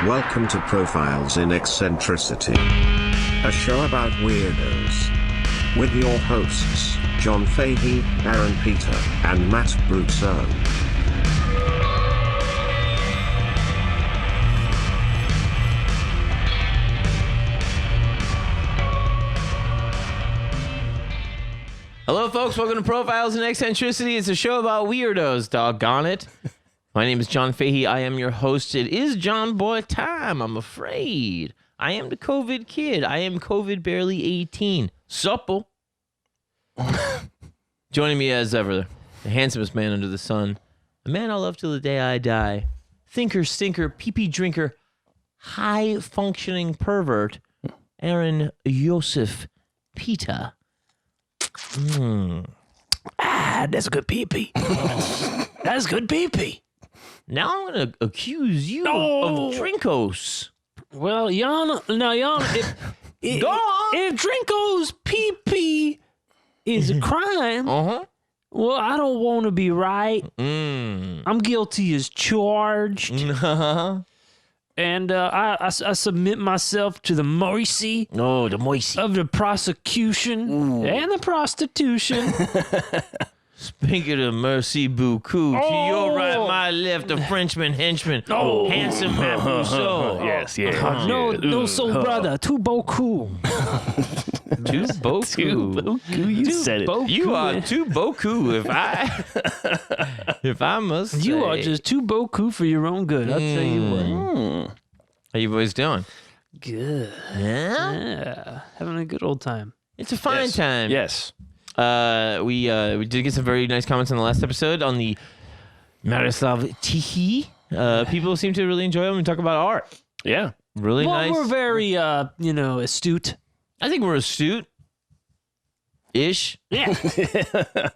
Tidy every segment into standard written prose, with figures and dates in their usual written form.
Welcome to Profiles in Eccentricity, a show about weirdos. With your hosts, John Fahey, Aaron Peter, and Matt Brousseau. Hello, folks. Welcome to Profiles in Eccentricity. It's a show about weirdos, doggone it. My name is John Fahey. I am your host. It is John Boy time, I'm afraid. I am the COVID kid. I am COVID barely 18. Supple. Joining me as ever, the handsomest man under the sun, a man I'll love till the day I die, thinker, stinker, pee-pee drinker, high-functioning pervert, Aaron Joseph Peter. That's a good pee-pee. That's good pee-pee. Now I'm going to accuse you of Drinkos. Well, Jan, if, Go on. if Drinko's pee-pee is a crime, well, I don't want to be right. I'm guilty as charged. And I submit myself to the mercy Oh, the moisty. of the prosecution and the prostitution. Speak of the mercy beaucoup. To your right, my left, the Frenchman henchman. Handsome Matt Brousseau. Yes. No, soul brother, too beaucoup. Too beaucoup. You said it. You are too beaucoup if I must say. You are just too beaucoup for your own good. I'll tell you what. How you boys doing? Good. Yeah? Yeah, having a good old time. It's a fine time. Yes. We did get some very nice comments on the last episode on the Miroslav Tichy. People seem to really enjoy them and talk about art. Yeah. Really Well, nice. we're very, astute. I think we're astute-ish. Yeah.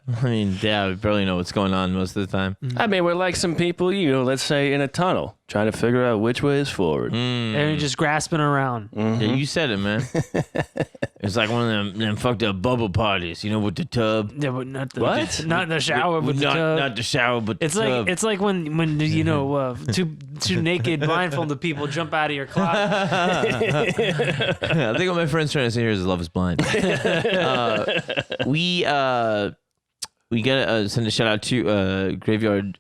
I mean, yeah, we barely know what's going on most of the time. I mean, we're like some people, let's say in a tunnel, trying to figure out which way is forward. And you're just grasping around. Yeah, you said it, man. It's like one of them fucked up bubble parties, with the tub. Yeah, but not the What? Not the shower, but the tub. Not the shower, but It's the tub. like when two naked blindfolded people jump out of your closet. I think what my friend's trying to say here is love is blind. We gotta send a shout out to Graveyard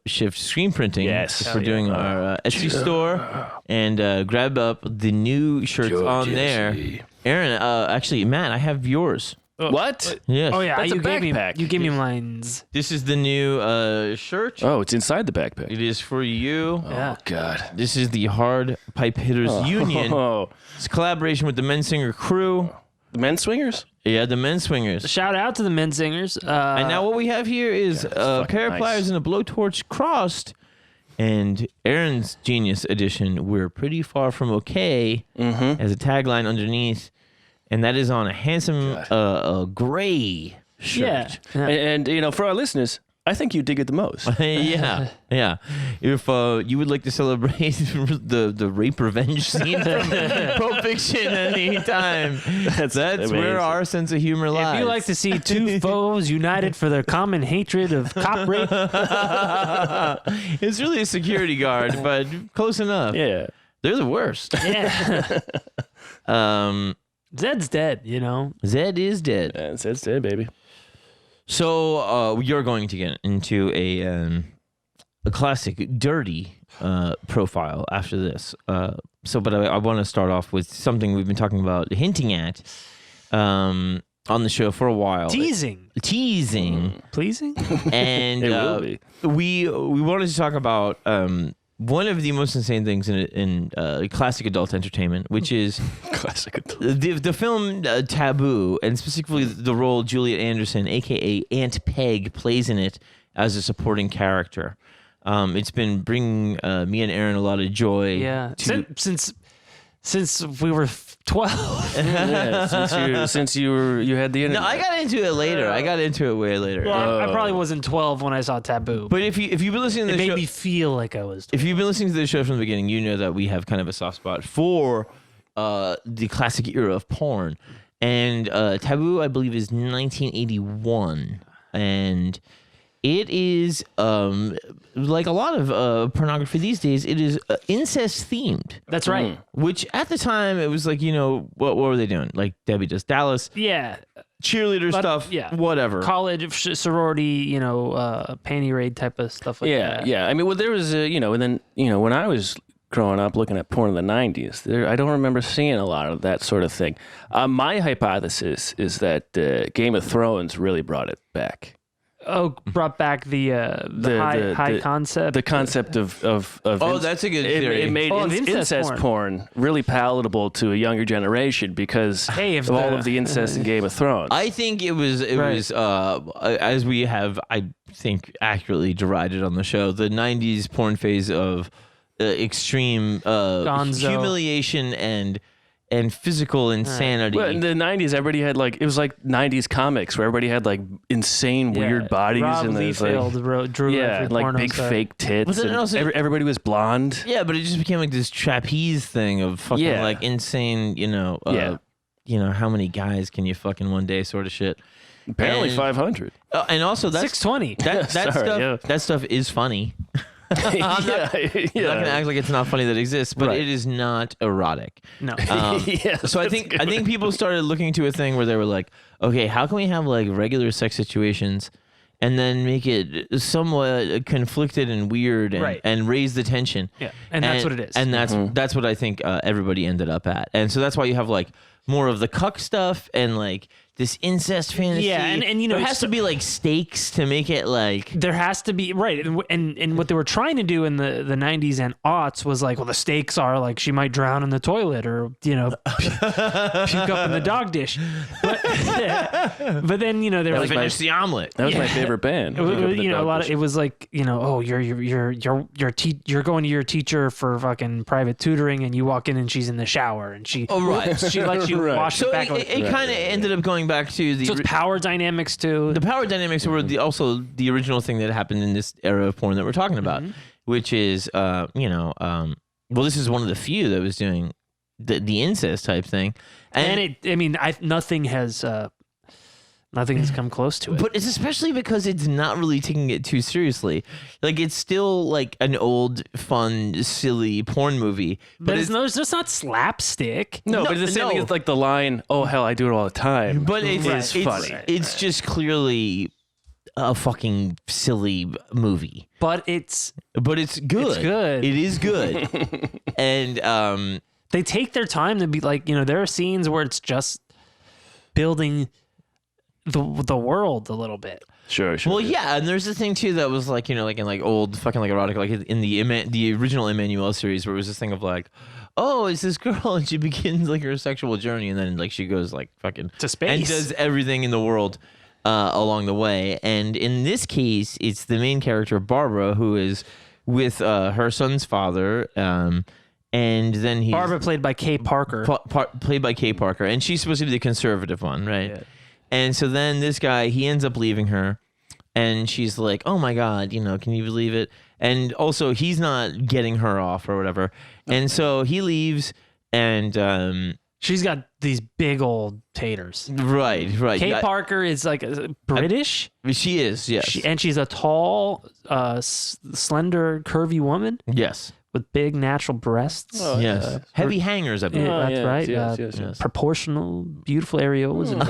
Shift Screen Printing. Yes. For doing our Etsy store, and grab up the new shirts on there. Aaron, actually, Matt, I have yours. What? Yes. Oh yeah, That's a you backpack. gave me mines. This is the new shirt. Oh, it's inside the backpack. It is for you. Yeah. Oh, God. This is the Hard Pipe Hitters Union. Oh, It's a collaboration with the Men Singer crew. the men swingers? Yeah, the Men Swingers. Shout out to the men singers. And now what we have here is a fucking pair of nice. pliers and a blowtorch crossed. And Aaron's Genius Edition, we're pretty far from okay, as a tagline underneath. And that is on a handsome gray shirt. yeah. And, for our listeners, I think you dig it the most. Yeah. If you would like to celebrate the rape revenge scene from Pulp Fiction anytime, that's amazing. where our sense of humor lies. If you like to see two foes united for their common hatred of cop rape, It's really a security guard, but close enough. Yeah. They're the worst. yeah. Zed's dead, Zed is dead. That's it, baby. So you're going to get into a classic dirty profile after this. But I want to start off with something we've been talking about, hinting at on the show for a while. Teasing. Pleasing. And It will be. we wanted to talk about one of the most insane things in classic adult entertainment, which is Classic. the film Taboo, and specifically the role Juliet Anderson, a.k.a. Aunt Peg, plays in it as a supporting character. It's been bringing me and Aaron a lot of joy. Yeah. To, Since we were 12. Yeah, since you had the internet. no, I got into it later. I got into it way later. Well, I probably wasn't 12 when I saw Taboo. But if you've been listening to it the made show, me feel like I was 12. if you've been listening to the show from the beginning, you know that we have kind of a soft spot for the classic era of porn. And Taboo, I believe, is 1981, and It is like a lot of pornography these days. It is incest themed. That's right. Which at the time it was like, you know, what were they doing? Like Debbie Does Dallas, Yeah. cheerleader stuff, whatever. College sorority, you know, panty raid type of stuff like that. Yeah. I mean, well, there was, you know, and then, you know, when I was growing up looking at porn in the 90s, I don't remember seeing a lot of that sort of thing. My hypothesis is that Game of Thrones really brought it back. Oh, brought back the high concept. The concept of that's a good theory. It made incest porn really palatable to a younger generation because of all of the incest in Game of Thrones. I think it was as we have, I think, accurately derided on the show, the 90s porn phase of extreme humiliation and physical insanity. Well, in the 90s, everybody had like, it was like 90s comics where everybody had like insane weird bodies. Rob and Liefeld drew like big fake tits. And everybody was blonde. Yeah, but it just became like this trapeze thing of fucking like insane, you know, how many guys can you fuck in one day sort of shit. Apparently 500. And also that's 620. That stuff is funny. I'm not gonna act like it's not funny that it exists, but it is not erotic. No. So I think people started looking to a thing where they were like, okay, how can we have like regular sex situations and then make it somewhat conflicted and weird and raise the tension? Yeah, and that's what it is. And that's what I think everybody ended up at. And so that's why you have like more of the cuck stuff and like this incest fantasy. Yeah, and you know, there has to be like stakes to make it like. There has to be, right. And what they were trying to do in the 90s and aughts was like, well, the stakes are like she might drown in the toilet or, you know, puke up in the dog dish. But then, you know, they were like, finish the omelet. That was my favorite band. You know, it was like, you know, oh, you're going to your teacher for fucking private tutoring and you walk in and she's in the shower and she lets you wash it back. So it kind of ended up going back to the it's power dynamics too. The power dynamics were also the original thing that happened in this era of porn that we're talking about, which is well, this is one of the few that was doing the incest type thing, and nothing has come close to it. But it's especially because it's not really taking it too seriously. Like it's still like an old, fun, silly porn movie. But it's just not slapstick. No, but it's the same thing as like the line, "Oh hell, I do it all the time." But it's funny. It's just clearly a fucking silly movie. But it's good. It's good. It is good. And they take their time to be like, you know, there are scenes where it's just building the world a little bit. Sure. Well, yeah, and there's the thing too that was like, you know, like in like old fucking like erotic, like in the original Emmanuel series, where it was this thing of like, oh, it's this girl and she begins like her sexual journey, and then like she goes like fucking to space and does everything in the world along the way. And in this case, it's the main character Barbara who is with her son's father. And then he's Barbara played by Kay Parker. Played by Kay Parker, and she's supposed to be the conservative one, right? Yeah. And so then this guy, he ends up leaving her, and she's like, oh my God, you know, can you believe it? And also he's not getting her off or whatever. And so he leaves, and she's got these big old taters. Right. Kay Parker is like British. She is, yes. And she's a tall, slender, curvy woman. Yes. With big natural breasts. Oh, yes. Heavy hangers, I believe. That's right. Yes. Proportional, beautiful areolas and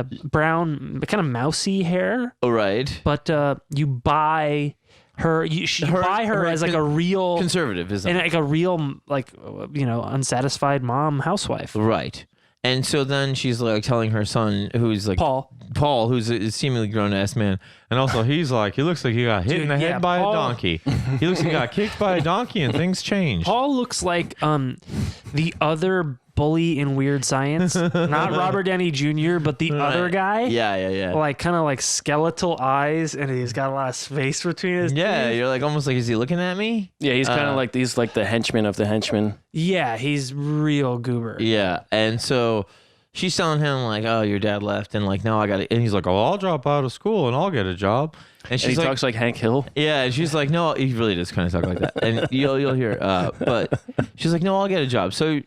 nipples. Brown, kind of mousy hair. Oh, right. But you buy her. You buy her as like a real conservative, isn't it? And like a real, like, you know, unsatisfied mom housewife. Right. And so then she's like telling her son, who's like Paul, who's a seemingly grown-ass man, and also he looks like he got hit in the head by a donkey. He looks like he got kicked by a donkey, and things changed. Paul looks like the other bully in Weird Science, not Robert Downey Jr., but the other guy. Yeah. Like kind of like skeletal eyes, and he's got a lot of space between his teeth. You're like almost like, is he looking at me? Yeah, he's kind of like the henchman of the henchmen. Yeah, he's real goober. Yeah, and so she's telling him like, oh, your dad left, and like, no, I got it. And he's like, oh, I'll drop out of school and I'll get a job. And he talks like Hank Hill. Yeah, and she's like, no, he really does kind of talk like that. And you'll hear, but she's like, no, I'll get a job. So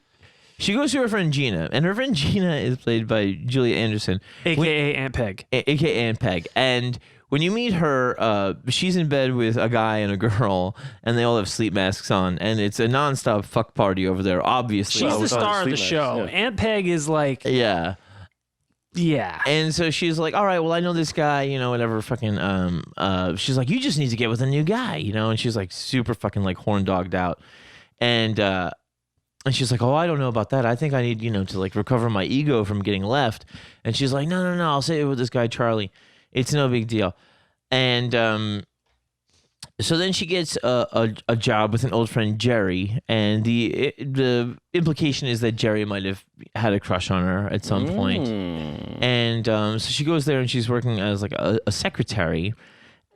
she goes to her friend Gina, and her friend Gina is played by Juliet Anderson, AKA Aunt Peg. AKA Aunt Peg. And when you meet her, she's in bed with a guy and a girl, and they all have sleep masks on, and it's a nonstop fuck party over there, obviously. She's the star of the sleep show. masks, yeah. Aunt Peg is like, Yeah. yeah. And so she's like, all right, well, I know this guy, whatever, fucking, she's like, you just need to get with a new guy, and she's like super fucking like horn dogged out. And she's like, oh, I don't know about that. I think I need, to like recover my ego from getting left. And she's like, no, I'll say it with this guy, Charlie. It's no big deal. And so then she gets a job with an old friend, Jerry. And the implication is that Jerry might have had a crush on her at some point. And so she goes there and she's working as like a secretary.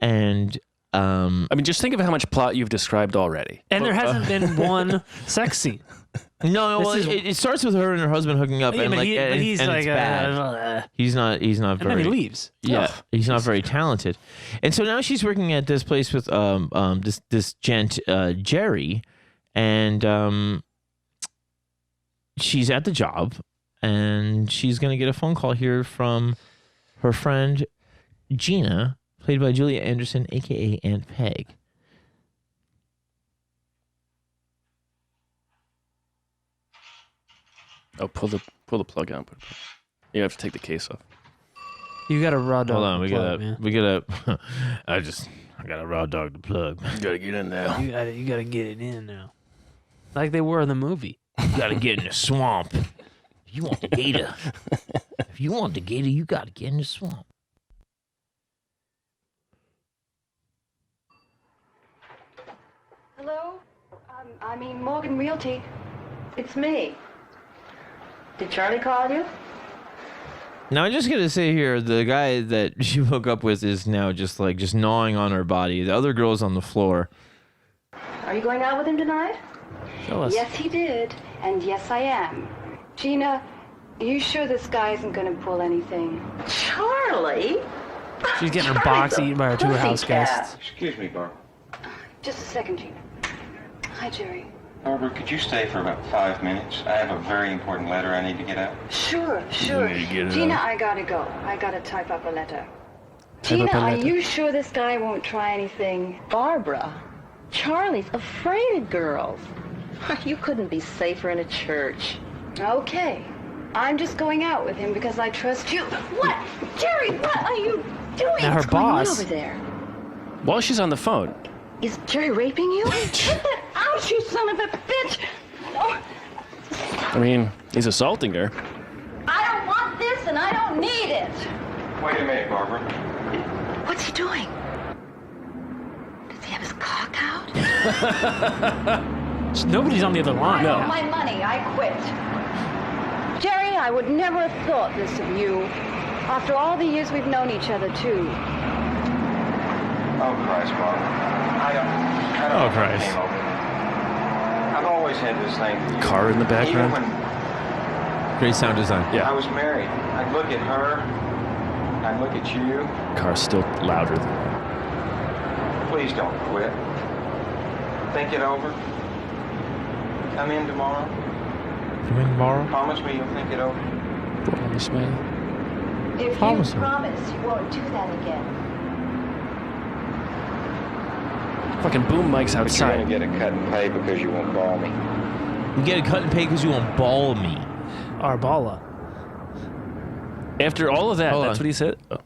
And I mean, just think of how much plot you've described already. And there hasn't been one sex scene. No, well, it starts with her and her husband hooking up, and but like, he's and like, it's bad. He's not and very. then he leaves. Yeah, he's not very talented, and so now she's working at this place with this gent Jerry, and she's at the job, and she's gonna get a phone call here from her friend Gina, played by Juliet Anderson, aka Aunt Peg. Oh, pull the plug out. You have to take the case off. You got a raw dog. Hold on, man. we gotta. I got a raw dog to plug. You gotta get in there. You gotta get it in now, like they were in the movie. You gotta get in the swamp. You want the gator? If you want the gator, you gotta get in the swamp. Hello? Morgan Realty. It's me. Did Charlie call you? Now, I'm just gonna say here, the guy that she woke up with is now just gnawing on her body. The other girl's on the floor. Are you going out with him tonight? Show us. Yes, he did. And yes, I am. Gina, are you sure this guy isn't going to pull anything? Charlie? She's getting her box eaten by her two house guests. Excuse me, Barbara. Just a second, Gina. Hi, Jerry. Barbara, could you stay for about 5 minutes? I have a very important letter I need to get out. Sure. need to get it Gina, out. I gotta go. I gotta type up a letter. Type Gina, up a are letter. you sure this guy won't try anything? Barbara, Charlie's afraid of girls. You couldn't be safer in a church. Okay. I'm just going out with him because I trust you. What? Jerry, what are you doing? Now her What's going on boss- over there? While she's on the phone. Is Jerry raping you? Get that out, you son of a bitch! No, I mean, he's assaulting her. I don't want this and I don't need it. Wait a minute, Barbara. What's he doing? Does he have his cock out? Nobody's on the other line. I want my money. I quit. Jerry, I would never have thought this of you. After all the years we've known each other, too. Oh, Christ, Barbara. I don't Oh, know how it Christ. came over me. I've always had this thing for you. Car in the background. Even when Great sound design. Yeah. I was married, I'd look at her, I'd look at you. Car's still louder than that. Please don't quit. Think it over. Come in tomorrow. Come in tomorrow. Promise me you'll think it over. Promise me. If Promise you me. promise you won't do that again. Fucking boom mics But you're outside. gonna get a cut and pay because you won't ball me. You get a cut and pay because you won't ball me. Arbala. After all of that, Hold that's on. what he said. Oh.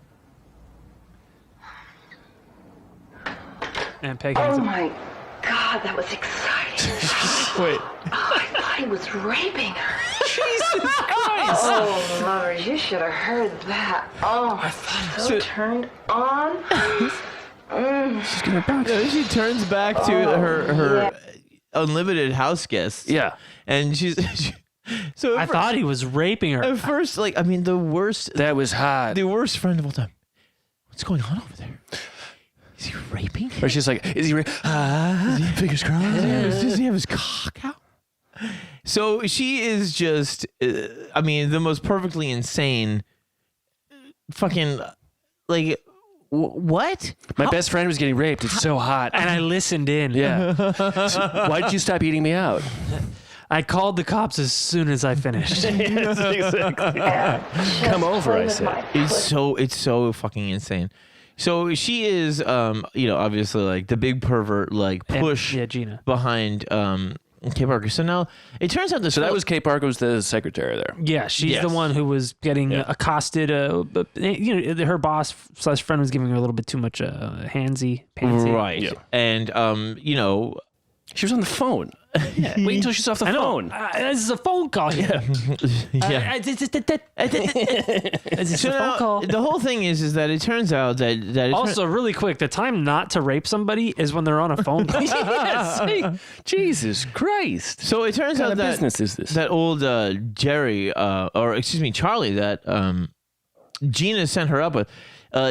And Peg Oh hangs up. my God, that was exciting. Wait. Oh, I thought he was raping her. Jesus Christ. Oh, mother, you should have heard that. Oh, I thought so turned on. She's gonna box. She turns back to her unlimited house guests. Yeah. And she's so I thought he was raping her. at first, the worst That was hot. the worst friend of all time. What's going on over there? Is he raping her? Or she's like, is he fingers crossed? Does he have his cock out? So she is just, the most perfectly insane fucking, what? My best friend was getting raped. It's so hot. And I listened in. Yeah. Why'd you stop eating me out? I called the cops as soon as I finished. Yes, exactly. Come over, I said. It's so fucking insane. So she is, obviously like the big pervert, like push Gina. behind Kay Parker. So now it turns out So that was Kay Parker was the secretary there. Yeah, she's the one who was getting accosted. Her boss / friend was giving her a little bit too much pantsy. right, Yeah. and She was on the phone. Wait until she's off the phone. This is a phone call. Yeah. This is So a phone now, call. the whole thing is that it turns out that Also, really quick, the time not to rape somebody is when they're on a phone call. Yes. Jesus Christ. so it turns What out kind of that business is this? that old Jerry, Charlie, that Gina sent her up with,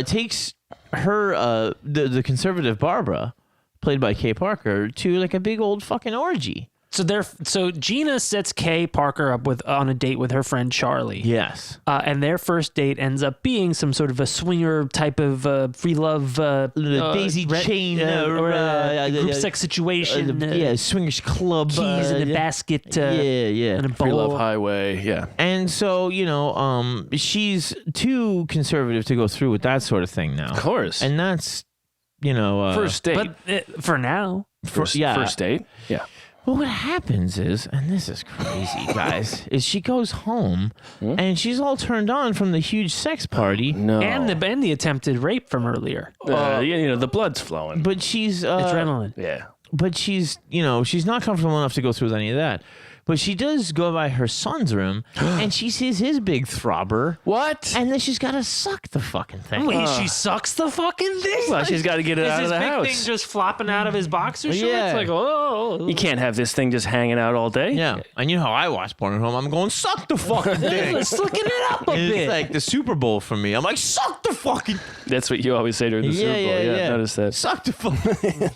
takes her the conservative Barbara, played by Kay Parker, to like a big old fucking orgy. So Gina sets Kay Parker up on a date with her friend Charlie. Yes. And their first date ends up being some sort of a swinger type of free love, daisy chain or group sex situation. Swingers club. Keys in a basket. And a Free bowl. Love Highway. Yeah. And so, she's too conservative to go through with that sort of thing now. Of course. And that's, first date. But for now, First date. Yeah. Well, what happens is, and this is crazy, guys, is she goes home and she's all turned on from the huge sex party. No. and the attempted rape from earlier. The blood's flowing. But she's Adrenaline. Yeah. But she's she's not comfortable enough to go through with any of that. But she does go by her son's room and she sees his big throbber. What? And then she's got to suck the fucking thing. Wait, she sucks the fucking thing? Well, she's got to get it out of the Is his house. big thing just flopping out of his boxer shorts? Yeah. Like, oh. You can't have this thing just hanging out all day. Yeah. And you know how I watch porn at home. I'm going, suck the fucking thing. Slicking it up a It's bit. like the Super Bowl for me. I'm like, suck the fucking... That's what you always say during the Super Bowl. Yeah, notice that. Suck the fucking...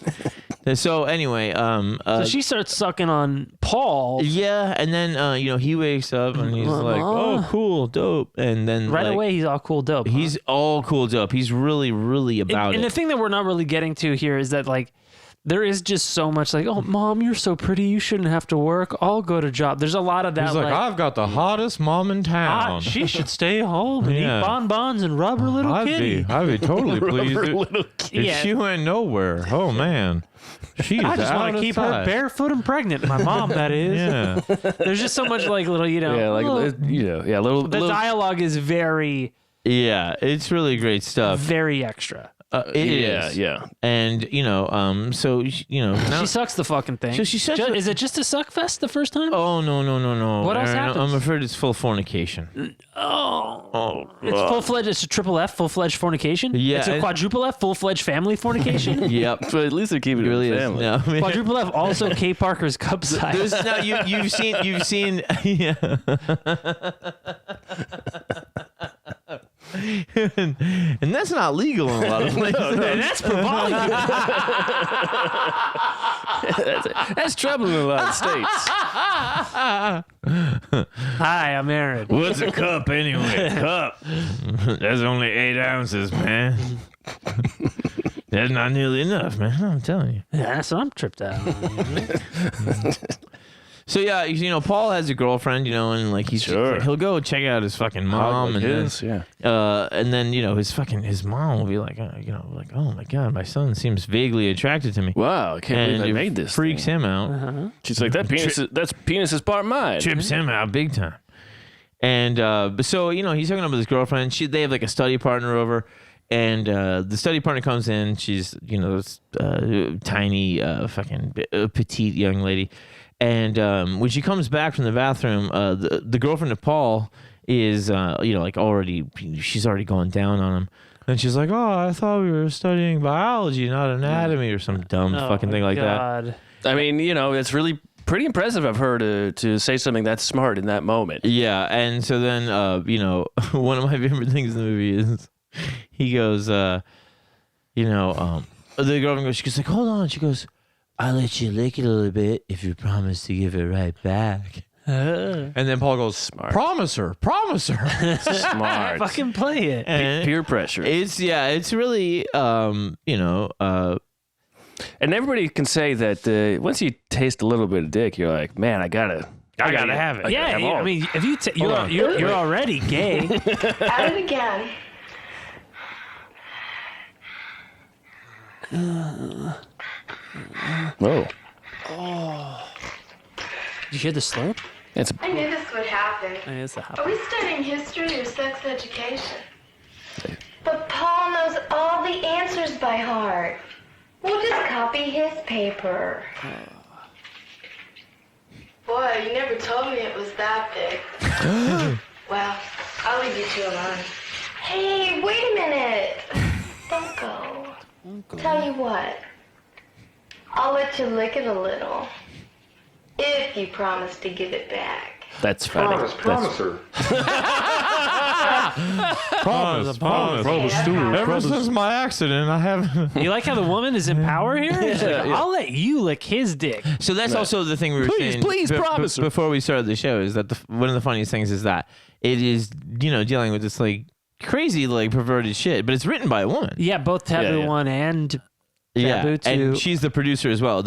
So anyway... so she starts sucking on Paul. Yeah, and then, he wakes up and he's like, oh, cool, dope. And then Right away, he's all cool dope. huh? He's all cool dope. He's really, really about and it. the thing that we're not really getting to here is that, like, there is just so much like, oh, mom, you're so pretty. You shouldn't have to work. I'll go to job. There's a lot of that. He's like, I've got the hottest mom in town. she should stay home and eat bonbons and rub her little kitty. I'd be totally pleased if she went nowhere. Oh, man. She's I just want to keep her barefoot and pregnant. My mom, that is. Yeah. There's just so much like little, little. The dialogue is very, Yeah, it's really great stuff. very extra. It is. Yeah. And, so, now, She sucks the fucking thing. So she sucks the- Is it just a suck fest the first time? Oh, no. What else Aaron, happens? I'm afraid it's full fornication. It's full-fledged. It's a triple F, full-fledged fornication. Yeah, It's a quadruple F, full-fledged family fornication. Yep. But at least they're keeping It really it is. family. No, I mean, Quadruple F, also Kay Parker's cup size. There's no, you've seen yeah. and that's not legal in a lot of places. And that's provocative. That's trouble in a lot of states. Hi, I'm Aaron. What's a cup anyway? Cup. That's only 8 ounces, man. That's not nearly enough, man. I'm telling you. Yeah, that's what I'm tripped out on. So yeah, Paul has a girlfriend, and like he'll go check out his fucking mom, and then his mom will be like, oh my god, my son seems vaguely attracted to me. Wow, I can't believe I it made this. freaks him out. She's like, that's penis is part mine. Trips him out big time. And so he's hooking up with his girlfriend. They have like a study partner over, and the study partner comes in. She's this tiny fucking petite young lady. And when she comes back from the bathroom, the girlfriend of Paul is, she's already gone down on him. And she's like, oh, I thought we were studying biology, not anatomy, or some dumb fucking thing like that. I mean, it's really pretty impressive of her to say something that smart in that moment. Yeah, and so then, one of my favorite things in the movie is he goes, the girlfriend goes, she goes like, hold on. She goes, I'll let you lick it a little bit if you promise to give it right back. And then Paul goes, smart. Promise her. Smart. Fucking play it. Peer pressure. It's really, And everybody can say that once you taste a little bit of dick, you're like, man, I gotta I gotta have it. I gotta have all. I mean, if you you're already gay. At it again. Whoa. Did you hear the slurp? It's I knew this would happen. It's a Are we studying history or sex education? But Paul knows all the answers by heart. We'll just copy his paper. Boy, you never told me it was that big. Well, I'll leave you two alone. Hey, wait a minute. Don't go. Tell you what. I'll let you lick it a little. If you promise to give it back. That's funny. Promise her. Promise. Ever since my accident, I haven't. You like how the woman is in power here? She's like, I'll let you lick his dick. So that's also the thing we were saying. Please promise her. Before we started the show is that one of the funniest things is that it is dealing with this like crazy like perverted shit, but it's written by a woman. Yeah, both Taboo 1 and Taboo 2. And she's the producer as well.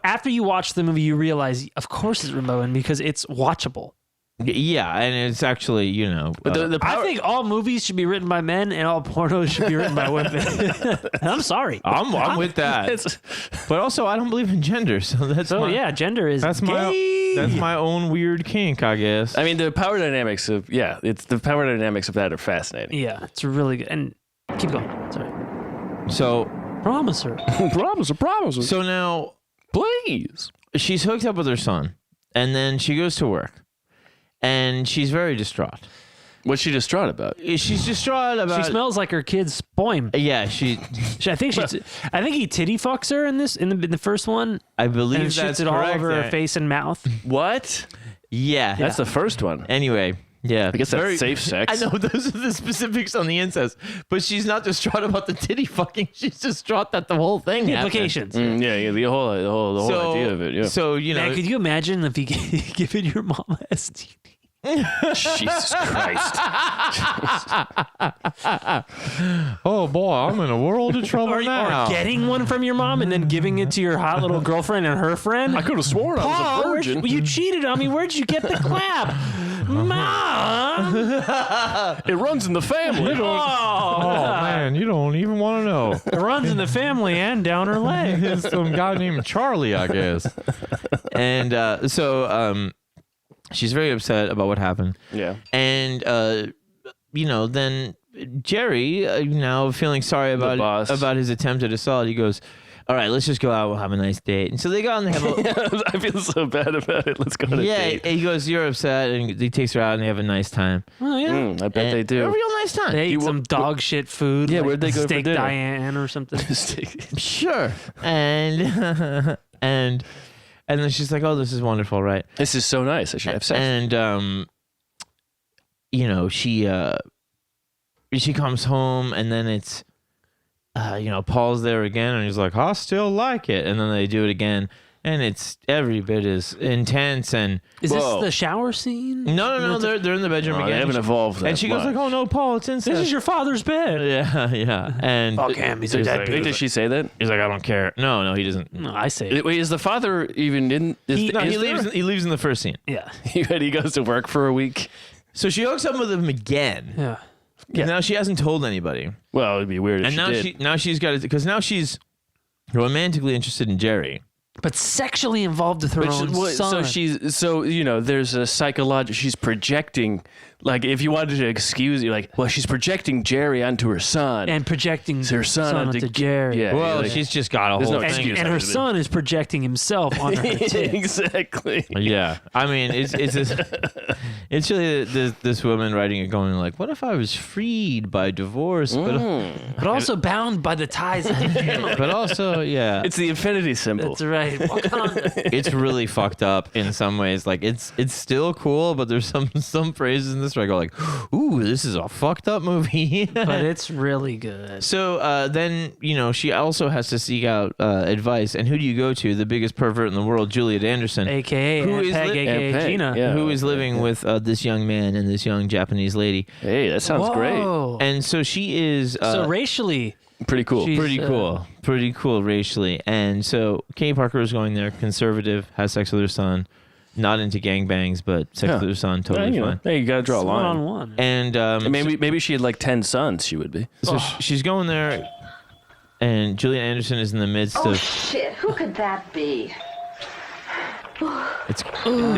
After you watch the movie, you realize, of course, it's Ramoan because it's watchable. Yeah, and it's actually But the I power, think all movies should be written by men and all pornos should be written by women. I'm sorry. I'm with that. But also, I don't believe in gender, so that's gender is that's gay. that's my own weird kink, I guess. I mean, the power dynamics of that are fascinating. Yeah, it's really good. And keep going. Sorry. So Promise her. Promise her. So now, Please. she's hooked up with her son, and then she goes to work, and she's very distraught. What's she distraught about? She's distraught about. She smells like her kid's poem. Yeah, I think he titty fucks her in the first one. I believe and that's shits it all correct. over her face and mouth. What? Yeah, That's the first one. Anyway, yeah, I guess that's safe sex. I know those are the specifics on the incest, but she's not distraught about the titty fucking. She's distraught that the whole thing happened. Implications. Yeah, the whole idea of it. Yeah. So Man, could you imagine if you given your mom a STD? Jesus Christ. Oh boy, I'm in a world of trouble now. Or getting one from your mom and then giving it to your hot little girlfriend and her friend. I could have sworn I was a virgin. You cheated on me. Where'd you get the clap? Mom! It runs in the family. Oh man, you don't even want to know. It runs in the family and down her leg. It's some guy named Charlie, I guess. And so she's very upset about what happened. Yeah. And then Jerry, now feeling sorry about his attempted assault, he goes, "All right, let's just go out. We'll have a nice date." And so they go out and they have a... I feel so bad about it. Let's go on a date. Yeah, he goes, "You're upset," and he takes her out and they have a nice time. Oh, yeah. I bet they do. A real nice time. They eat some dog shit food. Yeah, like where'd they go for Steak dinner? Diane or something. Sure. And and then she's like, "Oh, this is wonderful, right?" This is so nice. I should have sex. And she comes home, and then it's Paul's there again, and he's like, "I still like it," and then they do it again, and it's every bit as intense. And Is this the shower scene? no, they're in the bedroom again. They haven't evolved that and she goes much. like, "Oh no, Paul, it's incest." This is your father's bed. Yeah. And Fuck him. He's a he's deadbeat. like- Did she say that? He's like, "I don't care." No, he doesn't. No, I say it. Wait, is the father even in? He leaves in the first scene. Yeah. He goes to work for a week. So she hooks up with him again. Yeah. And now she hasn't told anybody. Well, it'd be weird if And now she's got it because now she's romantically interested in Jerry. But sexually involved with her own son. There's a psychological. She's projecting. Like if you wanted to excuse you, like, well, she's projecting Jerry onto her son and projecting her son onto Jerry. Yeah. Well, like, she's just got a there's whole no thing. excuse. And her son is projecting himself on her tits. Exactly. Yeah, I mean, it's really this woman writing it, going like, "What if I was freed by divorce, But also bound by the ties of the family. but also, yeah, It's the infinity symbol. That's right. Wakanda. it's really fucked up in some ways. Like it's still cool, but there's some phrases in this where I go like, "Ooh, this is a fucked up movie." But it's really good. So then, she also has to seek out advice. And who do you go to? The biggest pervert in the world, Juliet Anderson, AKA Who is Peg, li- AKA Peg, Gina. yeah. who is living with this young man and this young Japanese lady. Hey, that sounds great. Whoa. And so she is So racially, Pretty cool. She's- pretty cool racially. And so Kay Parker is going there, conservative, has sex with her son. not into gangbangs, but sex with her son, totally fine. Hey, you got to draw a line. One-on-one. And Maybe she had like 10 sons. She would be. so she's going there, and Juliet Anderson is in the midst Oh, of. shit. Who could that be? It's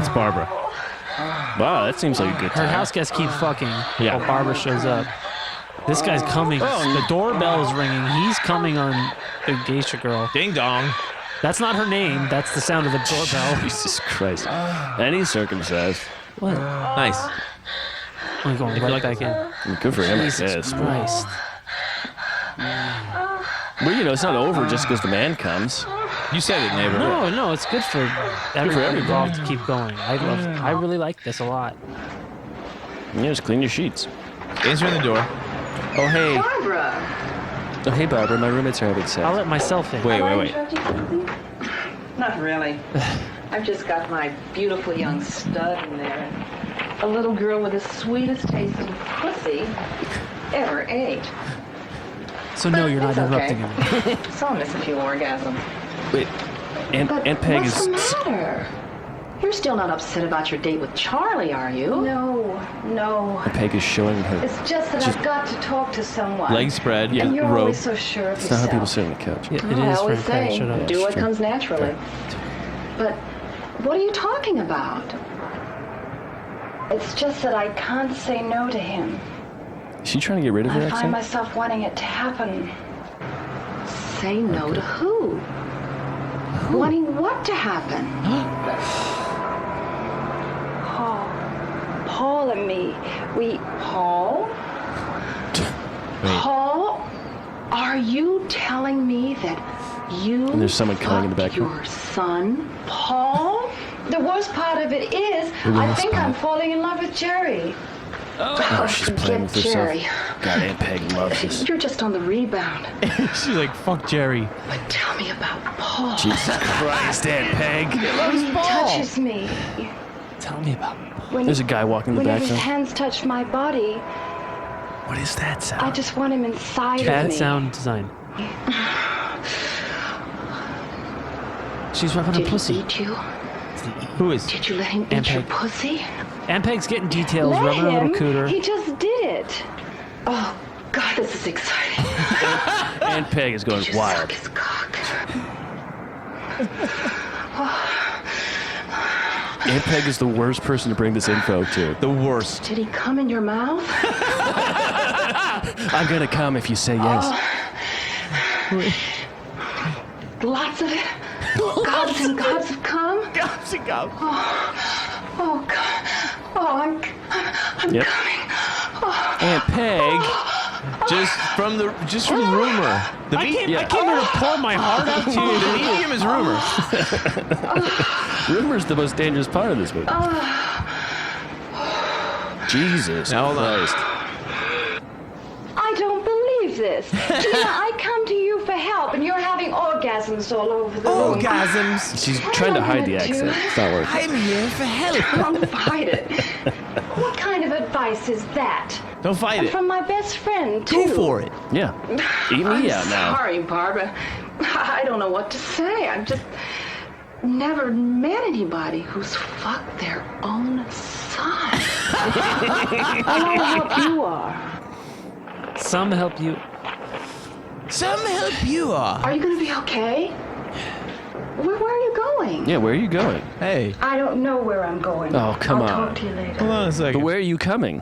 Barbara. Wow, that seems like a good Her time. house guests keep fucking Yeah. while Barbara shows up. This guy's coming. The doorbell is ringing. He's coming on the geisha girl. Ding dong. That's not her name. That's the sound of the doorbell. Jesus Christ. And he's circumcised. What? Nice. I'm going right back in. Good for him, I Jesus guess. Christ. Well, it's not over just because the man comes. You said it, neighbor. No, it's good for everyone everybody. involved to keep going. I really like this a lot. Yeah, just clean your sheets. Answering the door. Oh, hey. Barbara. Oh, hey, Barbara. My roommates are having sex. I'll let myself in. Wait. Not really. I've just got my beautiful young stud in there. A little girl with the sweetest taste in pussy ever ate. So no, you're not It's okay. interrupting him. So I'll miss a few orgasms. Wait. Aunt Peg what's is... the matter? You're still not upset about your date with Charlie, are you? No. Aunt Peg is showing her... It's just that I've got to talk to someone. Legs spread. And you're rope. always so sure of It's not yourself. how people sit on the couch. Yeah, it I is, always Frank. say, Shut up. do what true. comes naturally. But what are you talking about? It's just that I can't say no to him. Is she trying to get rid of her I find accent? myself wanting it to happen. Say no to who? Wanting what to happen? Paul and me. Paul? Paul? Are you telling me that you And there's someone coming in the fucked background. your son, Paul? The worst part of it is, I think I'm falling in love with Jerry. Oh, she's playing with herself. Jerry. God, Aunt Peg loves this. You're just on the rebound. She's like, fuck Jerry. But tell me about Paul. Jesus Christ, Aunt Peg. When he touches me, Tell me about it. when, There's a guy walking in the whenever his background. hands touch my body, What is that I sound? just want him inside of Bad me. sound design. She's rubbing her Did pussy. he eat you? Who is? Did you let him Aunt eat your Peg. pussy? Aunt Peg's getting details, Let rubbing her him. little cooter. He just did it. Oh, God, this is exciting. Aunt Peg is going Did you wild. suck his cock? Aunt Peg is the worst person to bring this info to. The worst. Did he come in your mouth? I'm gonna come if you say yes. Lots of it? Gobs and gobs of cum? Oh, God. Oh, I'm Yep. coming. Aunt Peg. Just from rumor. The I came here to pour my heart out to The you. medium is rumor. Rumor's the most dangerous part of this movie. Jesus Now, hold on. Christ. I don't believe this. Gina, I come to you for help, and you're having orgasms all over the room. Orgasms. She's trying to hide the What am I gonna accent. do? It's not working. I'm here for help. Don't fight it. What kind of advice is that? Don't fight it. From my best friend, too. Go for it. Yeah. Eat me out now. Sorry, Barbara. I don't know what to say. I've just never met anybody who's fucked their own son. I know how help you are. Some help you. Some help you are. Are you going to be okay? Where are you going? Yeah, where are you going? Hey, I don't know where I'm going. Oh, come I'll on. talk to you later. hold on a second. But where are you coming?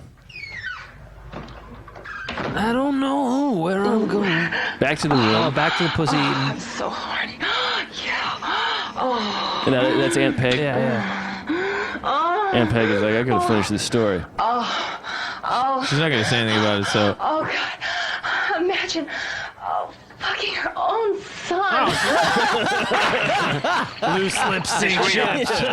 I don't know where I'm going. Back to the Oh, room. back to the pussy eating. I'm so horny. Yeah. Oh. And that's Aunt Peg. Yeah, yeah. Aunt Peg is like, I gotta finish this story. She's not gonna say anything about it, so Oh, God. Imagine fucking your own son. Loose lips sink ships. You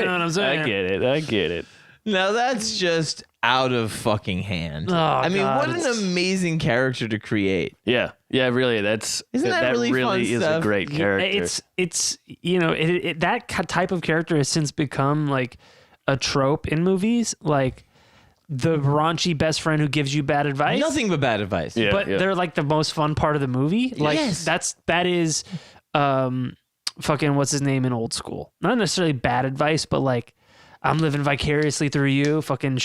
know what I'm saying? I get it. now that's just out of fucking hand. Oh, I mean, God, what an it's- amazing character to create. Yeah, really, Isn't that really fun is stuff? a great character. It's you know that type of character has since become like a trope in movies, like the raunchy best friend who gives you bad advice. Nothing but bad advice. Yeah, but they're like the most fun part of the movie. Like Yes. that is fucking what's his name in Old School. Not necessarily bad advice, but like I'm living vicariously through you, fucking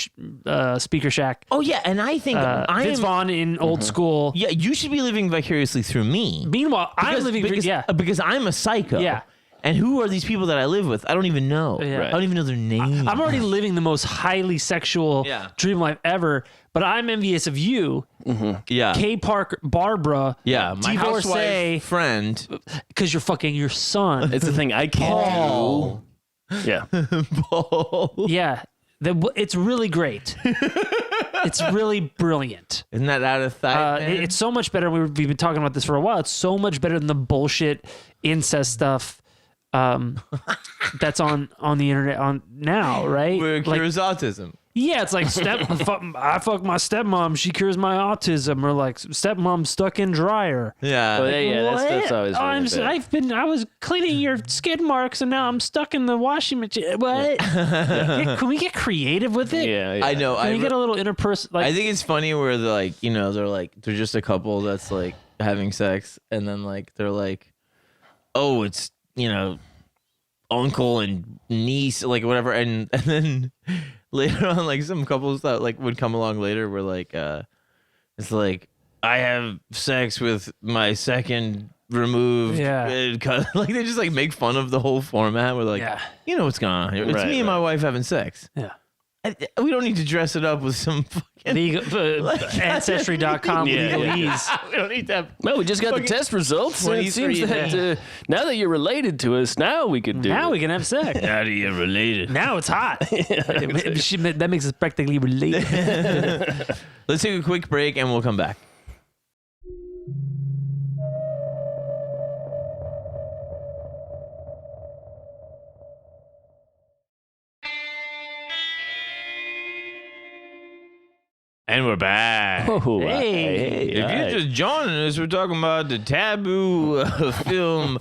Speaker Shack. Oh yeah, and I think I Vince am. Vaughn in Old School. Yeah, you should be living vicariously through me. Meanwhile, I'm living because I'm a psycho. Yeah. And who are these people that I live with? I don't even know. Yeah. Right. I don't even know their name. I'm already living the most highly sexual dream life ever, but I'm envious of you, Yeah. K. Park, Barbara, Yeah, my divorcee, housewife friend. because you're fucking your son. It's the thing I can't Paul. do. Yeah. Yeah, it's really great. It's really brilliant. Isn't that out of sight? man? It's so much better. We've been talking about this for a while. It's so much better than the bullshit incest stuff that's on the internet on now, right? Where it Like, cures autism. yeah, it's like I fuck my stepmom, she cures my autism, or like stepmom stuck in dryer. Yeah. Oh, yeah, that's always really bad. I was cleaning your skid marks and now I'm stuck in the washing machine. What? Can we get creative with it? Yeah. I know. Can we get a little interpersonal? Like, I think it's funny where they're like, they're just a couple that's like having sex, and then like they're like, oh, it's uncle and niece, like whatever, and then later on, like some couples that like would come along later were like, it's like I have sex with my second removed, like they just like make fun of the whole format. We're like, you know what's going on here? It's me and my wife having sex. Yeah. We don't need to dress it up with some fucking Ancestry.com legalese. We don't need that. Well, we just got the test results. And it seems that now that you're related to us, now we could do Now it. we can have sex. Now that you're related. Now it's hot. That makes us practically related. Let's take a quick break and we'll come back. And we're back. Oh, Hey. If you're just joining us, we're talking about the Taboo film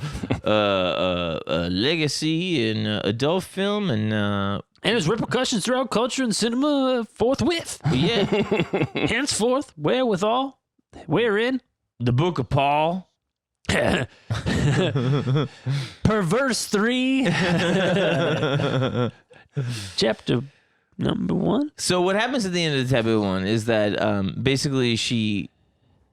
legacy in adult film and its repercussions throughout culture and cinema forthwith. yeah, Henceforth, wherewithal, wherein, the Book of Paul. Perverse 3, chapter number 1. So what happens at the end of the Taboo one is that basically she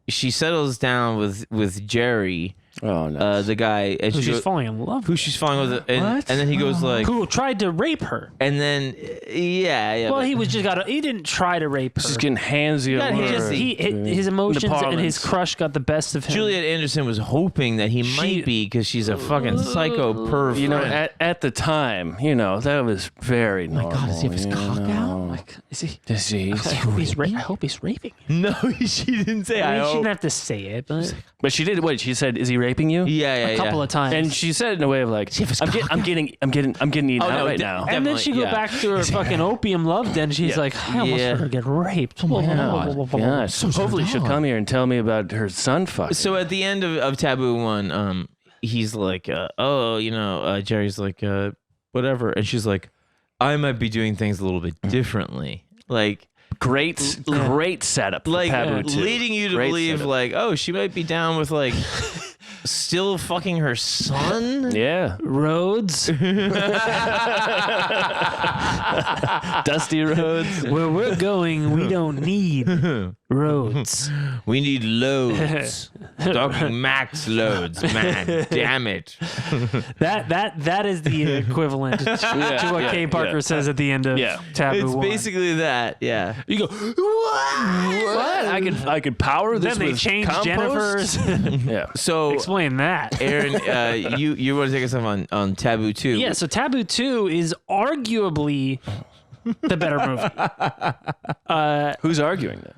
settles down with Jerry, Oh, no. the guy, and Who she she's go- falling in love who with. she's falling with, and then he goes like, Who tried to rape her. and then yeah. Well, but- he didn't try to rape her. She's getting handsy Yeah, over His emotions and his parlance. crush got the best of him. Juliet Anderson was hoping that he might be because she's a fucking psycho perv. You know, friend. at the time, that was very normal. God, does he have his cock out? Like, is he? Does he? I hope he's raping him. No, she didn't say. I mean, I she hope. didn't have to say it, but But she did. Wait, she said, "Is he raping you?" Yeah, a couple of times. And she said it in a way of like, I'm getting eaten Oh, out no, right de- now. and then she go back to her fucking opium love den. She's like, I almost Yeah. heard her get raped. Yeah, hopefully she'll come here and tell me about her son fucking. So at the end of Taboo 1, he's like, Jerry's like, whatever, and she's like, I might be doing things a little bit differently, like. great setup for Like Taboo 2. leading you to Great believe, setup. like, oh, she might be down with like still fucking her son. Yeah, Roads, dusty roads. where we're going, we don't need roads. We need loads. Talking max loads, man. Damn it. That is the equivalent to what Kay Parker says at the end of Taboo It's 1. basically that. Yeah. You go, What? I could power this then they with change compost? Jennifer's. Yeah. So Explain that. Aaron, you want to take us off on Taboo 2? Yeah, so Taboo 2 is arguably the better movie. Who's arguing that?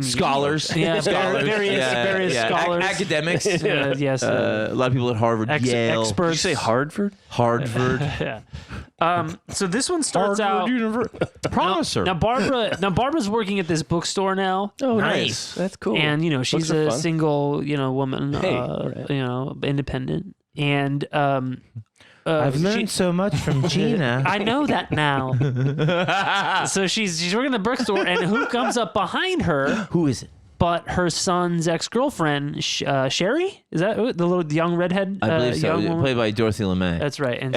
Scholars. Yeah, Scholars. various scholars. Academics. Yes. A lot of people at Harvard, Yale, Experts. Did you say Hartford? Harvard, Yeah. So this one starts out. Promiser. Now Barbara's working at this bookstore now. Oh, Nice. That's cool. And she's Books are a fun. single, woman, right. independent. And I've learned so much from Gina. I know that now. So she's working the bookstore, and who comes up behind her? Who is it? but her son's ex-girlfriend, Sherry, is that the little young redhead? I believe so. Young woman? Played by Dorothy LeMay. That's right. And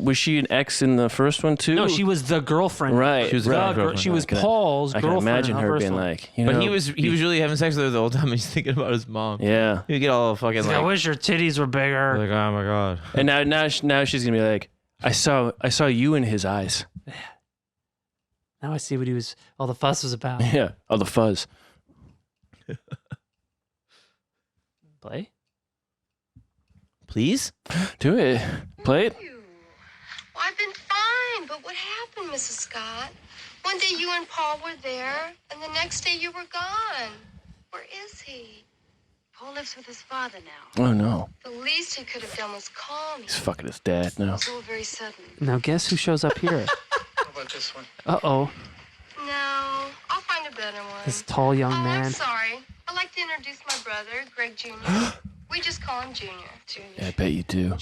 was she an ex in the first one too? no, she was the girlfriend. Right. She was The the girl- girlfriend. she was Okay. Paul's I can girlfriend. imagine in the her first being one. like, But he was really having sex with her the whole time. He's thinking about his mom. Yeah. He would get all fucking He's like, I wish your titties were bigger. like, oh my god. And now she's gonna be like, I saw you in his eyes. Now I see what all the fuss was about. Yeah. Oh, the fuzz. Play? Please? Do it. Play it. Well, I've been fine, but what happened, Mrs. Scott? One day you and Paul were there, and the next day you were gone. Where is he? Paul lives with his father now. Oh no. The least he could have done was call me. He's fucking his dad now. It's all very sudden. Now guess who shows up here? How about this one? Uh-oh. No, I'll find a better one. This tall young Oh, man. I'm sorry. I'd like to introduce my brother, Greg Jr. We just call him Junior. Yeah, I bet you do.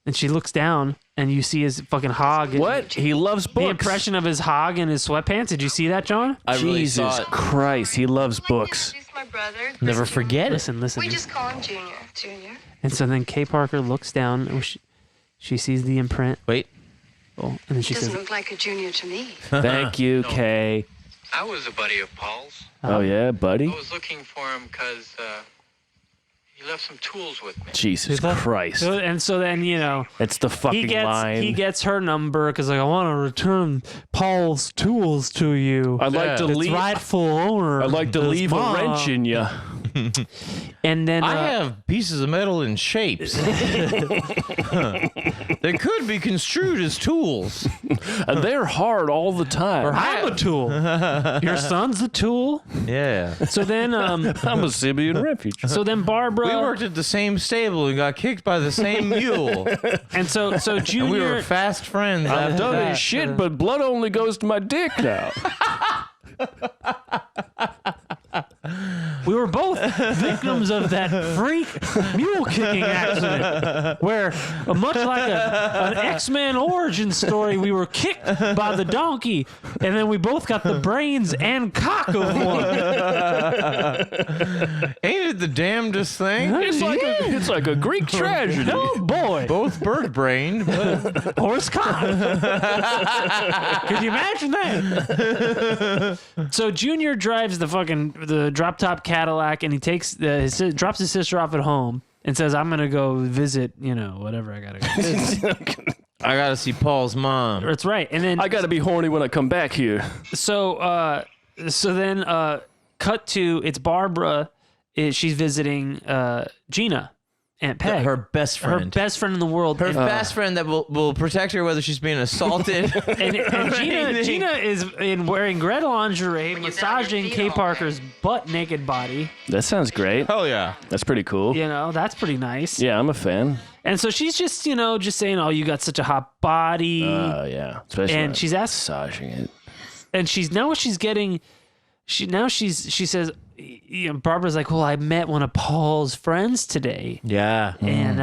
And she looks down, and you see his fucking hog. What? He loves The books. impression of his hog in his sweatpants. Did you see that, John? I really Jesus saw it. Christ, he loves I'd like books. to introduce my brother, Chris Never Jr. forget it. Listen. We just call him Junior. Junior. And so then Kay Parker looks down, and she sees the imprint. Wait. Oh, and then she Doesn't says, look like a junior to me. Thank you, Kay. I was a buddy of Paul's. Oh yeah, I buddy. was looking for him because he left some tools with me. Jesus Christ. and so then, It's the fucking line. he gets her number because like, I want to return Paul's tools to you. I'd like to its leave. rightful owner. I'd like to his leave mom. a wrench in you. And then I have pieces of metal in shapes. They could be construed as tools. And they're hard all the time. I'm a tool. Your son's a tool. Yeah. So then, I'm a Sibian refuge. Barbara. We worked at the same stable and got kicked by the same mule. And so Junior. And we were fast friends. I've after done that. his shit, but blood only goes to my dick now. We were both victims of that freak mule kicking accident, where much like an X-Men origin story, we were kicked by the donkey, and then we both got the brains and cock of one. Ain't it the damnedest thing? It's like a Greek tragedy. Oh boy, Both bird-brained. But horse cock. Could you imagine that? So Junior drives the drop-top Cadillac, and he drops his sister off at home and says, I'm gonna go visit, whatever I gotta go visit. I gotta see Paul's mom. That's right. And then I gotta be horny when I come back here. so then cut to it's Barbara. She's visiting Gina, Aunt Peg, Her best her friend. best friend in the world. Her best friend that will protect her whether she's being assaulted. and Gina is wearing red lingerie, you're down massaging your feet Kay all Parker's butt naked body. That sounds great. Hell yeah. That's pretty cool. That's pretty nice. Yeah, I'm a fan. And so she's just saying, "Oh, you got such a hot body." Yeah. Especially And when she's I'm asked- massaging it. And she says, Barbara's like, well, I met one of Paul's friends today. Yeah. And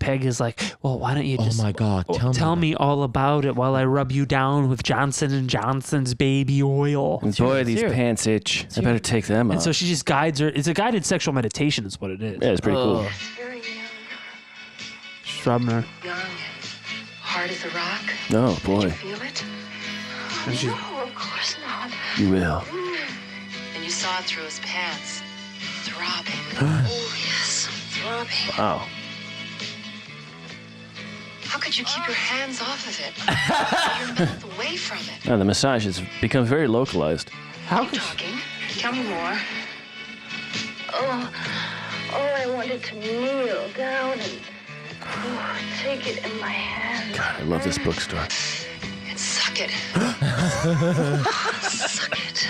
Peg is like, well, why don't you just my God, tell me all about it while I rub you down with Johnson & Johnson's baby oil. And boy, these pants itch. I better take them And off. so she just guides her. It's a guided sexual meditation is what it is. Yeah, it's pretty cool. Very young. She's rubbing her. Young. Hard as a rock. Oh, boy. Feel it? And she's- No, of course not. You will. And you saw it through his pants. Throbbing. Oh, yes. Throbbing. Wow. How could you keep your hands off of it? Your mouth away from it. Now, the massage has become very localized. How Keep could talking. Tell me more. Oh, I wanted to kneel down and take it in my hand. God, I love this bookstore. And suck it. Suck it.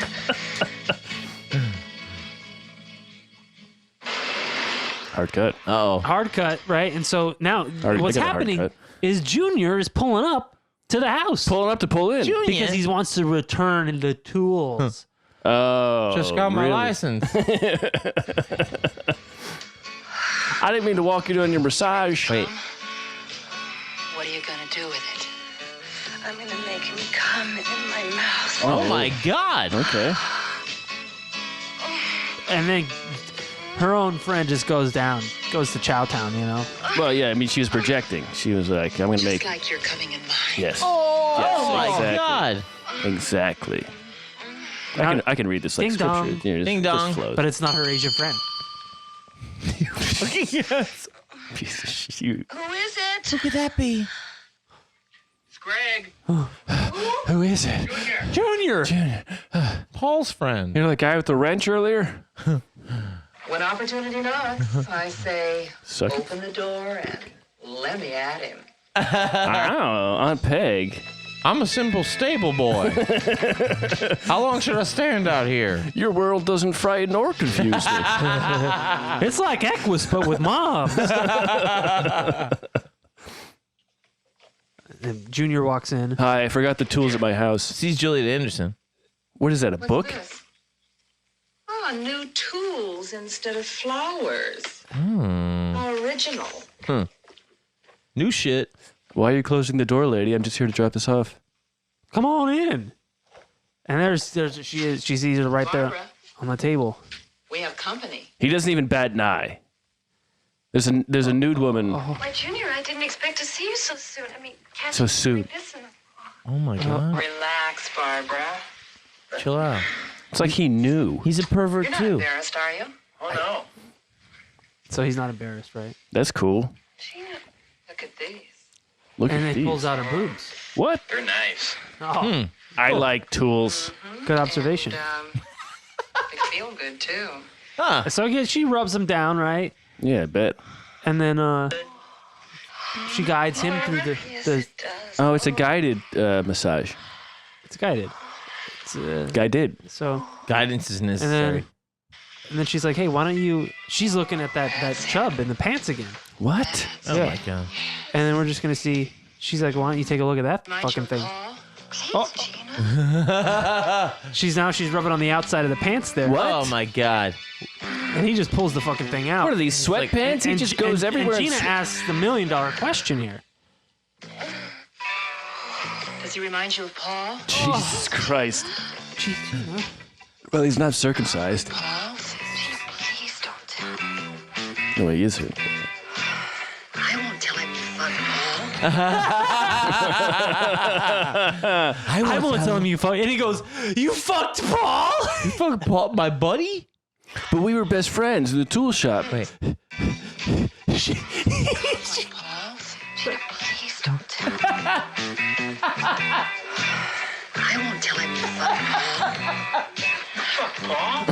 Hard cut. Uh-oh. hard cut, right? And so now Already what's got a hard happening cut. is Junior is pulling up to the house Pulling up to pull in. because he wants to return the tools. Oh. Just got my really? license. I didn't mean to walk you doing your massage. Wait. What are you gonna do with it? I'm gonna make him come in my mouth. Oh my God. Okay. And then her own friend just goes to Chowtown, you know? Well, yeah, I mean, she was projecting. She was like, I'm going to make... Just like you're coming in mine. Yes. Oh my exactly. God. Exactly. I can read this like Ding scripture. dong. You know, Ding just dong. flows. But it's not her Asian friend. Yes. Piece of shit. Who is it? Who could that be? It's Greg. Who is it? Junior! Paul's friend. You know that guy with the wrench earlier? When opportunity knocks, I say, Suck it. open the door and let me at him. I don't know. Aunt Peg. I'm a simple stable boy. How long should I stand out here? Your world doesn't frighten or confuse me. It's like Equus, but with moms. And Junior walks in. Hi, I forgot the tools at my house. Sees Juliet Anderson. What is that, a What's book? this? Ah, new tools instead of flowers. How original. New shit. Why are you closing the door, lady? I'm just here to drop this off. Come on in. And she sees her right there Barbara, on the table. we have company. He doesn't even bat an eye. There's a nude woman. Why, Junior, I didn't expect to see you so soon. I mean, can't So you soon. like this in the... Oh my God. Relax, Barbara. Chill out. It's like he knew. He's a pervert You're not too. embarrassed, are you? Oh, no. So he's not embarrassed, right? That's cool. Gina, Look at these. Look And at then these. he pulls out her boobs. What? They're nice. Oh, I like tools. good observation. And, they feel good, too. So again, she rubs him down, right? Yeah, I bet. And then she guides him through the yes, it does. Oh, it's a guided massage. it's guided. It's, Guided. so Guidance is and necessary. then she's like, hey, why don't you? She's looking at that chub in the pants again. What? Oh my God. And then we're just gonna see. She's like, why don't you take a look at that Mind fucking your thing? paw? Oh. She's rubbing on the outside of the pants there. Oh my God. And he just pulls the fucking thing out. What are these sweatpants? He just goes everywhere. And and Gina asks the $1 million question here. Does he remind you of Paul? Jesus Christ. Gee, Gina. Well, he's not circumcised. Paul? Gina, please don't tell me. No, he is circumcised. I won't tell him you fucked Paul. I won't tell him you fucked. And he goes, you fucked Paul? You fucking Paul, my buddy? But we were best friends in the tool shop. Wait. Paul? Gina, please don't tell me. I won't tell him you fucked Paul.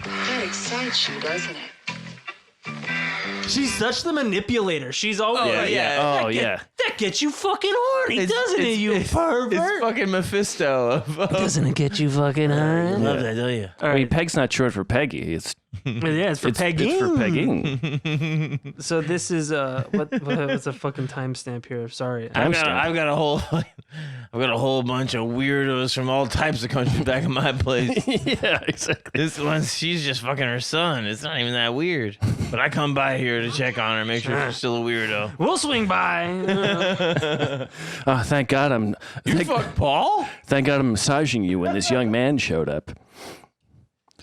That excites you, doesn't it? She's such the manipulator. She's always Oh, yeah. That gets you fucking horny, doesn't it, you pervert? It's fucking Mephisto. Doesn't it get you fucking horny? Love that, don't you? All I mean, right. Peg's not short for Peggy. It's Yeah, it's for pegging. It's for pegging. So this is what's a fucking timestamp here? Sorry. I've got a whole bunch of weirdos from all types of countries back in my place. Yeah, exactly. This one, she's just fucking her son. It's not even that weird. But I come by here to check on her, make sure she's still a weirdo. We'll swing by. Oh, thank God Fuck Paul? Thank God I'm massaging you when this young man showed up.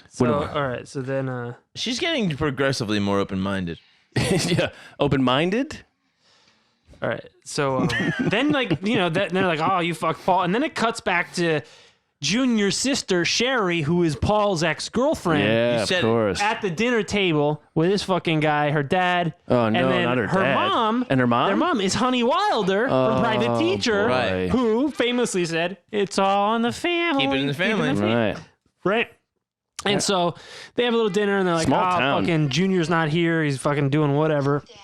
So all right. So then She's getting progressively more open-minded. Yeah, open-minded. all right. So then then they're like, oh, you fucked Paul, and then it cuts back to Junior's sister Sherry, who is Paul's ex-girlfriend. Yeah, You of said it. course. At the dinner table with this fucking guy, her dad. Oh, and no, then not her dad. Mom. And her mom? Their mom is Honey Wilder from Private Teacher, Right. who famously said, "It's all in the family." Keep it in the family. Right. Right. And so they have a little dinner, and they're like, Small "Oh, town. fucking Junior's not here. He's fucking doing whatever Dad,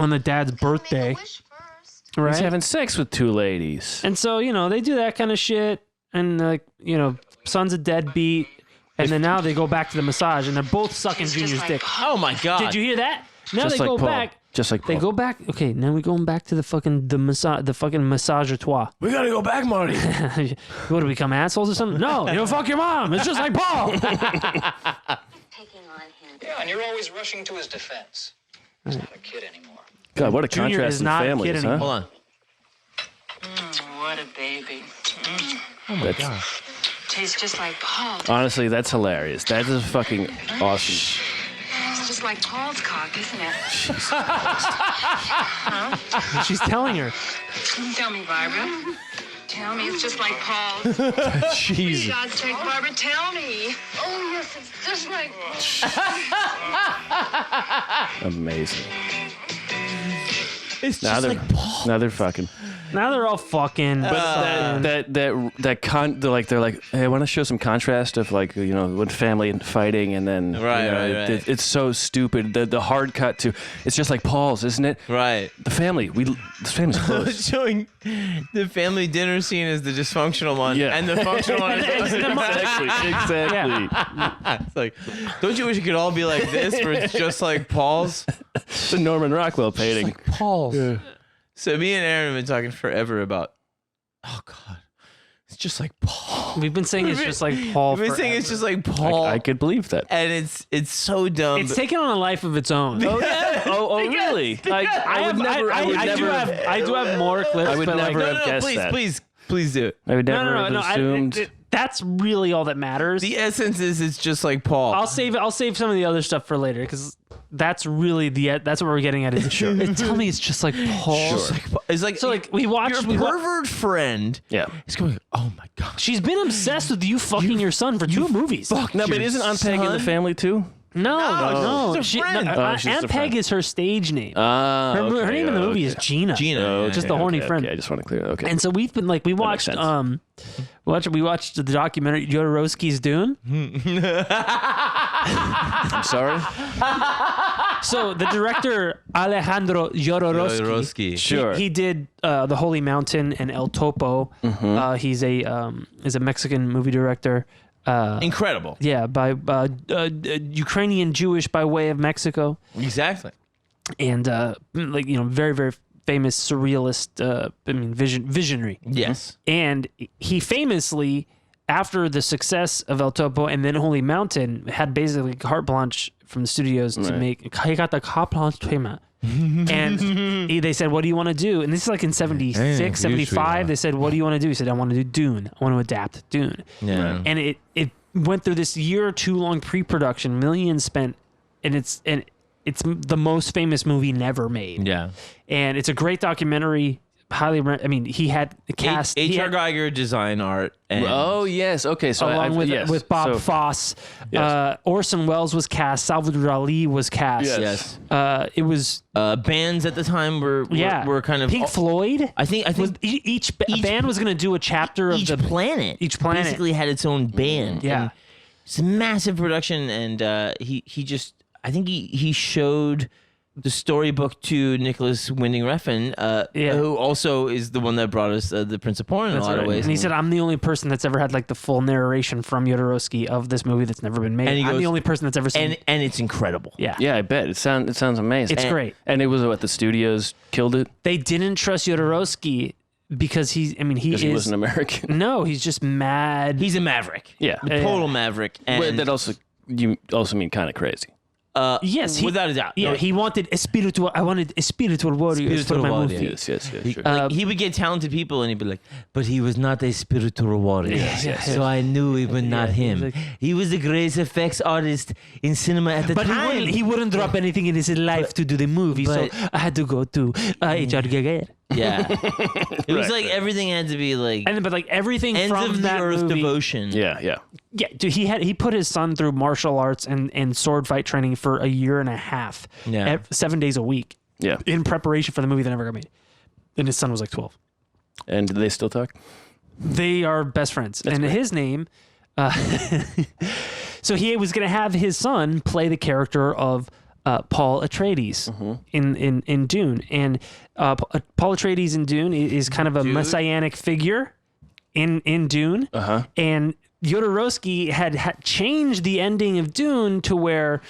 on the dad's make a birthday." wish first. Right. He's having sex with two ladies. And so, they do that kind of shit. And, son's a deadbeat. And then now they go back to the massage, and they're both sucking Junior's dick. Oh my God. Did you hear that? Now Just they like go Paul. back. Just like They Paul. go back. Okay, now we're going back to the fucking massagetoire. We gotta go back, Marty. What do we become assholes or something? No, fuck your mom. It's just like Paul. Taking on him. Yeah, and you're always rushing to his defense. He's not a kid anymore. God, what a Junior contrast is in not a families, kid huh? anymore. Hold on. What a baby. Oh my god. Tastes just like Paul's. Honestly, that's hilarious. That is fucking awesome. It's just like Paul's cock, isn't it? She's telling her. Tell me, Barbara. Tell me it's just like Paul's. Jesus. For God's sake, Barbara, tell me. Oh, yes, it's just like... Amazing. It's Now just they're like Paul. now they're fucking. Now they're all fucking. But they're like, hey, I want to show some contrast of like, you know, with family and fighting, and then Right. It's so stupid. The hard cut to it's just like Paul's, isn't it? Right. The family's close. Showing the family dinner scene as the dysfunctional one, Yeah. and the functional one is exactly. It's like, don't you wish it could all be like this, where it's just like Paul's? It's a Norman Rockwell painting. Like Paul's. Yeah. So me and Aaron have been talking forever about, oh god, it's just like Paul. We've been saying it's just like Paul. We've been saying it's just like Paul. I could believe that. And it's so dumb. It's taken on a life of its own. Oh yeah. Oh really? I do have more clips. I would but never like, have guessed please, that. please do it. I would never have assumed. That's really all that matters. The essence is it's just like Paul. I'll save some of the other stuff for later because that's really that's what we're getting at is sure. Tell me it's just like Paul. Sure. It's like So like we watched your pervert friend. Yeah. Is going. Oh my god. She's been obsessed with you fucking your son for 2 movies. Fuck No, but your isn't Aunt Peg in the son. family too? No. she's a friend. She's Aunt a Peg friend. is her stage name. Her Her name in the movie is Gina. Gina. Just the horny friend. Okay, I just want to clear that. Okay. And so we've been like we watched sense. we watched the documentary Jodorowsky's Dune. I'm sorry. So the director Alejandro Jodorowsky, Sure. he did The Holy Mountain and El Topo. He's a Mexican movie director. Incredible. Yeah, by Ukrainian Jewish by way of Mexico, Exactly. and like very very famous surrealist. Visionary. Yes. And he famously, after the success of El Topo and then Holy Mountain, had basically carte blanche from the studios to make. He got the carte blanche treatment. And they said, what do you want to do? And this is like in 76, 75. They said, what do you want to do? He said, I want to do Dune. I want to adapt Dune. Yeah. And it went through this year or two long pre-production, millions spent, and it's the most famous movie never made. Yeah. And it's a great documentary. He had the cast. H.R. Geiger design art. And Oh yes. Okay. So along with Bob Fosse. Yes. Orson Welles was cast. Salvador Dali was cast. Yes. It was bands at the time were kind of Pink Floyd. I think Each band was going to do a chapter of each the planet. Each planet basically had its own band. Yeah. And it's a massive production, and he showed the storybook to Nicholas Winding Refn, who also is the one that brought us the Prince of Porn in a lot of ways. And he said, "I'm the only person that's ever had like the full narration from Jodorowsky of this movie that's never been made. And I'm the only person that's ever seen." And it's incredible. Yeah, Yeah, I bet it sounds amazing. It's great. And it was what the studios killed it They didn't trust Jodorowsky because he wasn't American. No, he's just mad. He's a maverick. Yeah. A total maverick. And But that also you also mean kind of crazy. Yes, without a doubt. Yeah, No, he wanted a spiritual. I wanted a spiritual warrior for my movie. Yes, sure. like, he would get talented people and he'd be like, but he was not a spiritual warrior. Yes. So I knew it was not him. like- He was a great effects artist in cinema at the But time. he wouldn't drop anything in his life to do the movie, so but- I had to go to H.R. Geiger. Yeah. It was like everything had to be like But like everything ends from of the that earth movie, devotion. Yeah. Yeah, dude, he put his son through martial arts and sword fight training for a year and a half. Yeah. 7 days a week. Yeah. In preparation for the movie that never got made. And his son was like 12. And do they still talk? They are best friends. That's and great. his name so he was going to have his son play the character of Paul Atreides in Dune. And Paul Atreides in Dune is kind of a messianic figure in Dune. And Jodorowsky had changed the ending of Dune to where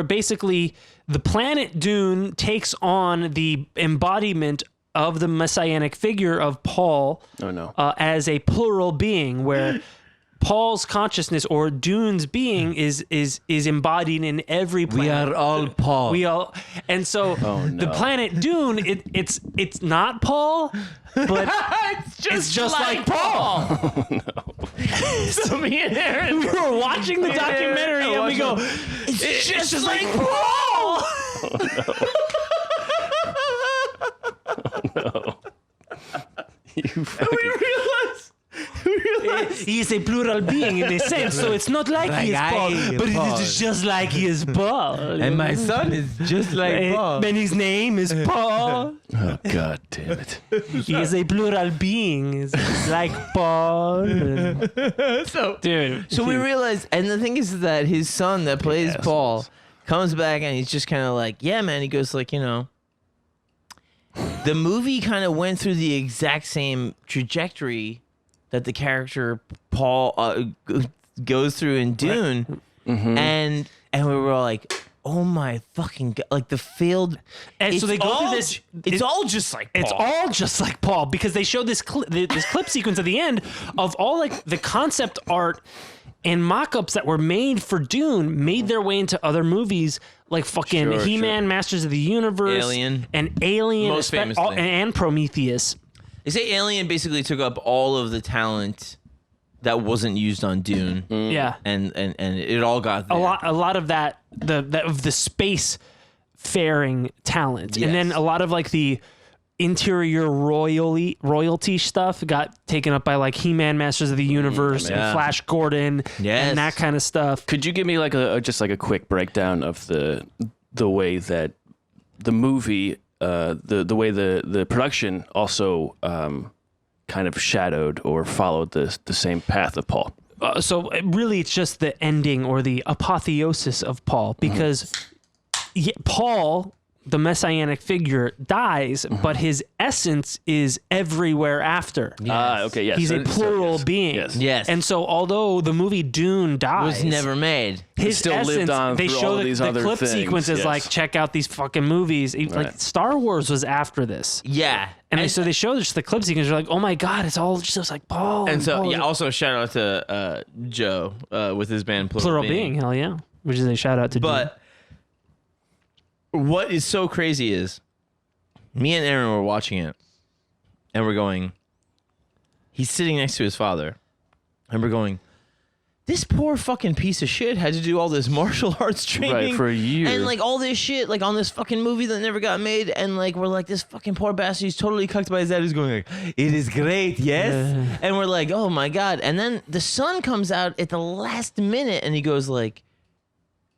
basically the planet Dune takes on the embodiment of the messianic figure of Paul Oh no. as a plural being, where Paul's consciousness or Dune's being is embodied in every planet. We are all Paul. And so the planet Dune, it's not Paul, but it's just like Paul. Oh, no. So me and Aaron, We were watching the documentary and we go, it's just like Paul. No. You fucking... we realized He is a plural being in a sense, so it's not like he is Paul, but it is just like he is Paul. and my son is just like Paul. And his name is Paul. Oh, God damn it. He is a plural being. It's like Paul. So Dude. So we realized, and the thing is that his son that plays assholes. Paul comes back and he's just kind of like, yeah, man. He goes like, the movie kind of went through the exact same trajectory that the character Paul goes through in Dune, and we were all like, oh my fucking god, like the failed. And so they go through this. It's all just like Paul. It's all just like Paul because they showed this this clip sequence at the end of all like the concept art and mock-ups that were made for Dune made their way into other movies like fucking Sure, He-Man, Masters of the Universe, Alien. and Alien, Most famously. and Prometheus. They say Alien basically took up all of the talent that wasn't used on Dune. Yeah, And it all got there. a lot of that of the space faring talent, Yes. and then a lot of like the interior royalty stuff got taken up by like He-Man, Masters of the Universe, Yeah. and Flash Gordon, Yes. and that kind of stuff. Could you give me like just like a quick breakdown of the way that the movie, the way the production also kind of shadowed or followed the same path of Paul? So really, it's just the ending or the apotheosis of Paul, because Paul, the messianic figure, dies, but his essence is everywhere after. Okay, yes. He's a plural yes. being. Yes. Yes. And so, although the movie Dune dies, was never made. his still essence, lived on they through show all the, these the other clip things, sequences yes. like, check out these fucking movies. Like Right. Star Wars was after this. Yeah. And so they show just the clip sequences. You're like, oh my God, it's all just like Paul. And so, Paul. yeah, also shout out to Joe with his band Plural Being. Hell yeah. Which is a shout out to Dune. But what is so crazy is me and Aaron were watching it and we're going, he's sitting next to his father and we're going, this poor fucking piece of shit had to do all this martial arts training for a year. and like all this shit like on this fucking movie that never got made, and like we're like, this fucking poor bastard, he's totally cucked by his dad, who's going like, it is great, yes. And we're like, oh my god. And then the son comes out at the last minute and he goes like,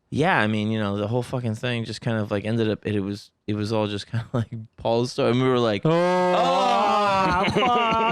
yeah, I mean, the whole fucking thing just kind of like ended up, it was all just kind of like Paul's story, and we were like, fuck,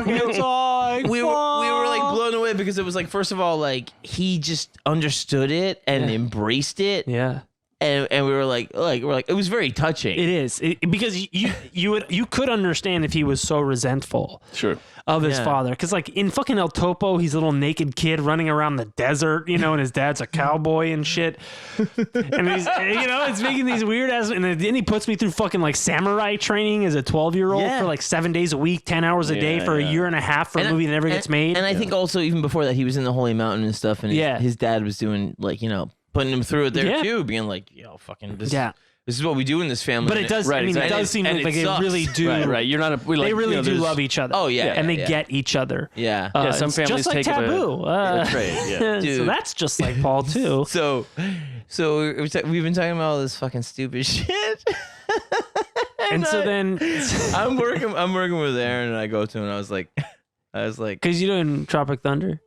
it's like we were like blown away, because it was like, first of all, like he just understood it and embraced it, Yeah. and we were like it was very touching. It is because you could understand if he was so resentful Sure. of his Yeah. father, because like in fucking El Topo, he's a little naked kid running around the desert, and his dad's a cowboy and shit, and he's it's making these weird ass, and then he puts me through fucking like samurai training as a 12-year-old Yeah. for like 7 days a week, 10 hours a day for a year and a half for a movie that never gets made. And I think also even before that, he was in the Holy Mountain and stuff, and his dad was doing like putting him through it there too, being like, fucking this. Yeah. This is what we do in this family. But it does. Right, I mean, exactly. it does seem And like it they sucks. really do. Right. You're not They really do love each other. Oh, yeah, and they yeah. get each other. Yeah. some it's families just like take it Taboo. a trade. Yeah. So Dude. that's just like Paul too. So we've been talking about all this fucking stupid shit. And so then, I'm working with Aaron, and I go to him, and I was like, because you doing Tropic Thunder,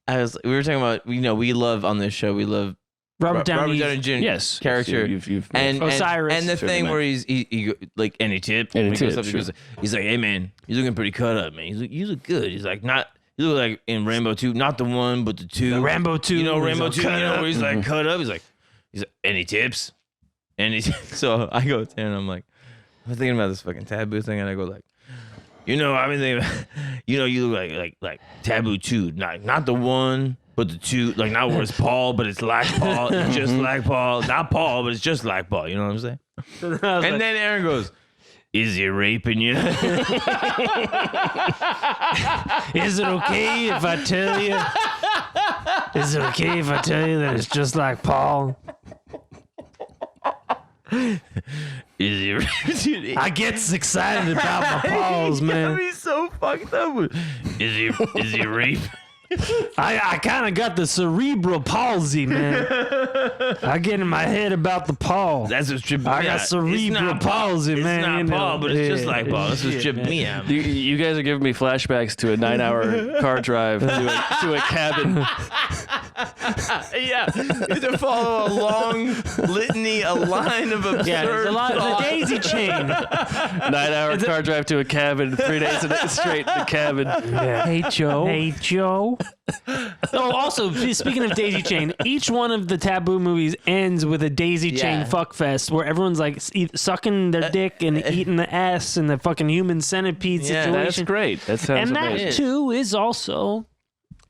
we were talking about, we love on this show, we love Robert Downey. Jr. Yes. character. You've and Osiris. and the Sure, thing man. where he like any tip, Any when he goes tip, up, he sure. goes, he's like, hey man, you're looking pretty cut up, man. You look good. He's like, you look like in Rambo 2, not the 1 but the 2. The Rambo 2. Rambo 2, cut up. where he's like cut up. He's like any tips? So I go there and I'm thinking about this fucking Taboo thing, and I go like, I've been thinking, you look like Taboo 2, not the 1 but the 2, like not where it's Paul, but it's like Paul, it's just like Paul, not Paul, but it's just like Paul. You know what I'm saying? And then Aaron goes, "Is he raping you?" Is it okay if I tell you Is it okay if I tell you that it's just like Paul? I get excited about my Pauls, man. He's so fucked up. Is he rape? I kind of got the cerebral palsy, man. I get in my head about the Paul. That's what's tripping me I got out. cerebral palsy, man. It's not you know. Paul, but it's just like Paul. That's what's tripping me out. You guys are giving me flashbacks to a 9-hour car drive to a cabin. Yeah, you have to follow a long litany, a line of absurd. Yeah, there's a lot of the daisy chain. 9-hour car drive to a cabin, 3 days straight in the cabin. Yeah. Hey, Joe. Hey, Joe. Oh, also, speaking of daisy chain, each one of the Taboo movies ends with a daisy chain fuck fest where everyone's like sucking their dick and eating the ass in the fucking human centipede situation. That's great. That sounds and amazing. that, too, is also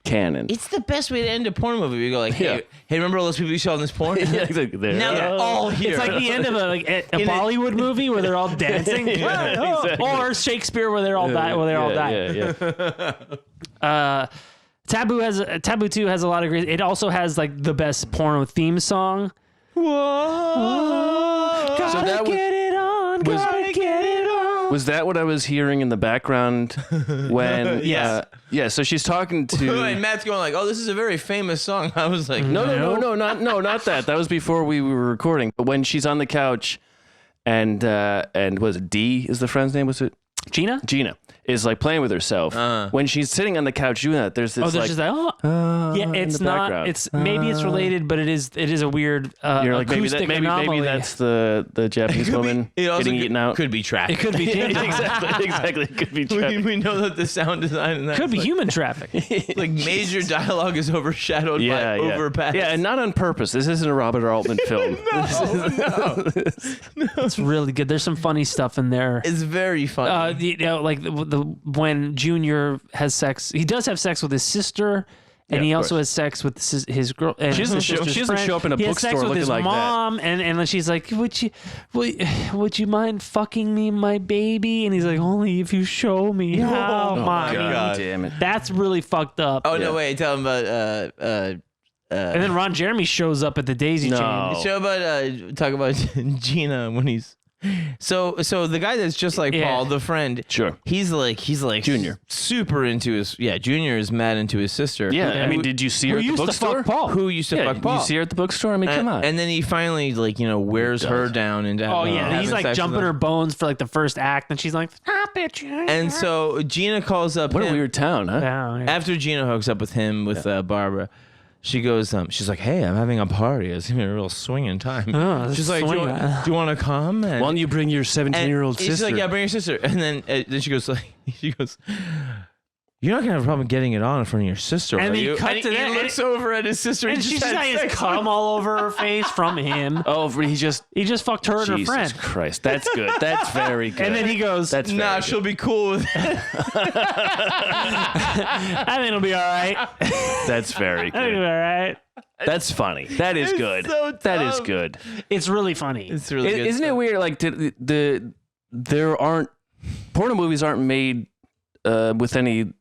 Canon. It's the best way to end a porn movie. You go like, hey, remember all those people you saw in this porn? Yeah, exactly. There. Now they're all here. It's like the end of a Bollywood movie where they're all dancing, exactly. or Shakespeare where they're all die. Where they're all die. Taboo 2 has a lot of great. It also has like the best porno theme song. Whoa! Gotta So that get it on. Gotta get it on. Was that what I was hearing in the background when? Yes. Yeah. So she's talking to. And Matt's going like, "Oh, this is a very famous song." I was like, No, not that. That was before we were recording. But when she's on the couch, and was it D? Is the friend's name? Was it Gina? Gina is like playing with herself. When she's sitting on the couch doing that, there's this There's like, just that. Yeah, it's the not. background. It's maybe it's related, but it is a weird you're like acoustic maybe anomaly. that's the Japanese woman it also getting eaten out. Could be traffic. It could be exactly. It could be traffic. we know that the sound design in that could be human traffic. like major dialogue is overshadowed by overpass. Yeah, and not on purpose. This isn't a Robert Altman film. no. It's really good. There's some funny stuff in there. It's very funny. Like the when Junior has sex, he does have sex with his sister, and he also has sex with his girl. And She doesn't show up in a he has sex bookstore with looking his like that. mom, and then she's like, "Would you mind fucking me, my baby?" And he's like, "Only if you show me how, mommy." God. Damn it. That's really fucked up. Oh no! Wait, tell him about And then Ron Jeremy shows up at the daisy chain. show about talk about Gina when he's so the guy that's just like Paul, the friend. Sure. He's like Junior. super into his Junior is mad into his sister. Yeah, I mean, did you see her at the used to bookstore? fuck Paul. Who used to fuck Paul? You see her at the bookstore? I mean, come on. And then he finally wears her down and Oh yeah, he's like jumping her bones for like the first act, and she's like, "Stop it!" And so Gina calls up What him. a weird town, huh? Yeah. After Gina hooks up with him with Barbara, she goes, she's like, "Hey, I'm having a party. It's gonna be a real swinging time." Oh, she's like, "Do you want to come?" And, Why don't you bring your 17-year-old she's sister? like, "Yeah, bring your sister." And then she goes, "You're not gonna have a problem getting it on in front of your sister, And are he you?" cut And to he that, looks over at his sister, And she's got his cum all over her face from him. Oh, he just fucked her and her Jesus friend. Christ, that's good. That's very good. And then he goes, That's very "Nah, good. she'll be cool with it." I think it'll be all right. That's very I think it'll good. be all right. That's funny. That is good. so That is dumb. good. It's really funny. It's really good. Isn't it stuff. weird? Like there aren't porno movies aren't made with any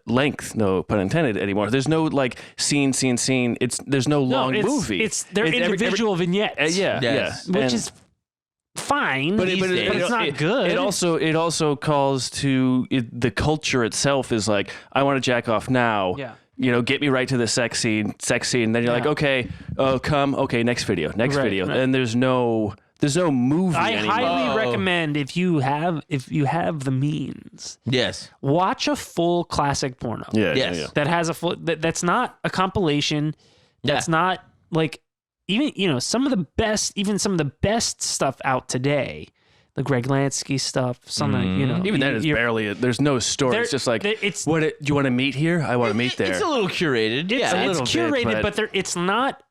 length, no pun intended, anymore. There's no like scene. There's no long movie. They're individual vignettes. Yeah, Yes. Which is fine, but it's not good. It also calls to the culture itself is like, I want to jack off now. Yeah. Get me right to the sex scene. Then you're like, okay, come, okay, next video. Right. And there's no movie I anymore. highly recommend if you have the means, Yes. watch a full classic porno. Yes. That has a full that's not a compilation. That's not like even some of the best stuff out today. The Greg Lansky stuff, Even that is barely it. There's no story. It's just like, do you want to meet here? I want to meet there. It's a little curated. It's Yeah. curated, but it's not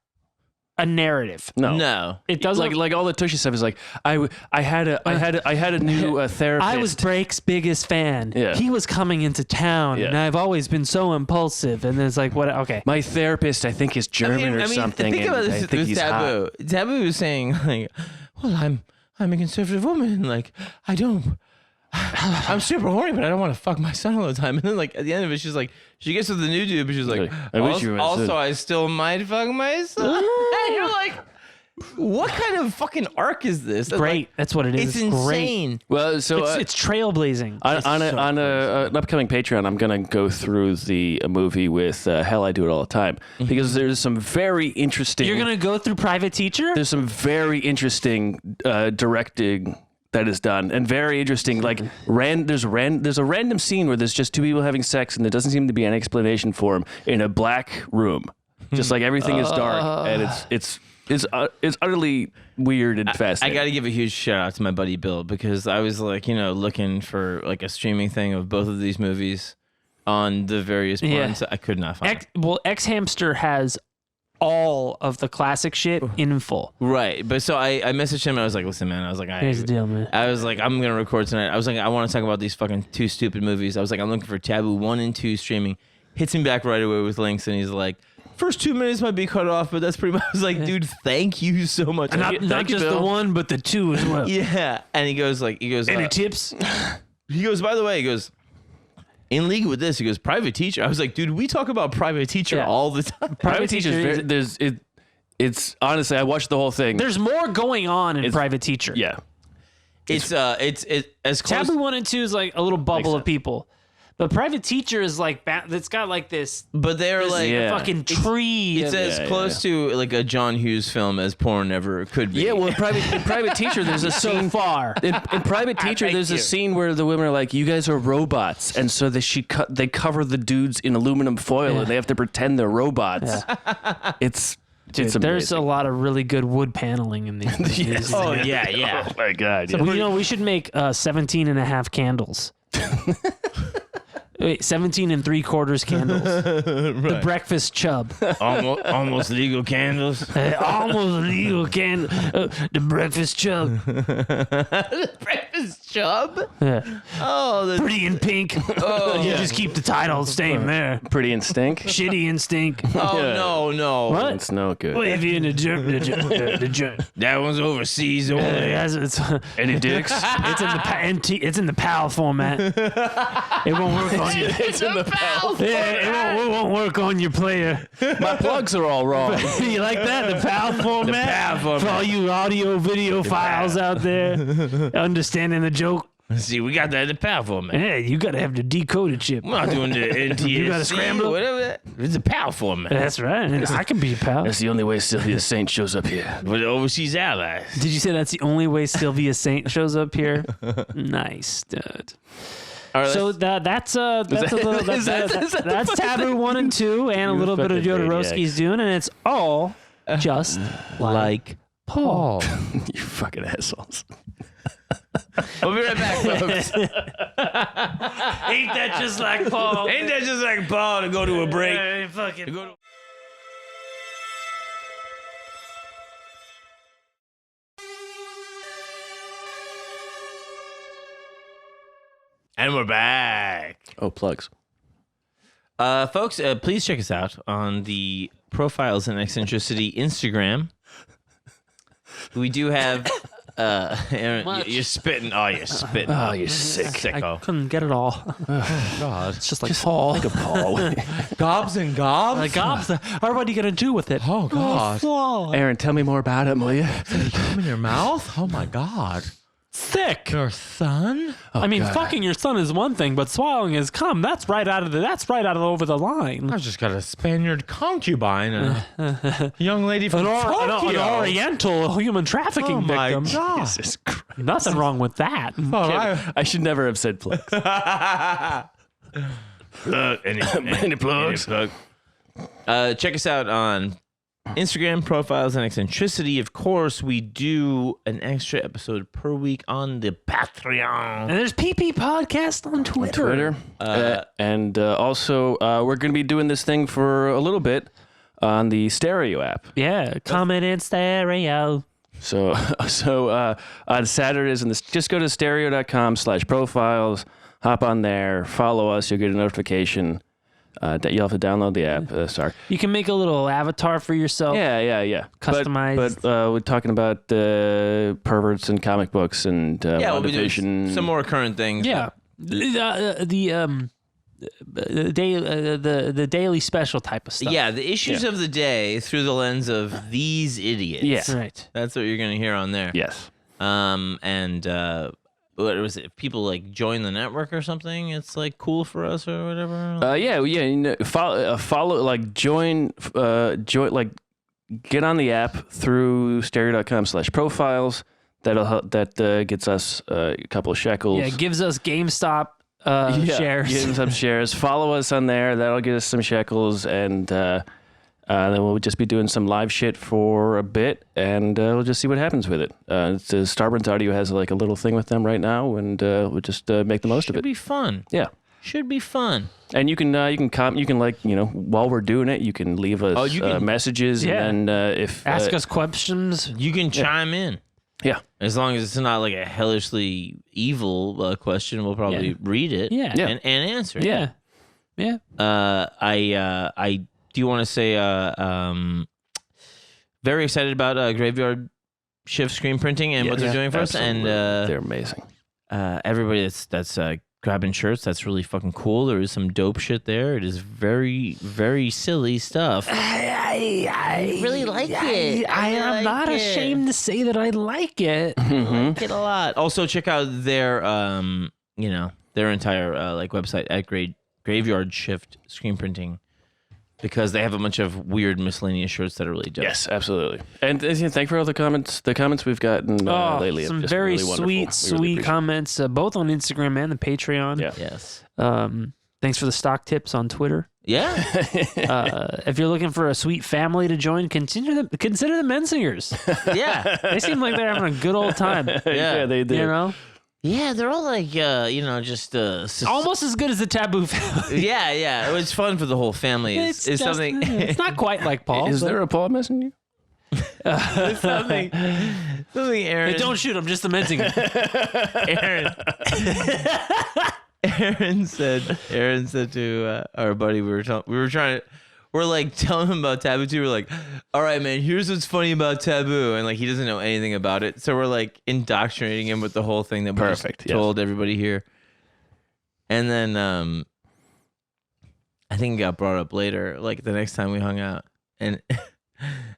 a narrative. No. It doesn't like all the Tushy stuff is like I had a new therapist. I was Brake's biggest fan. Yeah. He was coming into town, and I've always been so impulsive. And it's like, what? Okay, my therapist, I think, is German or something. Think about and this I think with he's Taboo. hot. Taboo was saying like, "Well, I'm a conservative woman. Like, I don't I'm super horny, but I don't want to fuck my son all the time. And then like at the end of it, she's like, she gets with the new dude, but she's like, I wish you were my son. also I still might fuck my son. And you're like, what kind of fucking arc is this? Great. Like, That's what it is. it's insane. Well, so It's trailblazing. on an upcoming Patreon, I'm gonna go through the movie with Hell I Do It All the Time because there's some very interesting. You're gonna go through Private Teacher? There's some very interesting directing that is done and very interesting. Like there's a random scene where there's just two people having sex and there doesn't seem to be any explanation for them in a black room, just like everything is dark and it's utterly weird and fascinating. I got to give a huge shout out to my buddy Bill because I was like, looking for like a streaming thing of both of these movies on the various porns. I could not find it. X Hamster has all of the classic shit in full. Right. But so I messaged him and I was like, listen, man, I was like, Here's the deal, man. I was like, I'm going to record tonight. I was like, I want to talk about these fucking two stupid movies. I was like, I'm looking for Taboo 1 and 2 streaming. Hits me back right away with links and he's like, first 2 minutes might be cut off, but that's pretty much. I was like, dude, thank you so much. And not just the 1, but the 2 as well. Yeah. And he goes, any tips? He goes, by the way, he goes, in league with this, he goes, Private Teacher. I was like, dude, we talk about Private Teacher all the time. Private Teacher it's honestly, I watched the whole thing. There's more going on in Private Teacher. Yeah. It's as close. Taboo 1 and 2 is like a little bubble of people. But Private Teacher is like it's got like this. But they're like fucking tree. It's as close to like a John Hughes film as porn ever could be. Yeah, well, in Private Teacher, there's a scene far. In Private Teacher, there's a scene where the women are like, "You guys are robots," and so they cover the dudes in aluminum foil, and they have to pretend they're robots. Yeah. Dude, there's a lot of really good wood paneling in these movies. Yes. Oh yeah. Oh my god. So we should make 17 and a half candles. Wait, 17 3/4 candles. The breakfast chub. Almost legal candles. Almost legal candle. The breakfast chub. The breakfast chub? Yeah. Oh, Pretty in Pink. Oh, you just keep the title same there. Pretty in Stink. Shitty in Stink. Oh no. What? It's no good. Well, if you're in the jerk. That one's overseas. Any dicks? It's in the PAL format. It won't work on you. It's in the PAL. Yeah, it won't work on your player. My plugs are all wrong. You like that? The PAL format? The PAL format. For all you audio, video files out there, understanding the joke. See, we got that in the PAL format. Yeah, you got to have the decoded chip. We're not doing the NTSC. You got to scramble whatever. It's a PAL format. That's right. I can be a pal. That's the only way Sylvia Saint shows up here. With overseas allies. Did you say that's the only way Sylvia Saint shows up here? Nice, dude. Right, so that's Taboo 1 and 2, and a little bit of Jodorowsky's doing, and it's all just like Paul. You fucking assholes. We'll be right back, folks. Ain't that just like Paul? Ain't that just like Paul to go to a break? And we're back. Oh, plugs. Folks, please check us out on the Profiles in Eccentricity Instagram. We do have... Aaron, you're spitting. Oh, you're spitting. Oh, you're sick. I couldn't get it all. Oh, God. It's just like Paul. Like a Paul. Gobs and gobs? Like gobs. What are you going to do with it? Oh, God. Aaron, tell me more about it, will you? Come in your mouth? Oh, my God. Thick. Your son? Oh, I mean, God. Fucking your son is one thing, but swallowing his cum, that's right out of over the line. I've just got a Spaniard concubine and a young lady from Tokyo. An Oriental human trafficking victim. Oh, my God. Jesus Christ. Nothing wrong with that. I should never have said plugs. Any plugs? Check us out on Instagram, Profiles and Eccentricity. Of course, we do an extra episode per week on the Patreon. And there's PP Podcast on Twitter. And also, we're going to be doing this thing for a little bit on the Stereo app. Yeah, comment in stereo. So on Saturdays, just go to stereo.com/profiles, hop on there, follow us, you'll get a notification. You'll have to download the app. Sorry. You can make a little avatar for yourself. Yeah. Customized. But we're talking about perverts and comic books and we'll be doing WandaVision. some more current things. Yeah. The daily special type of stuff. Yeah, the issues of the day through the lens of these idiots. Yeah. Right. That's what you're going to hear on there. Yes. And what was it? People like join the network or something. It's like cool for us or whatever. Yeah. You know, follow, like join, like get on the app through stereo.com/profiles. That gets us a couple of shekels. Yeah, it gives us GameStop shares. Give some shares. Follow us on there. That'll get us some shekels, and then we'll just be doing some live shit for a bit, and we'll just see what happens with it. Starburns Audio has like a little thing with them right now, and we'll just make the most of it. Should be fun. Yeah. Should be fun. And you can like, you know, while we're doing it, you can leave us messages, and then if ask us questions. You can chime in. Yeah. As long as it's not like a hellishly evil question, we'll probably read it. And answer it. Yeah. Yeah. I do you want to say very excited about Graveyard Shift screen printing and what they're doing for absolutely. us, and they're amazing. Everybody that's grabbing shirts, that's really fucking cool. There is some dope shit there. It is very, very silly stuff. I really like it. I'm not ashamed to say that I like it. I like it a lot. Also, check out their their entire like website at Graveyard Shift screen printing, because they have a bunch of weird miscellaneous shirts that are really dope. Yes, absolutely. And thank you for all the comments. The comments we've gotten lately. Some just very really sweet comments, both on Instagram and the Patreon. Yeah. Yes. Thanks for the stock tips on Twitter. Yeah. If you're looking for a sweet family to join, consider the Mensingers. Yeah. They seem like they're having a good old time. Yeah, they do. You know? Yeah, they're all like, just almost as good as the Taboo family. Yeah. It was fun for the whole family. It's just, something. It's not quite like Paul. Is there a Paul Messenger? It's something. Aaron. Hey, don't shoot him, just the Mensinger. Aaron said to our buddy, we're like telling him about Taboo 2. We're like, all right, man, here's what's funny about Taboo. And like, he doesn't know anything about it. So we're like indoctrinating him with the whole thing that we just told everybody here. And then I think it got brought up later, like the next time we hung out. And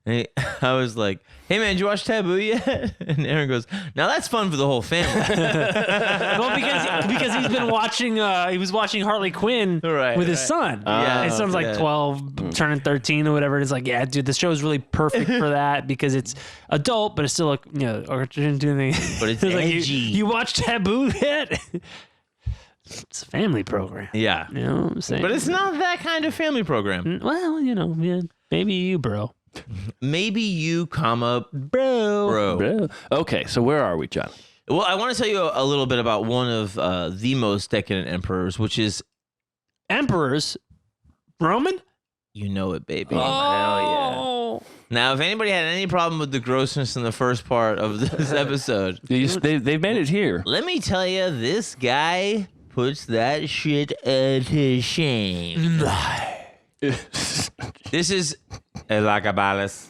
I was like, hey man, did you watch Taboo yet? And Aaron goes, now that's fun for the whole family. Well, because he's been watching, he was watching Harley Quinn with his son. Yeah, his son's like 12, turning 13 or whatever. It's like, yeah, dude, the show is really perfect for that because it's adult, but it's still like, but it's edgy. You watch Taboo yet? It's a family program. Yeah. You know what I'm saying? But it's not that kind of family program. Well, maybe you, bro. Maybe you, bro. Okay, so where are we, John? Well, I want to tell you a little bit about one of the most decadent emperors, which is Emperors? Roman? You know it, baby. Oh, hell yeah. Now, if anybody had any problem with the grossness in the first part of this episode, they've made it here. Let me tell you, this guy puts that shit to shame. This is Elagabalus.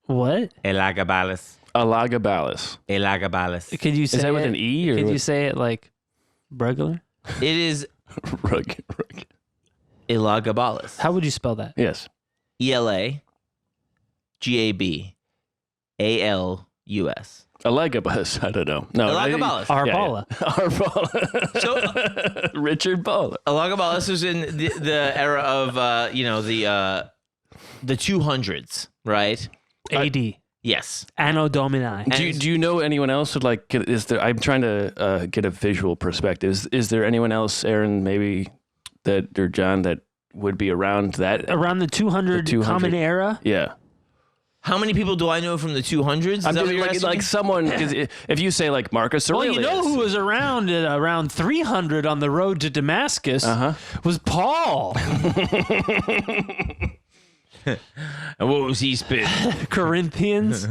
What? Elagabalus. Elagabalus. Could you say is that it? with an E? Or could you say it like regular? It is Rugged. Elagabalus. How would you spell that? Yes. ELAGABALUS. Elagabalus. I don't know. No. Elagabalus. Arbala. Arbala. So Richard Bala. Elagabalus was in the era of the 200s, right? AD. Yes. Anno Domini. Do you know anyone else who I'm trying to get a visual perspective. Is there anyone else, Aaron, maybe or John, that would be around the 200 common era? Yeah. How many people do I know from the 200s? I'm just like someone, because if you say like Marcus Aurelius. Well, you know who was around at around 300 on the road to Damascus was Paul. And what was he spitting? Corinthians.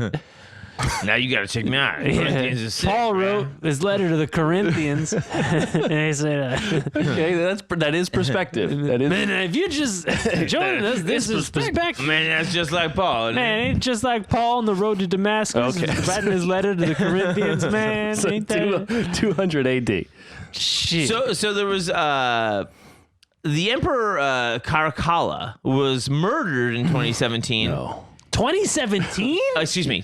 Now you got to check me out. Corinthians is sick, Paul man. wrote his letter to the Corinthians, and he said, Okay, that is perspective. That is. "Man, if you just join us, this is perspective." Man, that's just like Paul. Man, ain't just like Paul on the road to Damascus, Okay. writing his letter to the Corinthians. Man, So ain't that 200 AD. shit? So there was the Emperor Caracalla was murdered in 2017. No. 2017? Excuse me,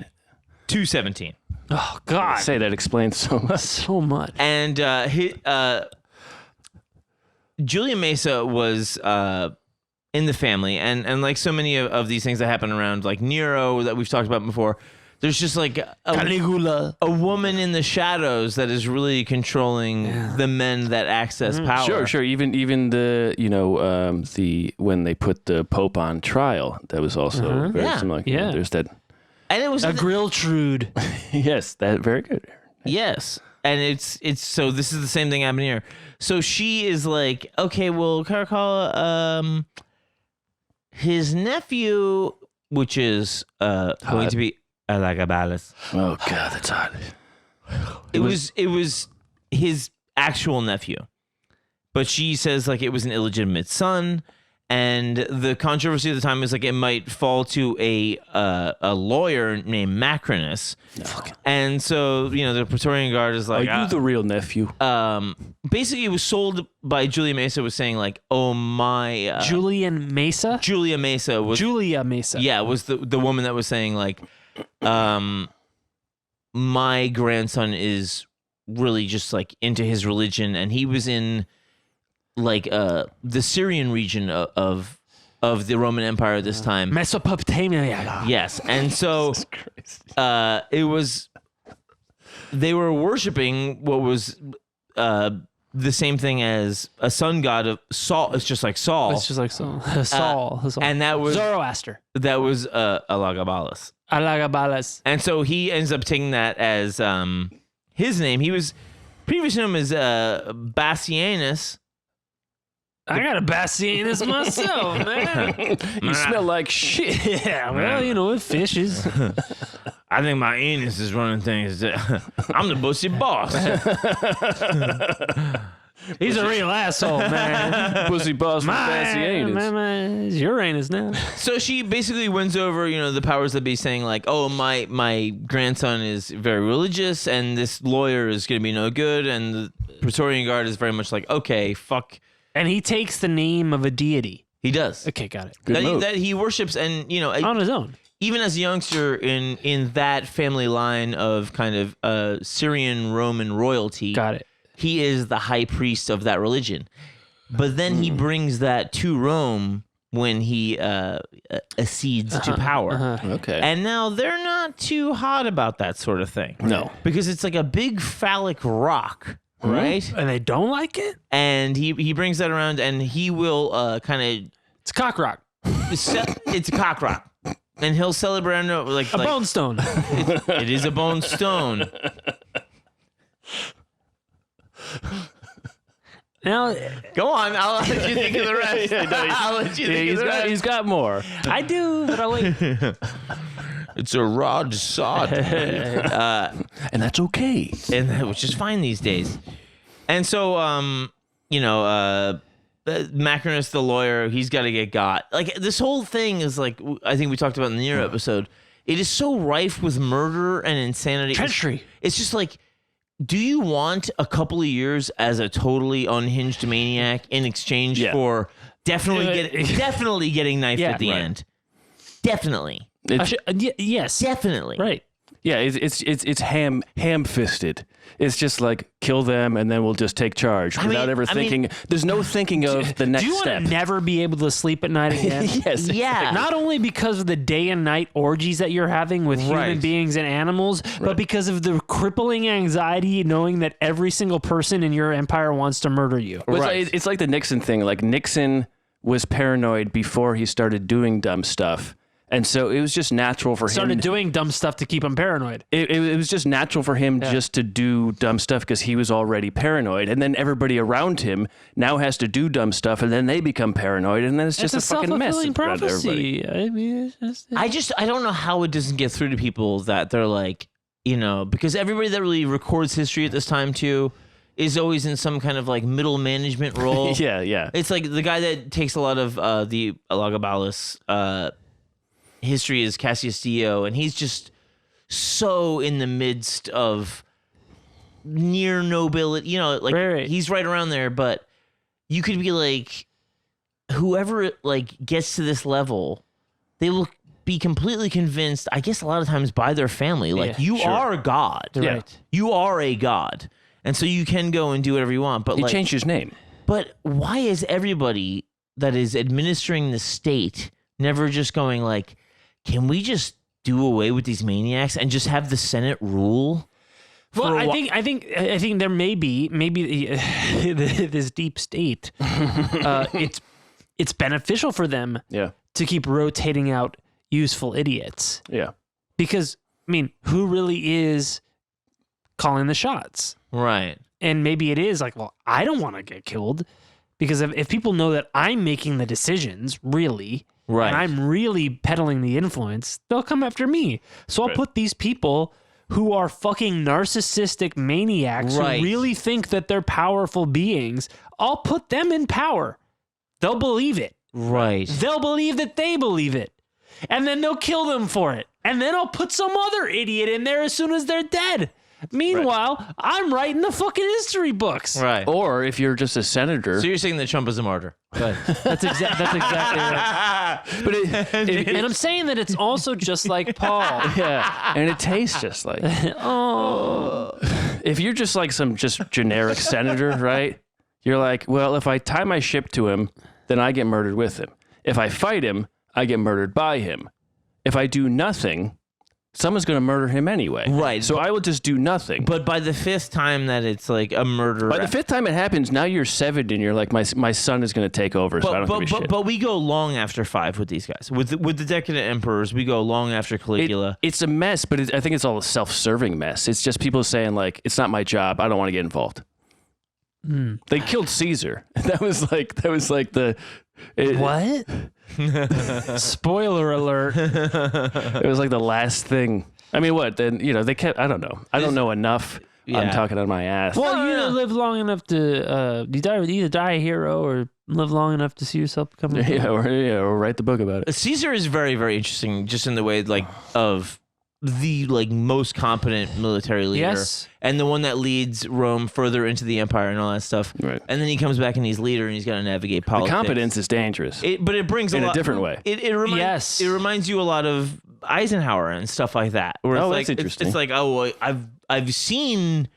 217. Oh God, Say that explains so much. so much. And Julia Mesa was in the family, and like so many of these things that happen around like Nero that we've talked about before, there's just like Caligula. a woman in the shadows that is really controlling the men that access power. Sure. Even the the when they put the Pope on trial, that was also very Yeah. similar. Yeah. There's that. And it was A Grilltrude. Yes, that very good. yes, and it's so this is the same thing happening here. So she is like, okay, well, Caracalla, his nephew, which is going to be Elagabalus. Oh God, that's hot. It was his actual nephew, but she says like it was an illegitimate son, and the controversy at the time is like it might fall to a lawyer named Macrinus, and so the Praetorian Guard is like, Are you the real nephew? basically it was sold by Julia Mesa was saying like, oh my, Julian Mesa? Julia Mesa was Julia Mesa. yeah was the woman that was saying like, my grandson is really just like into his religion, and he was in like the Syrian region of the Roman Empire at this time. Mesopotamia. Yes, and so it was they were worshiping what was the same thing as a sun god of Saul. It's just like Saul, It's just like Saul. Saul. and that was Zoroaster. Elagabalus. Elagabalus. And so he ends up taking that as his name. He was previous to him as Bassianus. I got a Bassianus myself, man. You smell like shit. Yeah, well, it fishes. I think my anus is running things. I'm the bussy boss. He's a real asshole, man. Pussy boss with Bassianus. It's Uranus now. So she basically wins over, the powers that be, saying like, oh, my grandson is very religious, and this lawyer is going to be no good, and the Praetorian Guard is very much like, okay, fuck. And he takes the name of a deity. He does. Okay, got it. Good move. That he worships, and On his own. even as a youngster in that family line of kind of Syrian Roman royalty, Got it. he is the high priest of that religion. But then he brings that to Rome when he accedes to power. Okay. And now they're not too hot about that sort of thing. No. Because it's like a big phallic rock, right? And they don't like it? And he brings that around, and he will kind It's cock rock. of... It's a cock rock. And he'll celebrate like A bone stone. It is a bone stone. Now, Go on, I'll let you think of the rest. I'll let you think of the rest. He's got more. I do, but I'll wait. It's a rod sod. And that's okay. Which is fine these days. And so, Macrinus, the lawyer, he's got to get got. Like, this whole thing is like, I think we talked about in the Nero episode, it is so rife with murder and insanity. Treachery. It's just like, do you want a couple of years as a totally unhinged maniac in exchange for definitely getting knifed Yeah, at the right. end? Definitely. Yes. Definitely. Right. Yeah, it's ham-fisted. It's just like kill them and then we'll just take charge without ever thinking. There's no thinking of the next Do you want step. to never be able to sleep at night again? Yes. Yeah. Not only because of the day and night orgies that you're having with human Right. beings and animals, but because of the crippling anxiety knowing that every single person in your empire wants to murder you. Well, Right. it's like the Nixon thing. Like Nixon was paranoid before he started doing dumb stuff. And so it was just natural for him. Started doing dumb stuff to keep him paranoid. It was just natural for him just to do dumb stuff because he was already paranoid. And then everybody around him now has to do dumb stuff, and then they become paranoid, and then it's just a fucking mess. Self-fulfilling prophecy. Everybody. I mean, it's just, I don't know how it doesn't get through to people that they're like, because everybody that really records history at this time too is always in some kind of like middle management role. Yeah. It's like the guy that takes a lot of the Elagabalus history is Cassius Dio, and he's just so in the midst of near nobility, Right. he's right around there, but you could be like, whoever like gets to this level, they will be completely convinced, I guess a lot of times by their family, like you are a god. Right. You are a god. And so you can go and do whatever you want, but He changed his name. But why is everybody that is administering the state never just going like, can we just do away with these maniacs and just have the Senate rule? well, I think there may be this deep state. It's beneficial for them to keep rotating out useful idiots. Yeah. Because I mean, who really is calling the shots? Right. And maybe it is like, well, I don't want to get killed, because if people know that I'm making the decisions, really, Right. and I'm really peddling the influence, they'll come after me. So I'll put these people who are fucking narcissistic maniacs Right. who really think that they're powerful beings, I'll put them in power. They'll believe it. Right. They'll believe that they believe it. And then they'll kill them for it. And then I'll put some other idiot in there as soon as they're dead. Meanwhile, I'm writing the fucking history books. Right. Or if you're just a senator. So you're saying that Trump is a martyr. Good. That's exactly right. But And I'm saying that it's also just like Paul. yeah, and it tastes just like. If you're just like some just generic senator, right? You're like, well, if I tie my ship to him, then I get murdered with him. If I fight him, I get murdered by him. If I do nothing, someone's going to murder him anyway. Right. So I will just do nothing. But by the fifth time that it's like a murder. By the fifth time it happens, now you're 7 and you're like, my son is going to take over, so I don't give a shit. But we go long after 5 with these guys. With the decadent emperors, we go long after Caligula. It's a mess, but I think it's all a self-serving mess. It's just people saying like, it's not my job. I don't want to get involved. They killed Caesar. That was like the What? Spoiler alert. it was like the last thing. I mean, what? Then they kept. I don't know. I don't know enough. I'm talking on my ass. Well, you live long enough to either die a hero or live long enough to see yourself become a hero. or write the book about it. Caesar is very, very interesting, just in the way of the most competent military leader, Yes. and the one that leads Rome further into the empire and all that stuff. Right. And then he comes back and he's leader, and he's got to navigate The politics. competence is dangerous. But it brings in a a different way. It reminds you a lot of Eisenhower and stuff like that. Where it's Oh, like, that's interesting. It's like, well, I've seen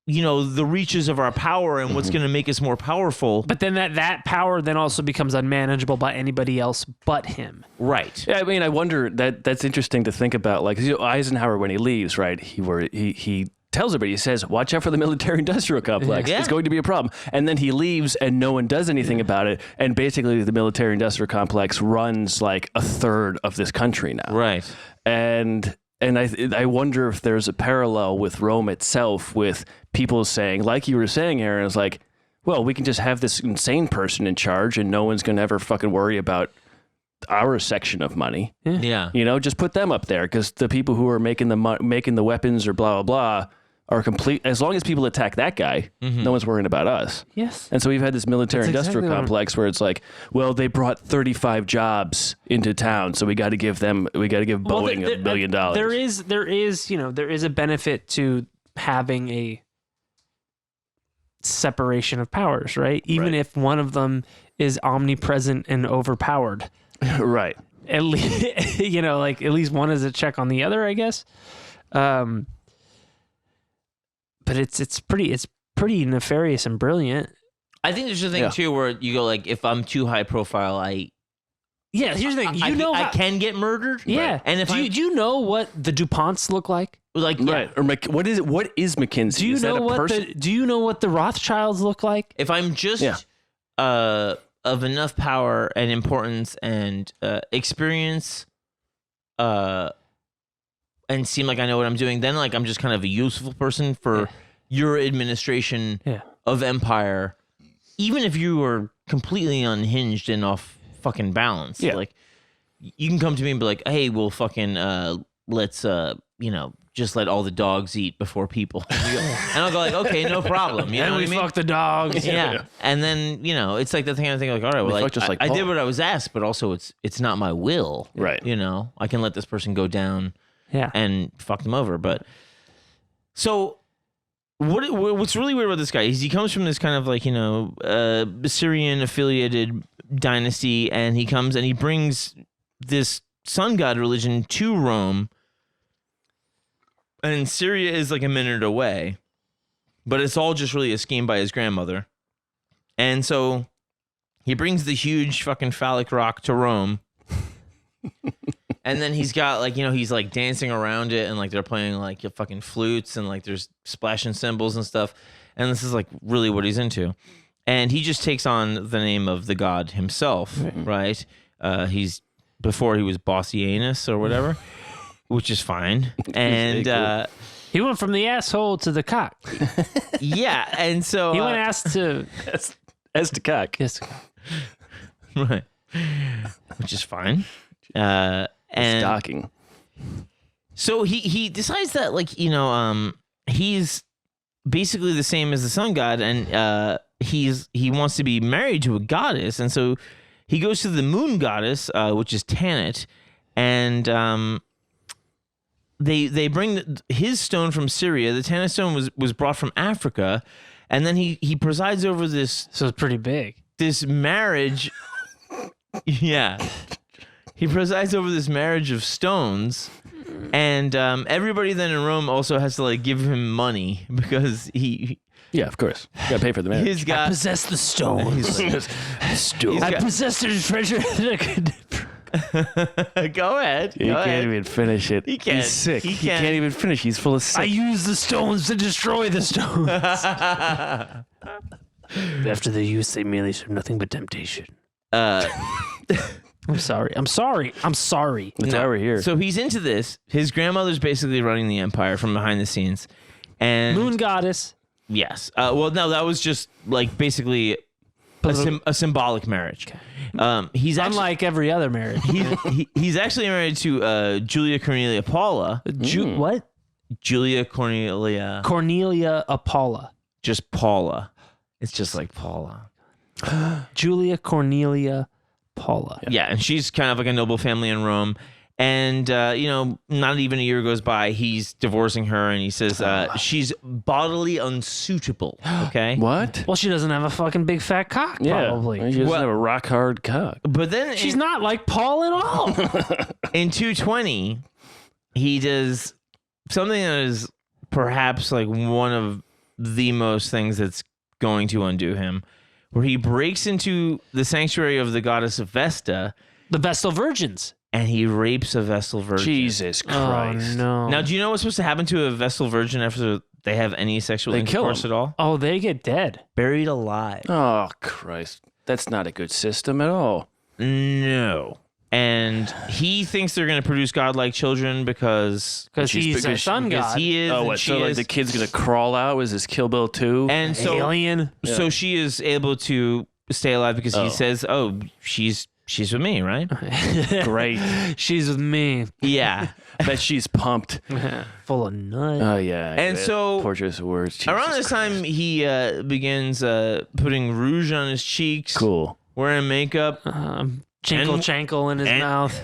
the reaches of our power and what's going to make us more powerful. But then that power then also becomes unmanageable by anybody else but him. Right. Yeah, I mean, I wonder that's interesting to think about. Like Eisenhower, when he leaves, right? He tells everybody, he says, "Watch out for the military-industrial complex. Yeah. It's going to be a problem." And then he leaves, and no one does anything about it. And basically, the military-industrial complex runs like a third of this country now. Right. And I wonder if there's a parallel with Rome itself, with people saying, like you were saying, Aaron, is like, well, we can just have this insane person in charge, and no one's going to ever fucking worry about our section of money. Yeah. Just put them up there, because the people who are making the weapons or blah blah blah are complete. As long as people attack that guy, no one's worrying about us. Yes. And so we've had this military-industrial exactly complex where it's like, well, they brought 35 jobs into town, so we got to give Boeing $1 billion. There is a benefit to having a separation of powers, right? Even if one of them is omnipresent and overpowered. Right. At least, at least one is a check on the other, I guess. But it's pretty nefarious and brilliant. I think there's a thing too where you go like, if I'm too high profile, Here's the thing. I can get murdered. Yeah. Right. And if do you know what the DuPonts look like? like, Right. Or what is McKinsey? Do you Is that know a what person? do you know what the Rothschilds look like? if I'm just of enough power and importance and experience and seem like I know what I'm doing, then like I'm just kind of a useful person for your administration of empire, even if you are completely unhinged and off fucking balance. Like you can come to me and be like, hey, we'll fucking let's just let all the dogs eat before people. And I'll go like, okay, no problem. You know what I mean? Fuck the dogs. Yeah. And then, it's like the thing I think like, all right, well, I did what I was asked, but also it's not my will. Right. I can let this person go down and fuck them over. But so what's really weird about this guy is he comes from this kind of like, Syrian affiliated dynasty, and he comes and he brings this sun god religion to Rome. And Syria is like a minute away, but it's all just really a scheme by his grandmother. And so he brings the huge fucking phallic rock to Rome. And then he's got like, he's like dancing around it, and like they're playing like fucking flutes, and like there's splashing cymbals and stuff. And this is like really what he's into. And he just takes on the name of the god himself, right? Before he was Bossianus or whatever. Which is fine. And he went from the asshole to the cock. Yeah, and so he went ass to cock. Yes. Right. Which is fine. And Stocking. So he decides that like, he's basically the same as the sun god, and he wants to be married to a goddess, and so he goes to the moon goddess, which is Tanit, and They bring his stone from Syria. The Tanit stone was brought from Africa, and then he presides over this. So it's pretty big. This marriage, he presides over this marriage of stones, and everybody then in Rome also has to like give him money because he. Yeah, of course. You gotta pay for the marriage. I possess the stones. I possess the treasure. Go ahead. He can't even finish it. He can't. He's sick. He He can't even finish. He's full of sick. I use the stones to destroy the stones. After the use, they merely serve nothing but temptation. I'm sorry. That's why we're here. So he's into this. His grandmother's basically running the empire from behind the scenes. And Moon goddess. Yes. Well, no, that was just like basically a symbolic marriage. Okay. He's unlike every other marriage. He's actually married to Julia Cornelia Paula. What? Julia Cornelia. Cornelia Paula. Just Paula. It's just like Paula. Julia Cornelia Paula. Yeah, and she's kind of like a noble family in Rome. And, not even a year goes by, he's divorcing her, and he says she's bodily unsuitable, okay? What? Well, she doesn't have a fucking big fat cock, probably. She doesn't have a rock hard cock. But then... She's not like Paul at all. In 220, he does something that is perhaps like one of the most things that's going to undo him, where he breaks into the sanctuary of the goddess of Vesta. The Vestal Virgins. And he rapes a Vestal Virgin. Jesus Christ. Oh, no. Now, do you know what's supposed to happen to a Vestal Virgin after they have any sexual intercourse at all? Oh, they get dead. Buried alive. Oh, Christ. That's not a good system at all. No. And he thinks they're going to produce godlike children because he's a sun god. He is. Oh, what? So like the kid's going to crawl out? Was this Kill Bill 2? And so, Alien. So she is able to stay alive because he says, oh, she's with me, right? Great. She's with me. Yeah. Bet she's pumped. Full of nuts. Oh, yeah. And so... Poor choice of words. Jesus around this time, he begins putting rouge on his cheeks. Cool. Wearing makeup. Chankle in his mouth.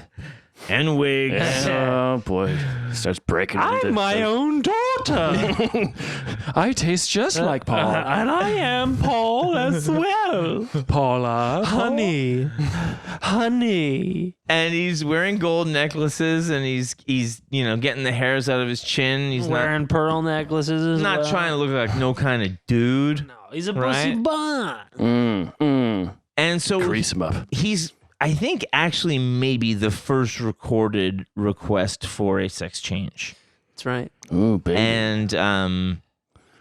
And wigs. Oh, boy. Starts breaking into I'm my own daughter. I taste just like Paul. And I am Paul as well. Paula. Honey. And he's wearing gold necklaces, and he's getting the hairs out of his chin. He's wearing pearl necklaces as not well. trying to look like no kind of dude. No, he's a pussy bun. And so grease him up. He's, I think, actually maybe the first recorded request for a sex change. That's right. Oh, baby. And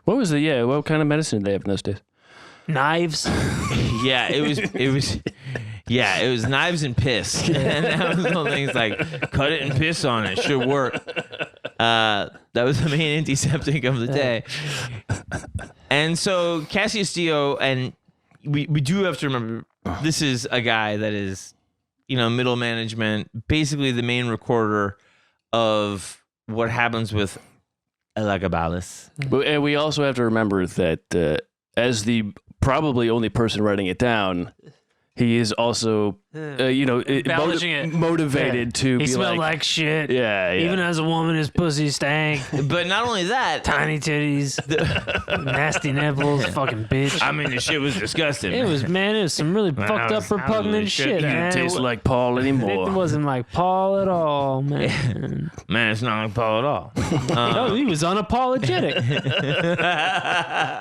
what was what kind of medicine did they have in those days? Knives. Yeah, it was Yeah, it was knives and piss. And that was the whole thing. It's like, cut it and piss on it. Should work. That was the main antiseptic of the day. And so Cassius Dio, and we do have to remember, this is a guy that is, middle management, basically the main recorder of what happens with Elagabalus. And we also have to remember that as the probably only person writing it down, he is also, Embellishing it. motivated to He be smelled like shit. Yeah. Even as a woman, his pussy stank. But not only that, Tiny titties, nasty nipples, fucking bitch. I mean, the shit was disgusting. It was some really fucked up, repugnant shit, man. Tastes like Paul anymore. It wasn't like Paul at all, man. Man, it's not like Paul at all. No, he was unapologetic.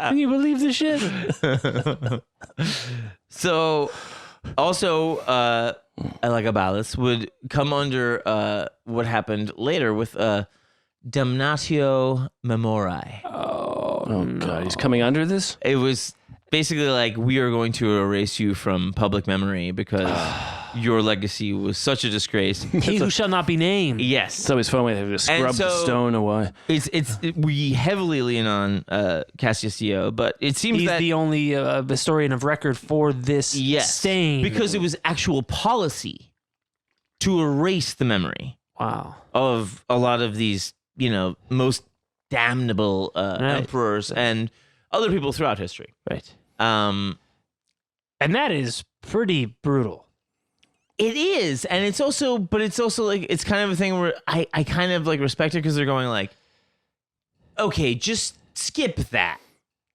Can you believe the shit? So, also, Elagabalus would come under what happened later with damnatio memoriae. Oh, God. He's coming under this? It was basically like, we are going to erase you from public memory because your legacy was such a disgrace. He who shall not be named. Yes. So his phone have to scrub the stone away. We heavily lean on Cassius Dio, but it seems He's that the only historian of record for this stain. because it was actual policy to erase the memory of a lot of these, most damnable emperors and other people throughout history. Right. And that is pretty brutal. It is, and it's also like, it's kind of a thing where I kind of like respect it because they're going like, okay, just skip that.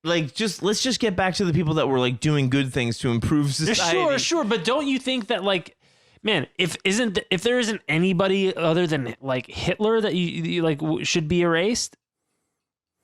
Like, let's just get back to the people that were like doing good things to improve society. Sure, but don't you think that, like, man, if there isn't anybody other than like Hitler that you like should be erased?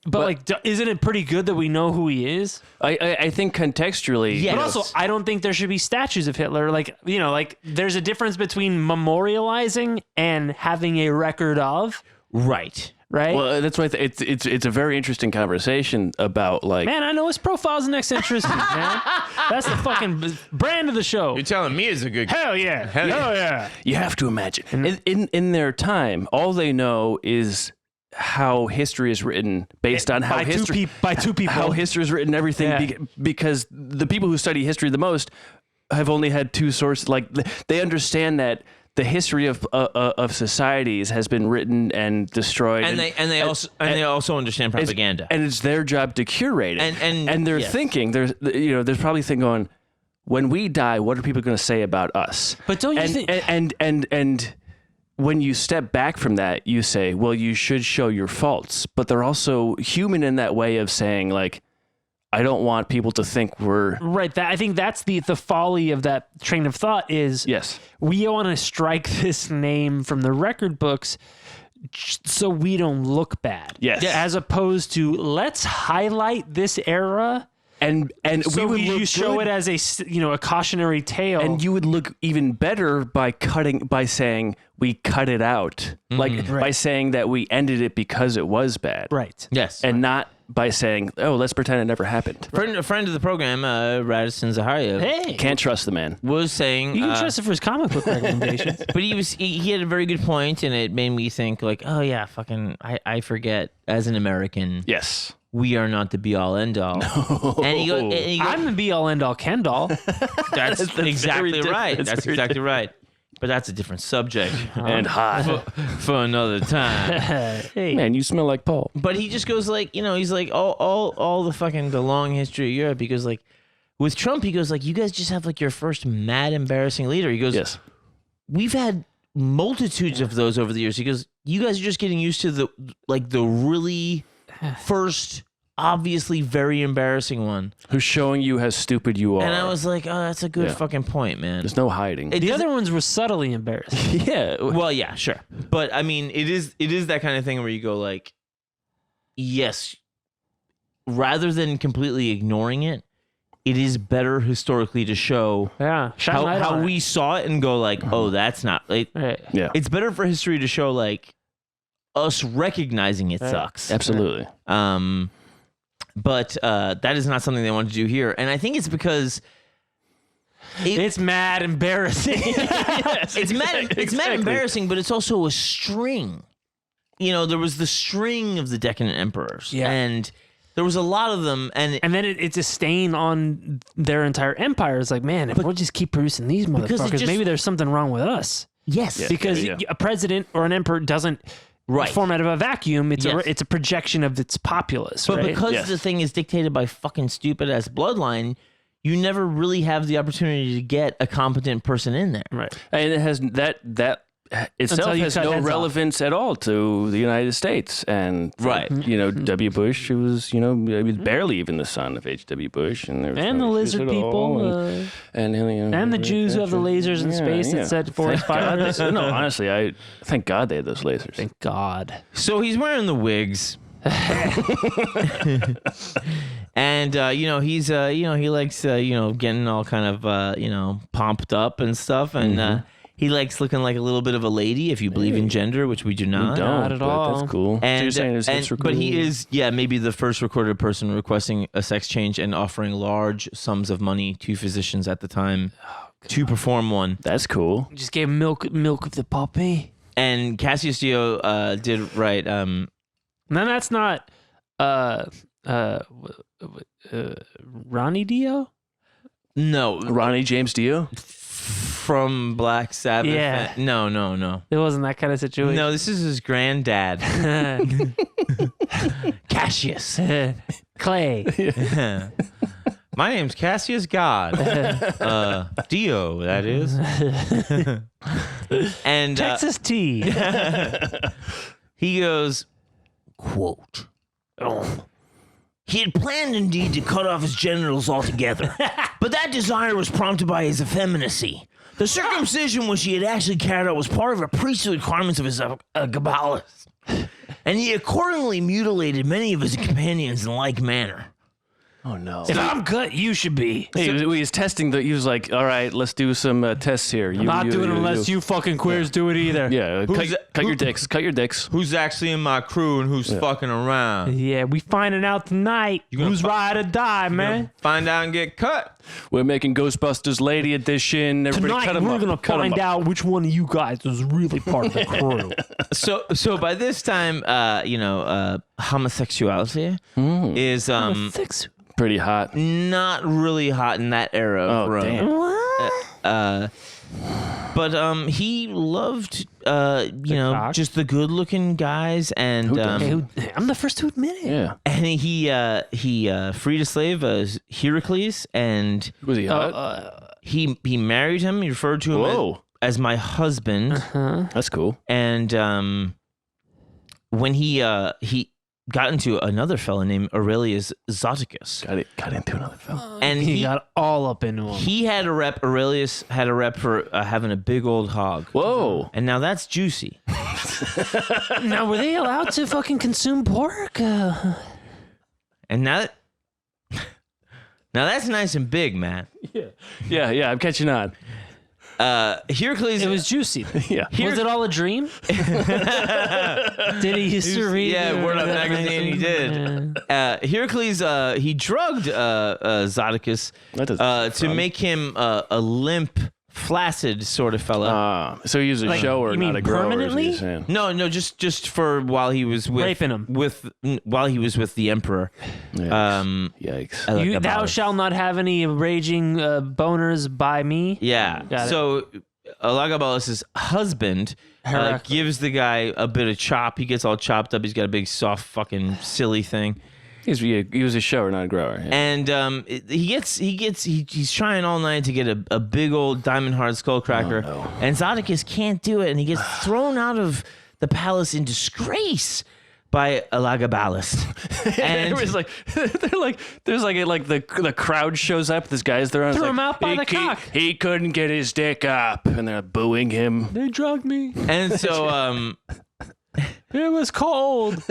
But like, isn't it pretty good that we know who he is? I think contextually, But also, I don't think there should be statues of Hitler. Like, like there's a difference between memorializing and having a record of. Right. Well, that's why it's a very interesting conversation about, like, Man, I know his profiles and eccentricity, man. That's the fucking brand of the show. You're telling me it's a good. Hell yeah. Hell yeah. you have to imagine in their time, all they know is how history is written based on how by two people. how history is written, everything because the people who study history the most have only had two sources. Like, they understand that the history of societies has been written and destroyed, and they also understand propaganda, and it's their job to curate it. And they're thinking there's probably thinking going, when we die, what are people going to say about us? But don't you think? And when you step back from that, you say, well, you should show your faults, but they're also human in that way of saying, like, I don't want people to think we're right. I think that's the folly of that train of thought is we want to strike this name from the record books so we don't look bad. Yes. As opposed to let's highlight this era. And so you show it as a cautionary tale, and you would look even better by saying we cut it out, by saying that we ended it because it was bad, right? Yes, and not by saying, oh, let's pretend it never happened. A friend of the program, Radisson Zaharia, can't trust the man, was saying you can trust him for his comic book recommendations, but he had a very good point, and it made me think like, oh yeah, fucking, I forget as an American, yes. We are not the be all end all. No. And he goes, I'm the be all end all Ken doll. That's exactly right. That's exactly right. But that's a different subject and hot for another time. Hey. Man, you smell like Paul. But he just goes like, he's like all the fucking the long history of Europe. He goes like, with Trump, he goes like, you guys just have like your first mad embarrassing leader. He goes, yes, we've had multitudes of those over the years. He goes, you guys are just getting used to the really first, obviously very embarrassing one. Who's showing you how stupid you are. And I was like, oh, that's a good fucking point, man. There's no hiding. The other ones were subtly embarrassing. Yeah. Well, yeah, sure. But I mean, it is that kind of thing where you go like, yes, rather than completely ignoring it, it is better historically to show how we saw it and go like, oh, that's not like, yeah. It's better for history to show like us recognizing it sucks. Absolutely. But that is not something they want to do here. And I think it's because It's mad embarrassing. It's mad embarrassing, but it's also a string. You know, there was the string of the decadent emperors. Yeah. And there was a lot of them. And then it's a stain on their entire empire. It's like, man, if we'll just keep producing these motherfuckers, maybe there's something wrong with us. Yes. Because a president or an emperor doesn't form out of a vacuum. It's a projection of its populace. But right? because the thing is dictated by fucking stupid-ass bloodline, you never really have the opportunity to get a competent person in there. Right. And it has that itself has no relevance at all to the United States. And W. Bush, who was barely even the son of H.W. Bush, and the lizard people, and the Jews who have the lasers in space that set forth fire. No, honestly, I thank God they had those lasers. Thank God. So he's wearing the wigs. And he's he likes getting all kind of pumped up and stuff, and he likes looking like a little bit of a lady, if you believe in gender, which we do not. We don't, not at all. That's cool. And, so you're saying his hips were cool. But he is, maybe the first recorded person requesting a sex change and offering large sums of money to physicians at the time to perform one. That's cool. Just gave milk of the puppy. And Cassius Dio did right. No, that's not Ronnie Dio? No. Ronnie James Dio? From Black Sabbath. Yeah. No. It wasn't that kind of situation. No, this is his granddad. Cassius. Clay. My name's Cassius God. Dio, that is. And Texas T. He goes, quote, he had planned indeed to cut off his genitals altogether, but that desire was prompted by his effeminacy. The circumcision which he had actually carried out was part of a priestly requirements of his Elagabalus, and he accordingly mutilated many of his companions in like manner. Oh, no. If I'm good, you should be. He was testing he was like, all right, let's do some tests here. I'm not doing it unless you fucking queers do it either. Yeah, cut your dicks. Cut your dicks. Who's actually in my crew and who's fucking around? Yeah, we finding out tonight who's ride or die, man. Find out and get cut. We're making Ghostbusters Lady Edition. Everybody Tonight cut 'em we're up. gonna find out which one of you guys is really part of the crew. So by this time, homosexuality is pretty hot. Not really hot in that era of Rome. What? But he loved just the good-looking guys, and I'm the first to admit it. Yeah. And he freed a slave, Heracles, and was he hot? He married him. He referred to him as my husband. That's cool. And when he got into another fella named Aurelius Zoticus. Got into another fella. And he got all up into him. He had a rep, Aurelius had a rep for having a big old hog. Whoa. And now that's juicy. Now, were they allowed to fucking consume pork? And now that's nice and big, man. Yeah, I'm catching on. Heracles. It was juicy. Yeah. Was it all a dream? Did he used to read? Yeah, Word Up magazine. He did. Heracles. He drugged Zoticus to make him a limp, flaccid sort of fella. So he was a shower, not a grower. Permanently? No, just for while he was raping him while he was with the emperor. Yikes. Thou shalt not have any raging boners by me. Yeah. So Elagabalus' husband gives the guy a bit of chop. He gets all chopped up. He's got a big, soft, fucking silly thing. He was a shower, not a grower. Yeah. And he's trying all night to get a big old diamond hard skull cracker. And Zoticus can't do it, and he gets thrown out of the palace in disgrace by Elagabalus. And it was like the crowd shows up. This guy's there. Threw him out by the cock. He couldn't get his dick up, and they're booing him. They drugged me, and so it was cold.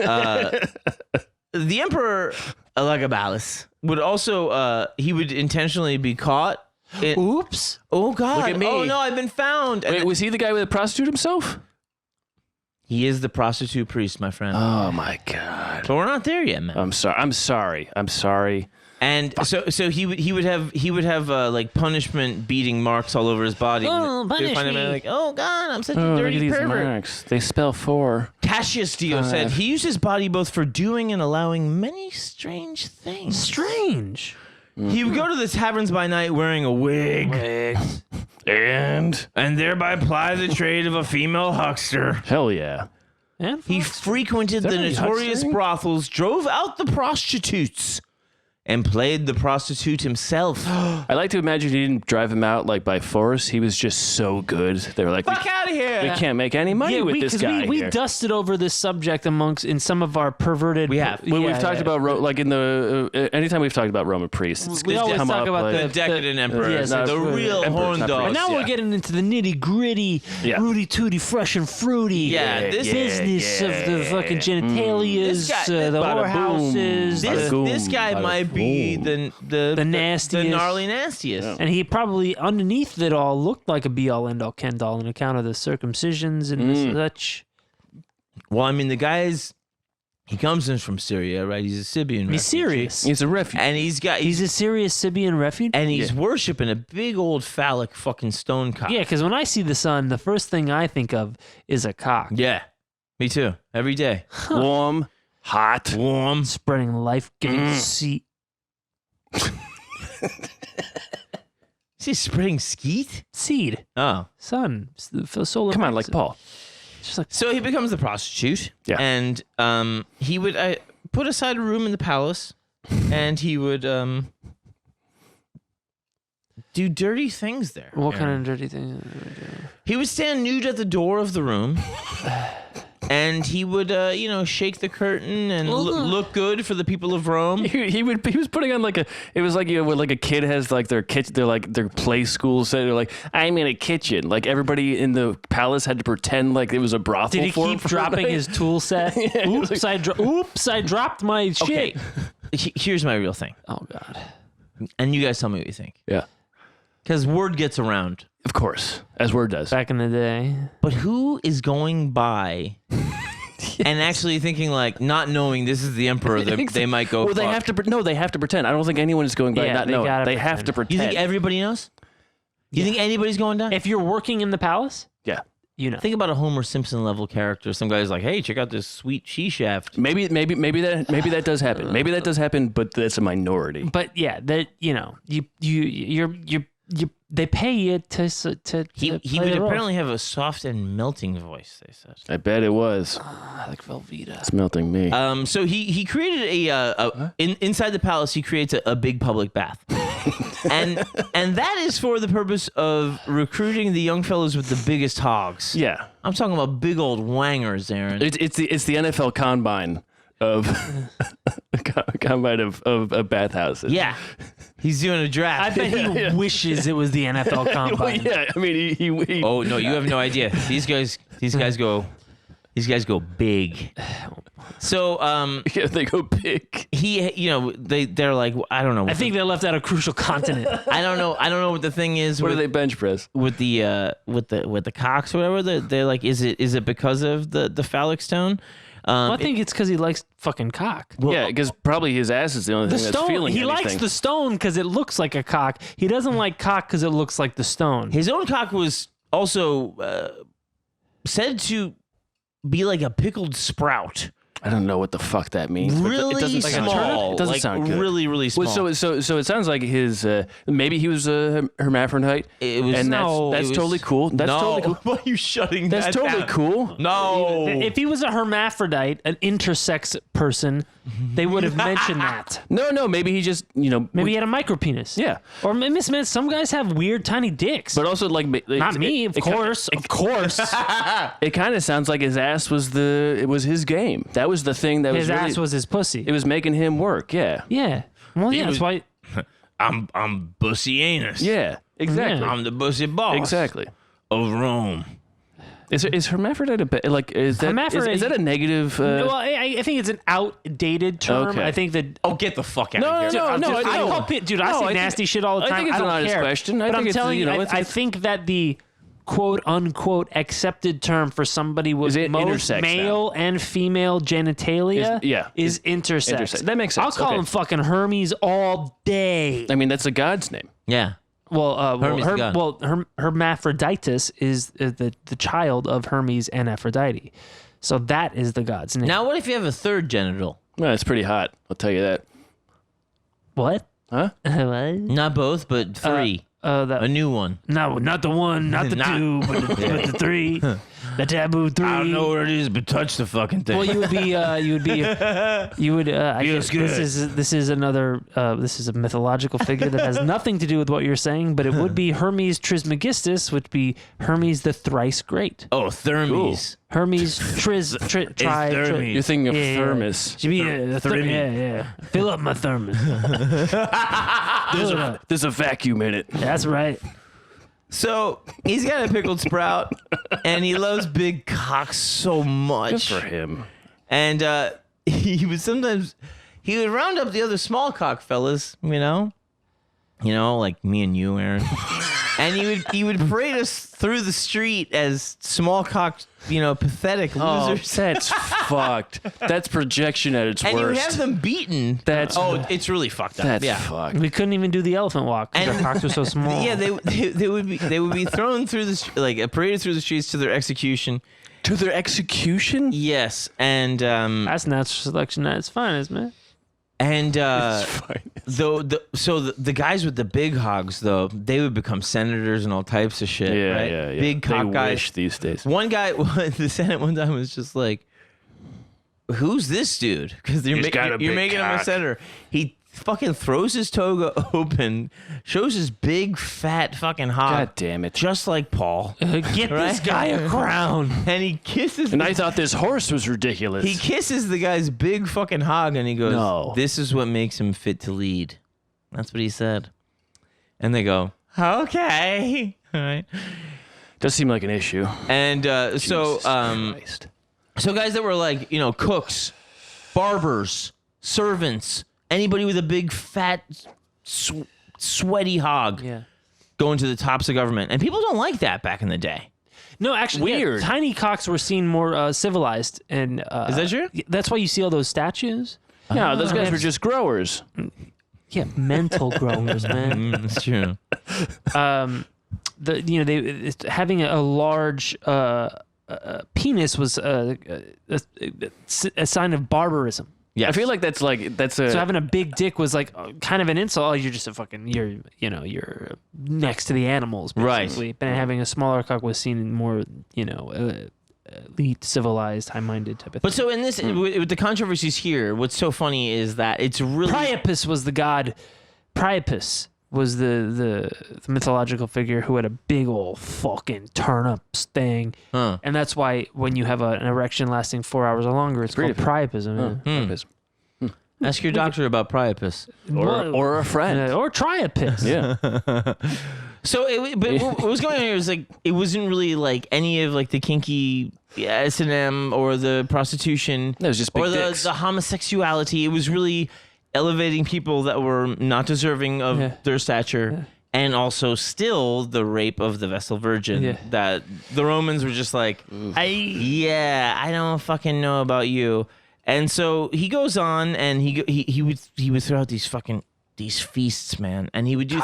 The Emperor Elagabalus would also he would intentionally be caught. Oops! Oh God! Look at me. Oh no! I've been found. Wait, was he the guy with the prostitute himself? He is the prostitute priest, my friend. Oh my God! But we're not there yet, man. I'm sorry. And so he would have like punishment beating marks all over his body. Oh, punish find him me. like, oh God, I'm such a Look at dirty these pervert. marks. They spell 4. Cassius Dio said he used his body both for doing and allowing many strange things. Strange. He would go to the taverns by night wearing a wig. And thereby ply the trade of a female huckster. Hell yeah. And He frequented the really notorious huckstering? brothels, drove out the prostitutes, and played the prostitute himself. I like to imagine he didn't drive him out like by force. He was just so good. They were like, Fuck out of here! we can't make any money with this guy. we here. dusted over this subject in some of our perverted. We have. When we've talked about like in the anytime we've talked about Roman priests, it's We always come talk up about like, The decadent emperor, yes, the it's real emperors, horn not dog. And now we're getting into the nitty gritty, Yeah. rooty tooty, fresh and fruity. Yeah, this business of the fucking genitalias, This guy- the bada boom. whorehouses, This guy Bada might be boom. the nastiest. the gnarly nastiest. and he probably underneath it all looked like a be all end all Ken doll on account of the circumcisions and such. Well, I mean, the guy's he comes in from Syria, right? He's a Sibian. He's serious. He's a refugee. and He's a serious Sibian refuge. and he's worshiping a big old phallic fucking stone cock. Yeah, because when I see the sun, the first thing I think of is a cock. Yeah, me too. Every day, Warm, hot. warm. Spreading life-giving seed. Is he spreading skeet? Seed. Oh, Sun. The solar. Come on, like panels. Paul. Just like so he becomes the prostitute. Yeah. and he would put aside a room in the palace, and he would do dirty things there. what Aaron. kind of dirty thing? He would stand nude at the door of the room, and he would, shake the curtain and look good for the people of Rome. He was putting on like it was like when like a kid has like their kitchen, their play school set. They're like, I'm in a kitchen. Like everybody in the palace had to pretend like it was a brothel. Did he keep dropping his tool set? Oops, I dropped my shit. Okay, here's my real thing, Oh God. and you guys tell me what you think, Yeah, because word gets around. of course, as word does. Back in the day. But who is going by and actually thinking like, not knowing this is the emperor, they might go. Well, they fuck. have to. No, they have to pretend. I don't think anyone is going by Yeah, not they knowing. gotta They have to pretend. You pretend. think everybody knows? You think anybody's going down? If you're working in the palace, yeah. you know. Think about a Homer Simpson level character. Some guy's like, "Hey, check out this sweet she shaft." Maybe that does happen. Maybe that does happen, but that's a minority. But yeah, that they pay you to He play would the role. apparently have a soft and melting voice. They said. I bet it was. I like Velveeta. It's melting me. So he created inside the palace. He creates a big public bath, and that is for the purpose of recruiting the young fellows with the biggest hogs. yeah, I'm talking about big old wangers, Aaron. it's the NFL combine of of bathhouses. Yeah, he's doing a I draft. bet he wishes it was the NFL Well, combine. yeah. I mean, he Oh no, you have no idea. These guys go big. So yeah, they go big. they're like, I don't know. I think they left out a crucial continent. I don't know what the thing is What do with they bench press? with the cocks or whatever. They're like, is it because of the phallic stone? Well, I think it's because he likes fucking cock. Yeah, because probably his ass is the only The thing that's stone. feeling He anything. likes the stone because it looks like a cock. He doesn't like cock because it looks like the stone. His own cock was also said to be like a pickled sprout. I don't know what the fuck that means. but Really it doesn't sound small. It doesn't like, sound good. really, really small. Well, so it sounds like his maybe he was a hermaphrodite. It was- and no, that's it was- totally cool. That's no. totally cool. Why are you shutting That's that totally down? cool. No. If he was a hermaphrodite, an intersex person, they would have mentioned that. No, maybe he just Maybe he had a micropenis. Yeah. Or maybe, man, some guys have weird tiny dicks. But also like Not me, of course. Of course. It kind of sounds like his ass was his game. That was the thing that His was really, ass was his pussy. it was making him work. Yeah. Yeah. Well, yeah, was- that's why. I'm Bussy Anus. Yeah. Exactly. Yeah. I'm the Bussy boss. Exactly. Of Rome. Is hermaphrodite is that Hermaphrodite- is that a negative? Well, I think it's an outdated term. Okay. I think that. Oh, get the fuck out No, of here. no, no, I no. call dude, I No, say I think- nasty shit all the I time. think it's I an don't honest care. question. I But think I'm it's, telling you, it's- I think that the quote unquote accepted term for somebody with both male and female genitalia is intersex. That makes sense. I'll call him fucking Hermes all day. I mean, that's a god's name. Yeah. Well, Hermes Hermaphroditus is the child of Hermes and Aphrodite. So that is the god's name. Now, what if you have a third genital? Well, it's pretty hot. I'll tell you that. What? Huh? What? Not both, but three. A new one. No, not the one, not the two, but the three. The taboo 3. I don't know what it is, but touch the fucking thing. Well, you would. I guess good. This is another. This is a mythological figure that has nothing to do with what you're saying, but it would be Hermes Trismegistus, which would be Hermes the thrice great. Oh, Thermes. Hermes Thermes. You're thinking of thermos. Should be a yeah. Fill up my thermos. There's a vacuum in it. That's right. So he's got a pickled sprout, and he loves big cocks so much. Good for him. And he would round up the other small cock fellas, you know, like me and you, Aaron. And he would parade us through the street as small cock, pathetic losers. That's fucked. That's projection at its worst. And you would have them beaten. It's really fucked up. That's fucked. We couldn't even do the elephant walk because our cocks were so small. Yeah, they would be thrown through paraded through the streets to their execution. To their execution? Yes, and that's natural selection at its finest, man. And the guys with the big hogs, though, they would become senators and all types of shit. Yeah, right? yeah. Big cock guys. Wish these days. One guy, the Senate one time was just like, "Who's this dude?" Because you're making him a senator. He fucking throws his toga open, shows his big fat fucking hog. God damn it! Just like Paul. Get this guy a crown. And he kisses. And I thought this horse was ridiculous. He kisses the guy's big fucking hog, and he goes, "No, this is what makes him fit to lead." That's what he said. And they go, "Okay, all right." Does seem like an issue. And so guys that were like, cooks, barbers, servants, anybody with a big fat sweaty hog, going to the tops of government, and people don't like that back in the day. No, actually, weird. Tiny cocks were seen more civilized, and is that true? That's why you see all those statues. No, those guys were just growers. Yeah, mental growers, man. That's true. Having a large penis was a sign of barbarism. Yeah, I feel like that's so having a big dick was like kind of an insult. Oh, you're just a fucking you're next to the animals, basically. Right. But having a smaller cock was seen more elite, civilized, high-minded type of thing. But so in this, with the controversies here, what's so funny is that it's really Priapus was the god. Priapus was the mythological figure who had a big old fucking turnips thing, and that's why when you have an erection lasting 4 hours or longer, it's called priapism. Ask your doctor about Priapus. Or a friend. Or Triapus. Yeah. So, what was going on here is like it wasn't really like any of like the kinky S&M or the prostitution. It was just big or dicks. the homosexuality. It was really elevating people that were not deserving of their stature, and also still the rape of the Vestal Virgin. That the Romans were just like, I don't fucking know about you. And so he goes on, and he would throw out these feasts, man, and he would do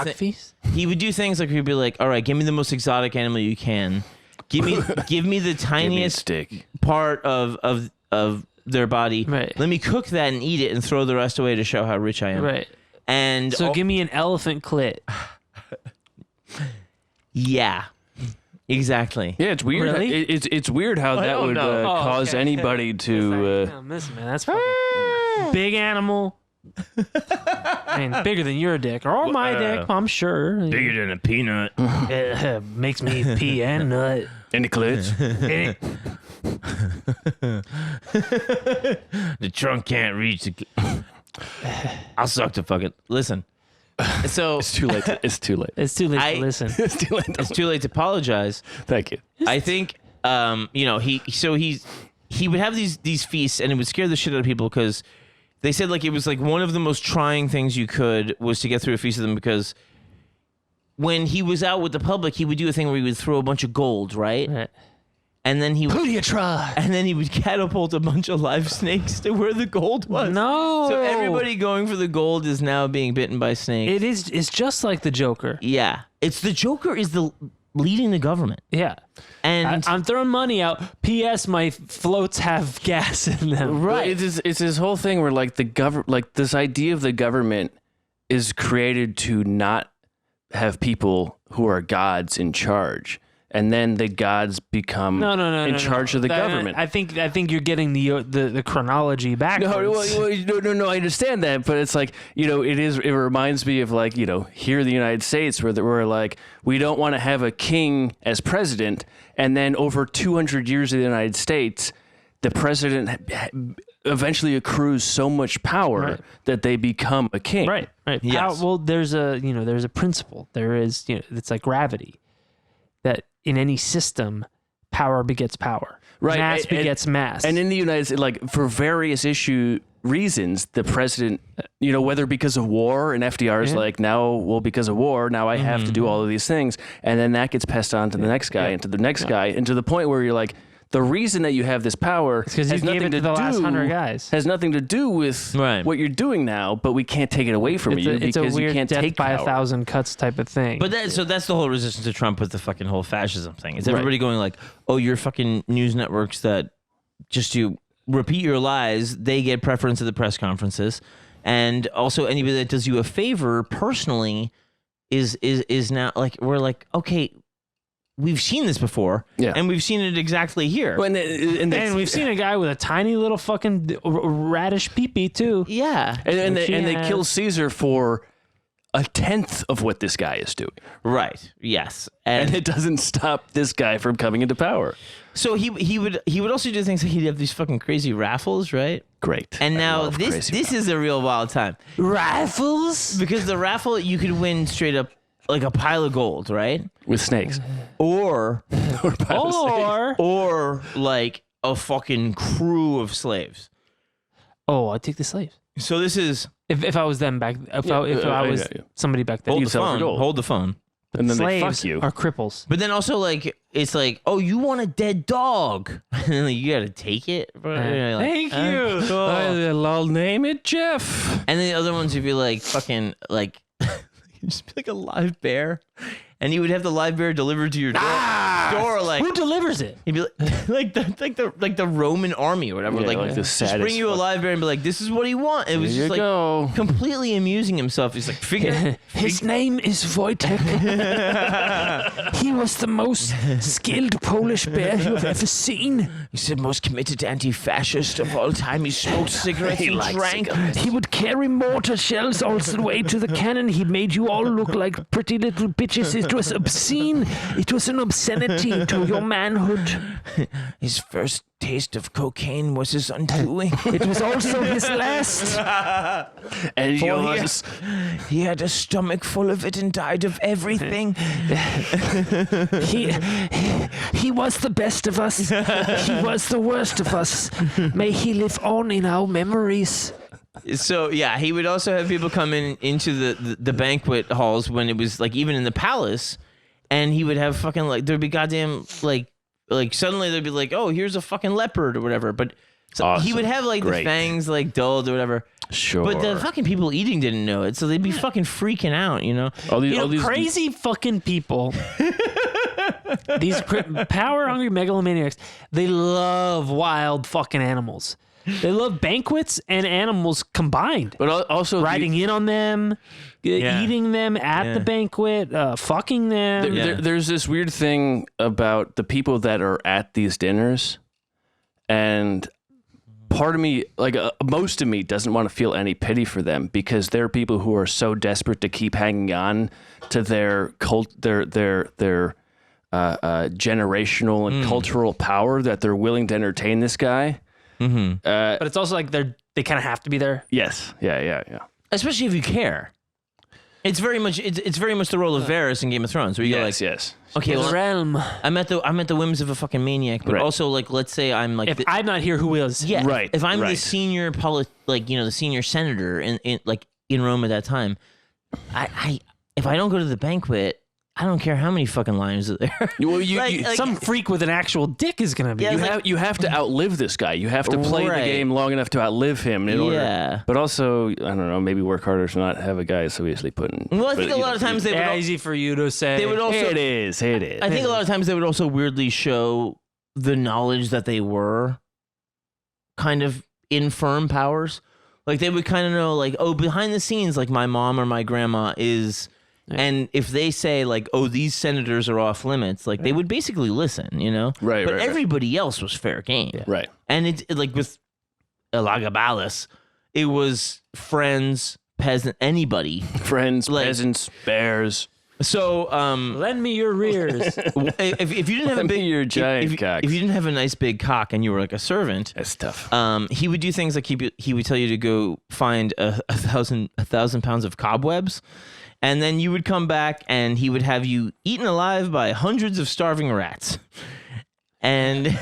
he would do things like he'd be like, all right, give me the most exotic animal you can, give me the tiniest part of their body, right? Let me cook that and eat it and throw the rest away to show how rich I am, right? And so give me an elephant clit. Yeah, exactly. Yeah, it's weird. Really? It's weird how that would cause anity to. Listen, man, that's fucking big animal. I mean, bigger than your dick or my dick, I'm sure. Bigger than a peanut. It makes me pee and nut. Any clits? The trunk can't reach the. I'll suck the fucking. Listen. So it's too late. It's too late. It's too late to listen. It's too late. It's too late to apologize. Thank you. I think he would have these feasts, and it would scare the shit out of people because they said like it was like one of the most trying things you could was to get through a feast of them, because when he was out with the public, he would do a thing where he would throw a bunch of gold, right? And then he would, Who do you try? And then he would catapult a bunch of live snakes to where the gold was. No. So everybody going for the gold is now being bitten by snakes. It's just like the Joker. Yeah. It's the Joker is leading the government. Yeah. And I'm throwing money out. P.S. My floats have gas in them. right. It's this whole thing where like this idea of the government is created to not have people who are gods in charge. And then the gods become in charge of the government. I think you're getting the chronology backwards. No, I understand that, but it's like, it reminds me of like, here in the United States where we're like, we don't want to have a king as president, and then over 200 years of the United States, the president eventually accrues so much power that they become a king. Right. Yes. Well, there's a principle. There is, it's like gravity. That in any system, power begets power. Right. Mass begets mass. And in the United States, like for various reasons, the president, whether because of war, and FDR is like, because of war, now I have to do all of these things. And then that gets passed on to the next guy and to the next guy, and to the point where you're like, the reason that you have this power because you gave it to the last 100 guys. Has nothing to do with what you're doing now, but we can't take it away from you it's because a weird you can't death take by power. 1,000 cuts type of thing. But that's the whole resistance to Trump with the fucking whole fascism thing. Is everybody going like, oh, you're fucking news networks that just to repeat your lies, they get preference at the press conferences, and also anybody that does you a favor personally is now like, we're like, okay, we've seen this before, and we've seen it exactly here. And we've seen a guy with a tiny little fucking radish peepee too. Yeah, and they kill Caesar for 1/10 of what this guy is doing. Right. Yes, and it doesn't stop this guy from coming into power. So he would also do things like he'd have these fucking crazy raffles, right? Great. And now this is a real wild time. Raffles? Because the raffle, you could win straight up like a pile of gold, right? With snakes. Or like a fucking crew of slaves. Oh, I'd take the slaves. So this is if I was them back. If I was somebody back then. Hold the phone. And then slaves they fuck you. Are cripples. But then also like it's like, oh, you want a dead dog? And then like, you gotta take it. Thank you. Cool. I'll name it Jeff. And then the other ones would be like fucking like just be like a live bear, and you would have the live bear delivered to your door. Like who delivers it? He'd be like the Roman army or whatever. Like the just bring you a live bear and be like, this is what he wants. It was just like completely amusing himself. He's like, his name is Wojtek. He was the most skilled Polish bear you have ever seen. He's the most committed anti-fascist of all time. He smoked cigarettes and drank. He would carry mortar shells all the way to the cannon. He made you all look like pretty little bitches. It was obscene. It was an obscenity to your manhood. His first taste of cocaine was his undoing. It was also his last. And he had a stomach full of it and died of everything. He was the best of us. He was the worst of us. May he live on in our memories. So yeah, he would also have people come into the banquet halls when it was like even in the palace, and he would have fucking like there'd be goddamn like suddenly there'd be like, oh, here's a fucking leopard or whatever, but he would have like the fangs like dulled or whatever. Sure. But the fucking people eating didn't know it, so they'd be fucking freaking out, you know. All these crazy fucking people. These power-hungry megalomaniacs, they love wild fucking animals. They love banquets and animals combined. But also riding in on them, eating them at the banquet, fucking them. There's this weird thing about the people that are at these dinners, and part of me, like most of me, doesn't want to feel any pity for them because they're people who are so desperate to keep hanging on to their generational and cultural power that they're willing to entertain this guy. Mm-hmm. But it's also like they kind of have to be there. Yes. Yeah. Especially if you care. It's very much the role of Varys in Game of Thrones, where you're yes. Okay, well, realm. I'm at the whims of a fucking maniac, but also like let's say I'm like if I'm not here, who is? Yeah, right. If I'm the senior the senior senator in Rome at that time, if I don't go to the banquet, I don't care how many fucking lions are there. Well, some freak with an actual dick is gonna be. Yeah, you have to outlive this guy. You have to play the game long enough to outlive him in order. But also, I don't know, maybe work harder to not have a guy so easily put in. Well, I think a lot of times they would easy for you to say. They would also. It is. I think a lot of times they would also weirdly show the knowledge that they were kind of infirm powers. Like they would kind of know, like, oh, behind the scenes, like my mom or my grandma is. And if they say, like, oh, these senators are off limits, like, they would basically listen, you know? Right, But everybody else was fair game. Yeah. Right. And it's like with Elagabalus, it was friends, peasant, anybody. Friends, peasants, bears. So, lend me your rears. if you didn't have a big, your giant cock. If you didn't have a nice big cock and you were like a servant, that's tough. He would do things like he would tell you to go find a thousand pounds of cobwebs. And then you would come back and he would have you eaten alive by hundreds of starving rats. And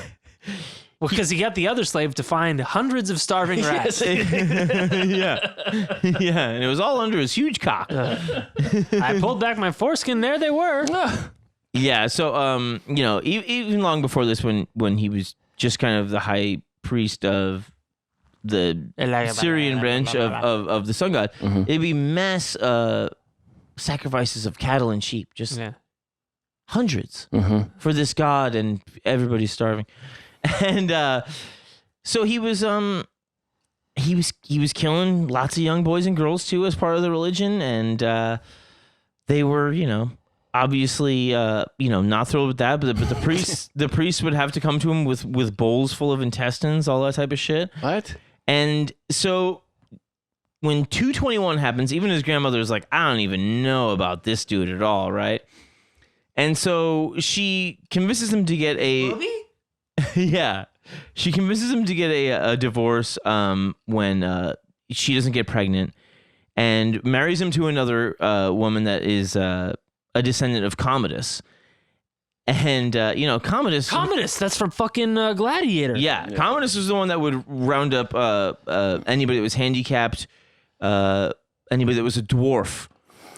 well, because he got the other slave to find hundreds of starving rats. Yeah. And it was all under his huge cock. I pulled back my foreskin. There they were. Yeah. So, you know, even long before this, when he was just kind of the high priest of the Syrian branch of the sun god, it'd be mass sacrifices of cattle and sheep, just hundreds for this god, and everybody's starving. And so he was killing lots of young boys and girls too as part of the religion, and they were, you know, obviously not thrilled with that, but the priests would have to come to him with bowls full of intestines, all that type of shit. What? And so when 221 happens, even his grandmother is like, I don't even know about this dude at all, right? And so she convinces him to get a yeah, she convinces him to get a divorce when she doesn't get pregnant, and marries him to another woman that is a descendant of Commodus. And Commodus, that's from fucking Gladiator. Yeah, Commodus was the one that would round up anybody that was handicapped, anybody that was a dwarf.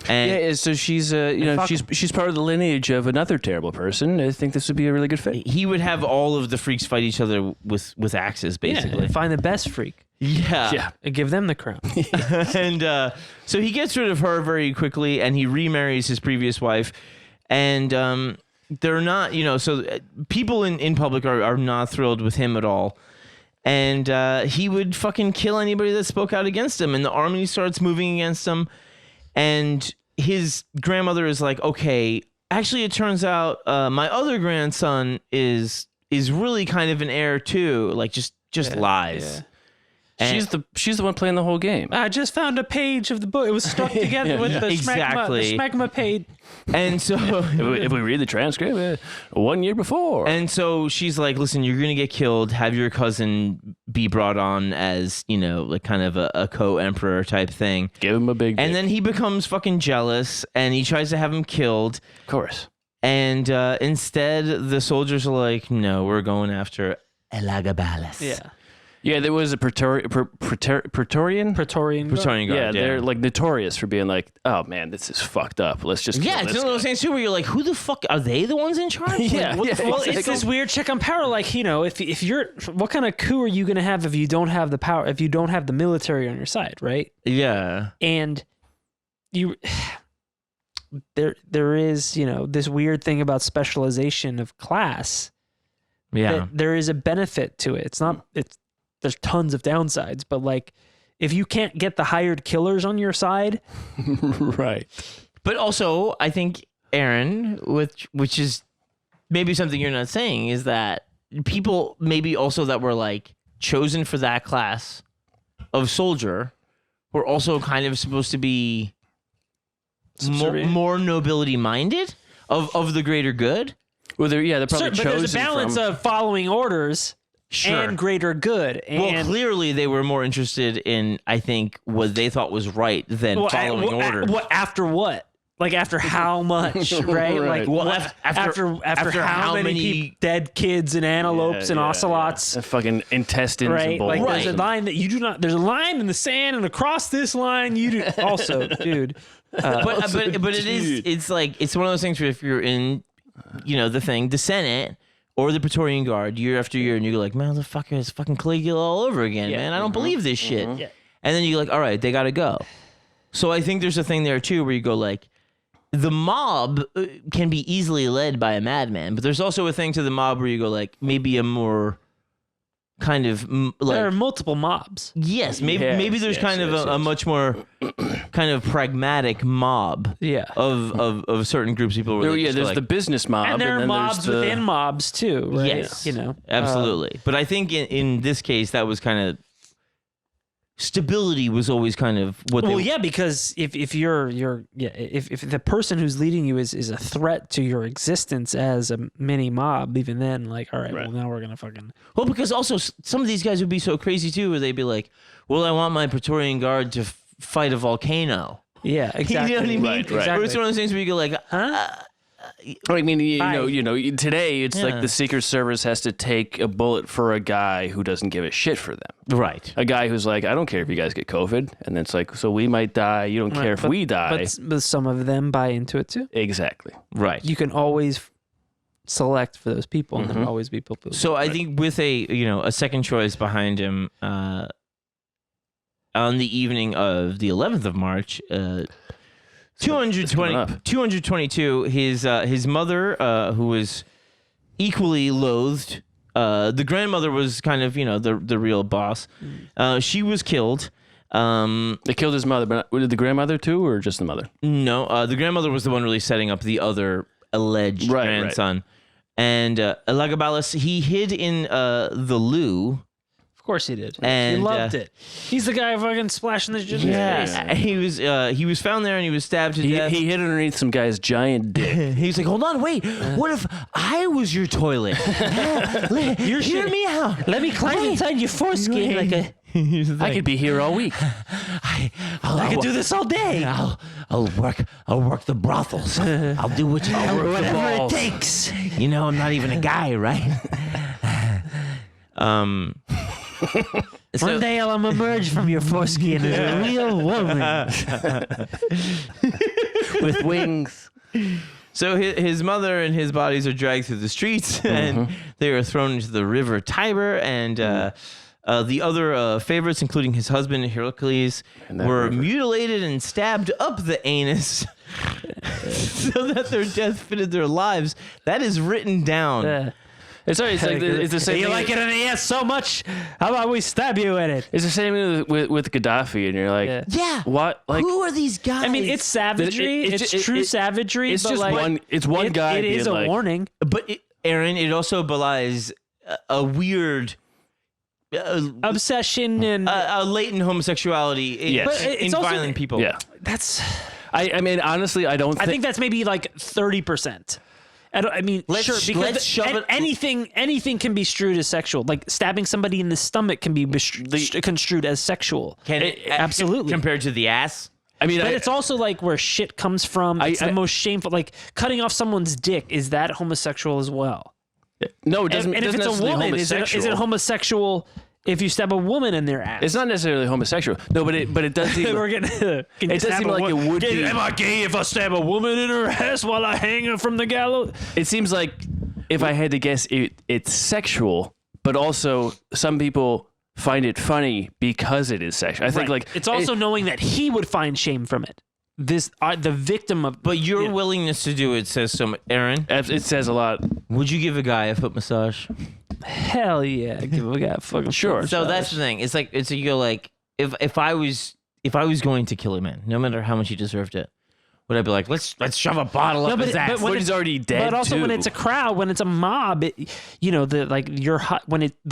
And so she's she's part of the lineage of another terrible person. I think this would be a really good fit. He would have all of the freaks fight each other with axes, basically. Yeah, find the best freak. Yeah. And give them the crown. And so he gets rid of her very quickly, and he remarries his previous wife. And they're not, so people in public are not thrilled with him at all. And he would fucking kill anybody that spoke out against him. And the army starts moving against him. And his grandmother is like, okay, actually, it turns out my other grandson is really kind of an heir too. Like just lies. Yeah. She's the one playing the whole game. I just found a page of the book. It was stuck together with the smegma page. And so if we read the transcript, 1 year before. And so she's like, listen, you're going to get killed. Have your cousin be brought on as, like kind of a co-emperor type thing. Give him a big And dick. then he becomes fucking jealous and he tries to have him killed. Of course. And instead, the soldiers are like, no, we're going after Elagabalus. Yeah. Yeah, there was a Praetorian guard. Yeah, they're like notorious for being like, oh man, this is fucked up. Let's just kill it's one of those things too where you're like, who the fuck are they? The ones in charge? Yeah, Like, Well, it's this weird check on power. Like, if you're, what kind of coup are you gonna have if you don't have the power? If you don't have the military on your side, right? Yeah. And there is this weird thing about specialization of class. Yeah. There is a benefit to it. There's tons of downsides, but like if you can't get the hired killers on your side, right. But also, I think, Aaron, which is maybe something you're not saying, is that people maybe also that were like chosen for that class of soldier were also kind of supposed to be more nobility minded of the greater good. Well, they're probably chosen. But there's a balance of following orders. Sure. And greater good. Well, clearly they were more interested in, I think, what they thought was right than following orders. After what? Like after how much, right? Like Well, what, after how many dead kids and antelopes and ocelots, and fucking intestines right? and balls. Like there's a line that you do not. There's a line in the sand, and across this line, you do also, dude. But it is. It's like it's one of those things where if you're in, the Senate or the Praetorian Guard year after year, and you go like, motherfucker, it's fucking Caligula all over again, man. I don't believe this shit. Yeah. And then you're like, all right, they gotta go. So I think there's a thing there too where you go like, the mob can be easily led by a madman, but there's also a thing to the mob where you go like, maybe a more kind of like, there are multiple mobs. Yes, maybe there's kind of a much more kind of pragmatic mob. Yeah. Of certain groups of people. Where There's the business mob, and there are mobs within mobs too. Right? Yes, absolutely. But I think in this case that was kind of. Stability was always kind of what. Well, yeah, because if the person who's leading you is a threat to your existence as a mini mob, even then, like, all right. Well, now we're gonna fucking. Well, because also some of these guys would be so crazy too, where they'd be like, "Well, I want my Praetorian Guard to fight a volcano." Yeah, exactly. You know what I mean? Right. Or it's one of those things where you go like, "Huh." I mean, today it's like the Secret Service has to take a bullet for a guy who doesn't give a shit for them. Right. A guy who's like, I don't care if you guys get COVID. And then it's like, so we might die. You don't care if we die. But some of them buy into it too. Exactly. Right. You can always select for those people and there will always be people. So I think with a second choice behind him on the evening of the 11th of March, 222. His mother, who was equally loathed. The grandmother was kind of the real boss. She was killed. They killed his mother, but did the grandmother too, or just the mother? No, the grandmother was the one really setting up the other alleged grandson. Right. And Elagabalus, he hid in the loo. Of course he did. And he loved it. He's the guy fucking splashing the shit. Yeah, he was found there and he was stabbed to death. He hid underneath some guy's giant dick. He's like, hold on, wait. What if I was your toilet? Hear me out. Let me climb inside your foreskin like a. I could be here all week. I could do this all day. I'll work the brothels. I'll do whatever it takes. I'm not even a guy, right? One day I'll emerge from your foreskin as a real woman with wings. So his mother and his bodies are dragged through the streets, and they are thrown into the river Tiber, and the other favorites, including his husband Heracles, were mutilated and stabbed up the anus so that their death fitted their lives. That is written down. It's the same. You like it in the ass so much. How about we stab you in it? It's the same with Gaddafi, and you're like, what? Like, who are these guys? I mean, it's savagery. It's true savagery. It's but just like, It's one guy. It is a warning. But Aaron, it also belies a weird obsession and a latent homosexuality in violent people. Yeah, that's. I mean, honestly, I think that's maybe like 30%. Let's shove it. Anything can be construed as sexual. Like stabbing somebody in the stomach can be construed as sexual. Absolutely. Compared to the ass? But it's also like where shit comes from. It's the most shameful. Like cutting off someone's dick, is that homosexual as well? No, it doesn't. And if it's a woman, is it homosexual? If you stab a woman in their ass, it's not necessarily homosexual. No, but it does seem. It does seem like it would be. Am I gay if I stab a woman in her ass while I hang her from the gallows? It seems like, if I had to guess, it's sexual, but also some people find it funny because it is sexual. I think like it's also knowing that he would find shame from it. The victim of, but your willingness to do it says so much, Aaron. It says a lot. Would you give a guy a foot massage? Hell yeah, give a guy a fucking sure. So that's the thing. It's like you go like if I was going to kill a man, no matter how much he deserved it, would I be like, let's shove a bottle up his ass? But he's already dead. But also when it's a crowd, when it's a mob, the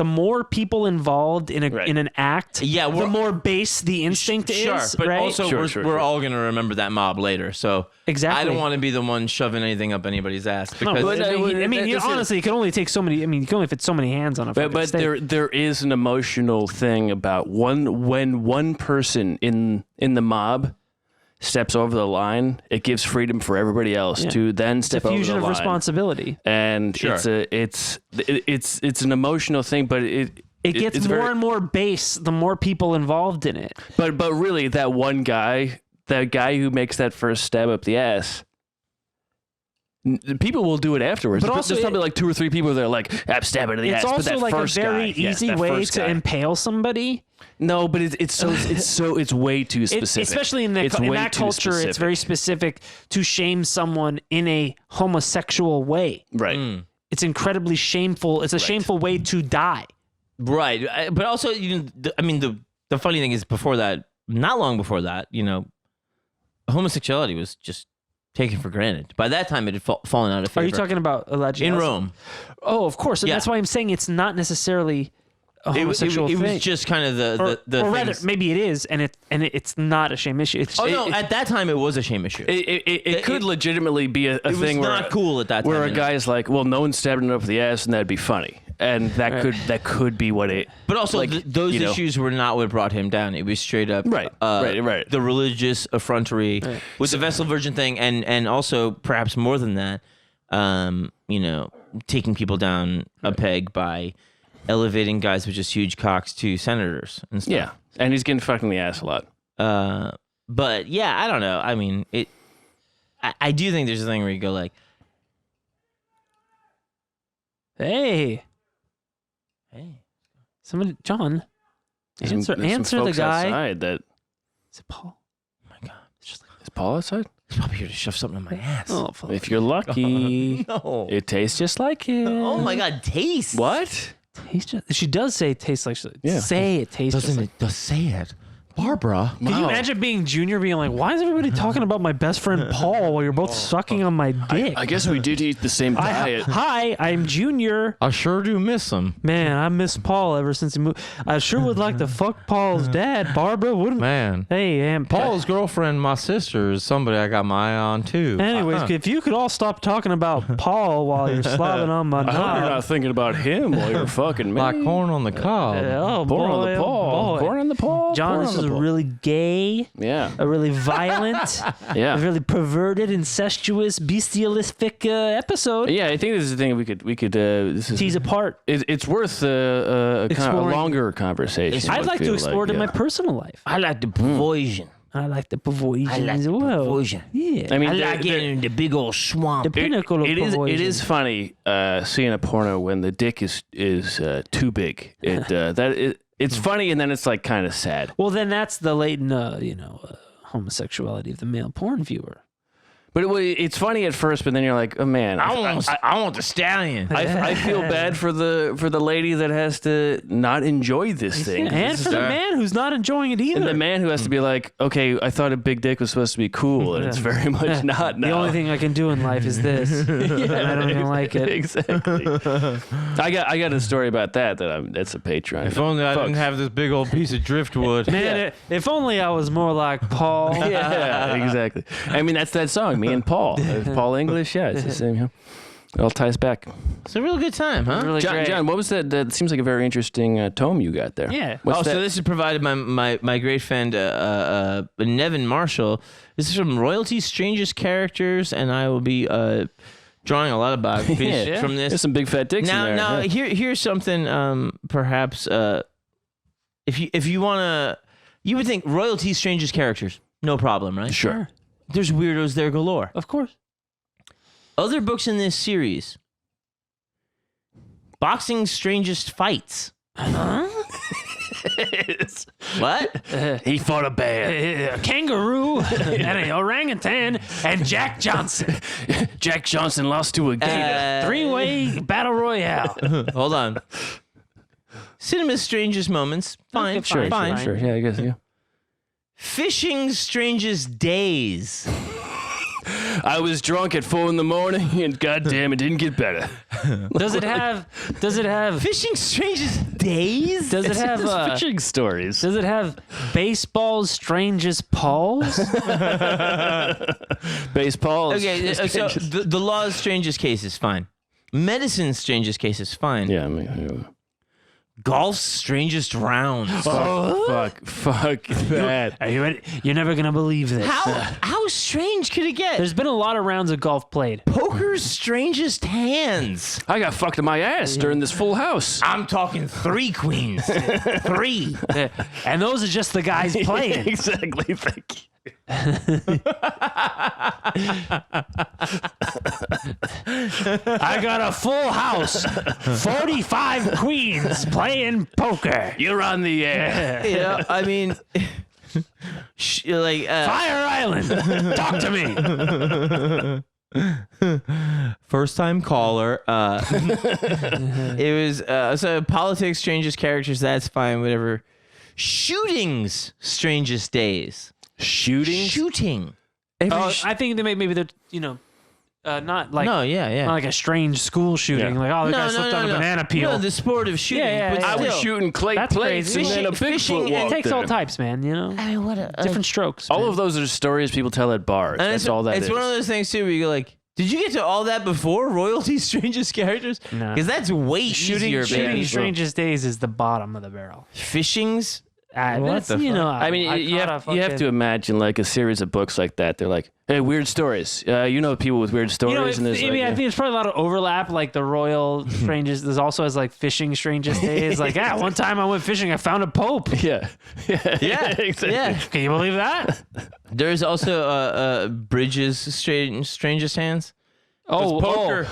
more people involved in an act, the more base the instinct is. But right? also we're all gonna remember that mob later. So exactly, I don't want to be the one shoving anything up anybody's ass. Because honestly, it can only take so many. I mean, you can only fit so many hands on a. But there is an emotional thing about when one person in the mob steps over the line, it gives freedom for everybody else to then step over the line. It's a fusion of responsibility. And it's an emotional thing, but it gets more and more base the more people involved in it. But really, that one guy, that guy who makes that first stab up the ass, people will do it afterwards. But also, there's probably like 2 or 3 people that are like, I'm stabbing the ass. It's also but that like a first very guy, easy way to impale somebody. No, but it's way too specific. Especially in that culture, it's very specific to shame someone in a homosexual way. Right. It's incredibly shameful. It's a shameful way to die. Right. But also, the funny thing is, before that, not long before that, homosexuality was just taken for granted. By that time, it had fallen out of favor. Are you talking about allegedly in Rome? Oh, of course. And that's why I'm saying it's not necessarily a homosexual thing. It was just kind of the or rather, maybe it is, and it's not a shame issue. At that time, it was a shame issue. It could legitimately be a thing was where not cool at that time. Where a guy is like, well, no one stabbed him up the ass, and that'd be funny. And that could be what it. But also, those issues were not what brought him down. It was straight up right. The religious effrontery with the Vessel Virgin thing, and also perhaps more than that, taking people down a peg by elevating guys with just huge cocks to senators and stuff. Yeah, and he's getting fucked in the ass a lot. But yeah, I don't know. I mean, I do think there's a thing where you go like, Hey, somebody, John, answer the guy. That is it Paul? Oh my God, it's just like, is Paul outside? He's probably here to shove something in my ass. Oh, if you're lucky, no, it tastes just like him. Oh my God, taste what? She does say it tastes like. Yeah. Say it tastes. Doesn't it? Does say it. Barbara. Can you imagine being Junior being like, why is everybody talking about my best friend Paul while you're both sucking on my dick? I guess we did eat the same diet. Hi, I'm Junior. I sure do miss him. Man, I miss Paul ever since he moved. I sure would like to fuck Paul's dad, Barbara. Wouldn't man? Hey, Aunt Paul's girlfriend, my sister, is somebody I got my eye on too. Anyways, if you could all stop talking about Paul while you're slobbing on my knob. I hope you're not thinking about him while you're fucking me. Like corn on the cob. Oh, corn boy, on the Paul. Corn on the Paul. John, this is a really gay. Yeah. A really violent, a really perverted, incestuous, bestialistic episode. Yeah, I think this is the thing we could tease apart. It's worth a longer conversation. I'd like to explore it in my personal life. I like the perversion. I like the perversion as well. Perversion. Yeah. I mean, I like getting in the big old swamp. The pinnacle of perversion. It is funny seeing a porno when the dick is too big. It's funny, and then it's like kind of sad. Well, then that's the latent, homosexuality of the male porn viewer. But it's funny at first, but then you're like, oh man, I want the stallion. I feel bad for the lady that has to not enjoy this thing, and for the man who's not enjoying it either. And the man who has to be like, okay, I thought a big dick was supposed to be cool, and it's very much not now. The only thing I can do in life is this, and I don't even like it. Exactly. I got a story about that's a Patreon. If only I didn't have this big old piece of driftwood. Man, if only I was more like Paul. Yeah, exactly. I mean, that's that song. Me and Paul. Paul English, yeah, it's the same. Yeah. It all ties back. It's a real good time, huh? Really great. John, what was that? That seems like a very interesting tome you got there. Yeah. So this is provided by my great friend Nevin Marshall. This is from Royalty's Strangest Characters, and I will be drawing a lot of biographies from this. There's some big fat dicks in there. Now, here's something. Perhaps if you wanna, you would think Royalty's Strangest Characters, no problem, right? Sure. There's weirdos there galore. Of course. Other books in this series. Boxing's Strangest Fights. Huh? What? He fought a bear. A kangaroo and an orangutan and Jack Johnson. Jack Johnson lost to a gator. Three-way battle royale. Hold on. Cinema's Strangest Moments. Fine. Okay, fine. Sure. Yeah, I guess, yeah. Fishing's Strangest Days. I was drunk at 4 a.m. and goddamn, it didn't get better. Does it have Fishing's Strangest Days? Does it have fishing stories? Does it have baseball's strangest Pauls? Baseballs. Okay, so the law's strangest cases, fine. Medicine's strangest cases, fine. Yeah, I mean, Golf's strangest rounds. Fuck that. Are you ready? You're never gonna believe this. How strange could it get? There's been a lot of rounds of golf played. Poker's strangest hands. I got fucked in my ass during this full house. I'm talking 3 queens. 3. And those are just the guys playing. Exactly. Thank you. I got a full house, 45 queens playing poker. You're on the air. You know, I mean, like Fire Island, talk to me. first time caller. It was so politics, strangest characters. That's fine. Whatever. Shootings, strangest days. Shooting. I think they maybe they're not like No, yeah. not like a strange school shooting. Yeah. Like the guy slipped on a banana peel. No, the sport of shooting. Yeah, but yeah, I was still. shooting clay That's plates crazy. and then a Fishing Bigfoot and It walked takes all in. types, man. You know, I mean, what a different strokes. All man. of those are stories people tell at bars. And That's all that it's is. one of those things too where you go like, did you get to all that before royalty's strangest characters? No. Because that's way easier, Shooting baby. Strangest Days is the bottom of the barrel. Fishing's. That's the I I mean, you have to imagine like a series of books like that. They're like, hey, weird stories. People with weird stories. I and think there's probably a lot of overlap. Like the Royal Strangest, there's also as like Fishing Strangest Days. Like, one time I went fishing, I found a pope. Yeah. Exactly. Yeah. Can you believe that? There's also Bridges' strangest hands. Poker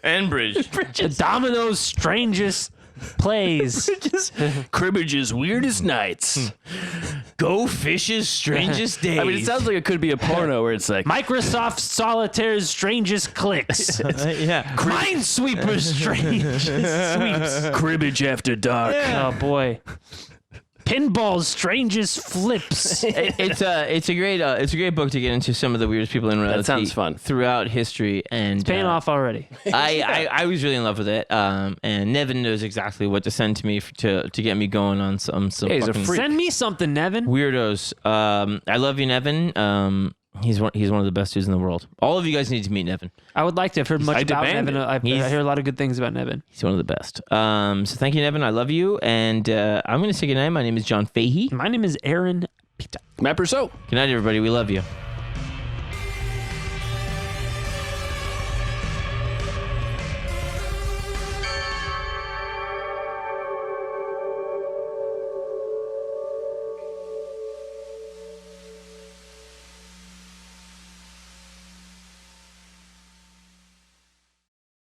and bridge. The Domino's Strangest Plays. Cribbage's weirdest nights. Go Fish's strangest days. I mean, it sounds like it could be a porno where it's like Microsoft Solitaire's Strangest Clicks. yeah. Minesweeper's Strangest Sweeps. cribbage after dark. Oh boy. Pinball's Strangest Flips. It's a great book to get into some of the weirdest people in reality. That sounds fun. Throughout history, and It's paying off already. I was really in love with it. And Nevin knows exactly what to send to me to get me going on some Hey, he's a fucking freak. Send me something, Nevin. weirdos. I love you, Nevin. He's one of the best dudes in the world. All of you guys need to meet Nevin. I would like to. I've heard much I about demand Nevin. it. I hear a lot of good things about Nevin. He's one of the best. So thank you, Nevin. I love you, and I'm going to say goodnight. My name is John Fahey. My name is Aaron Pita. Matt Brousseau. Good night, everybody. We love you.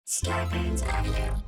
Scarpins Avenue.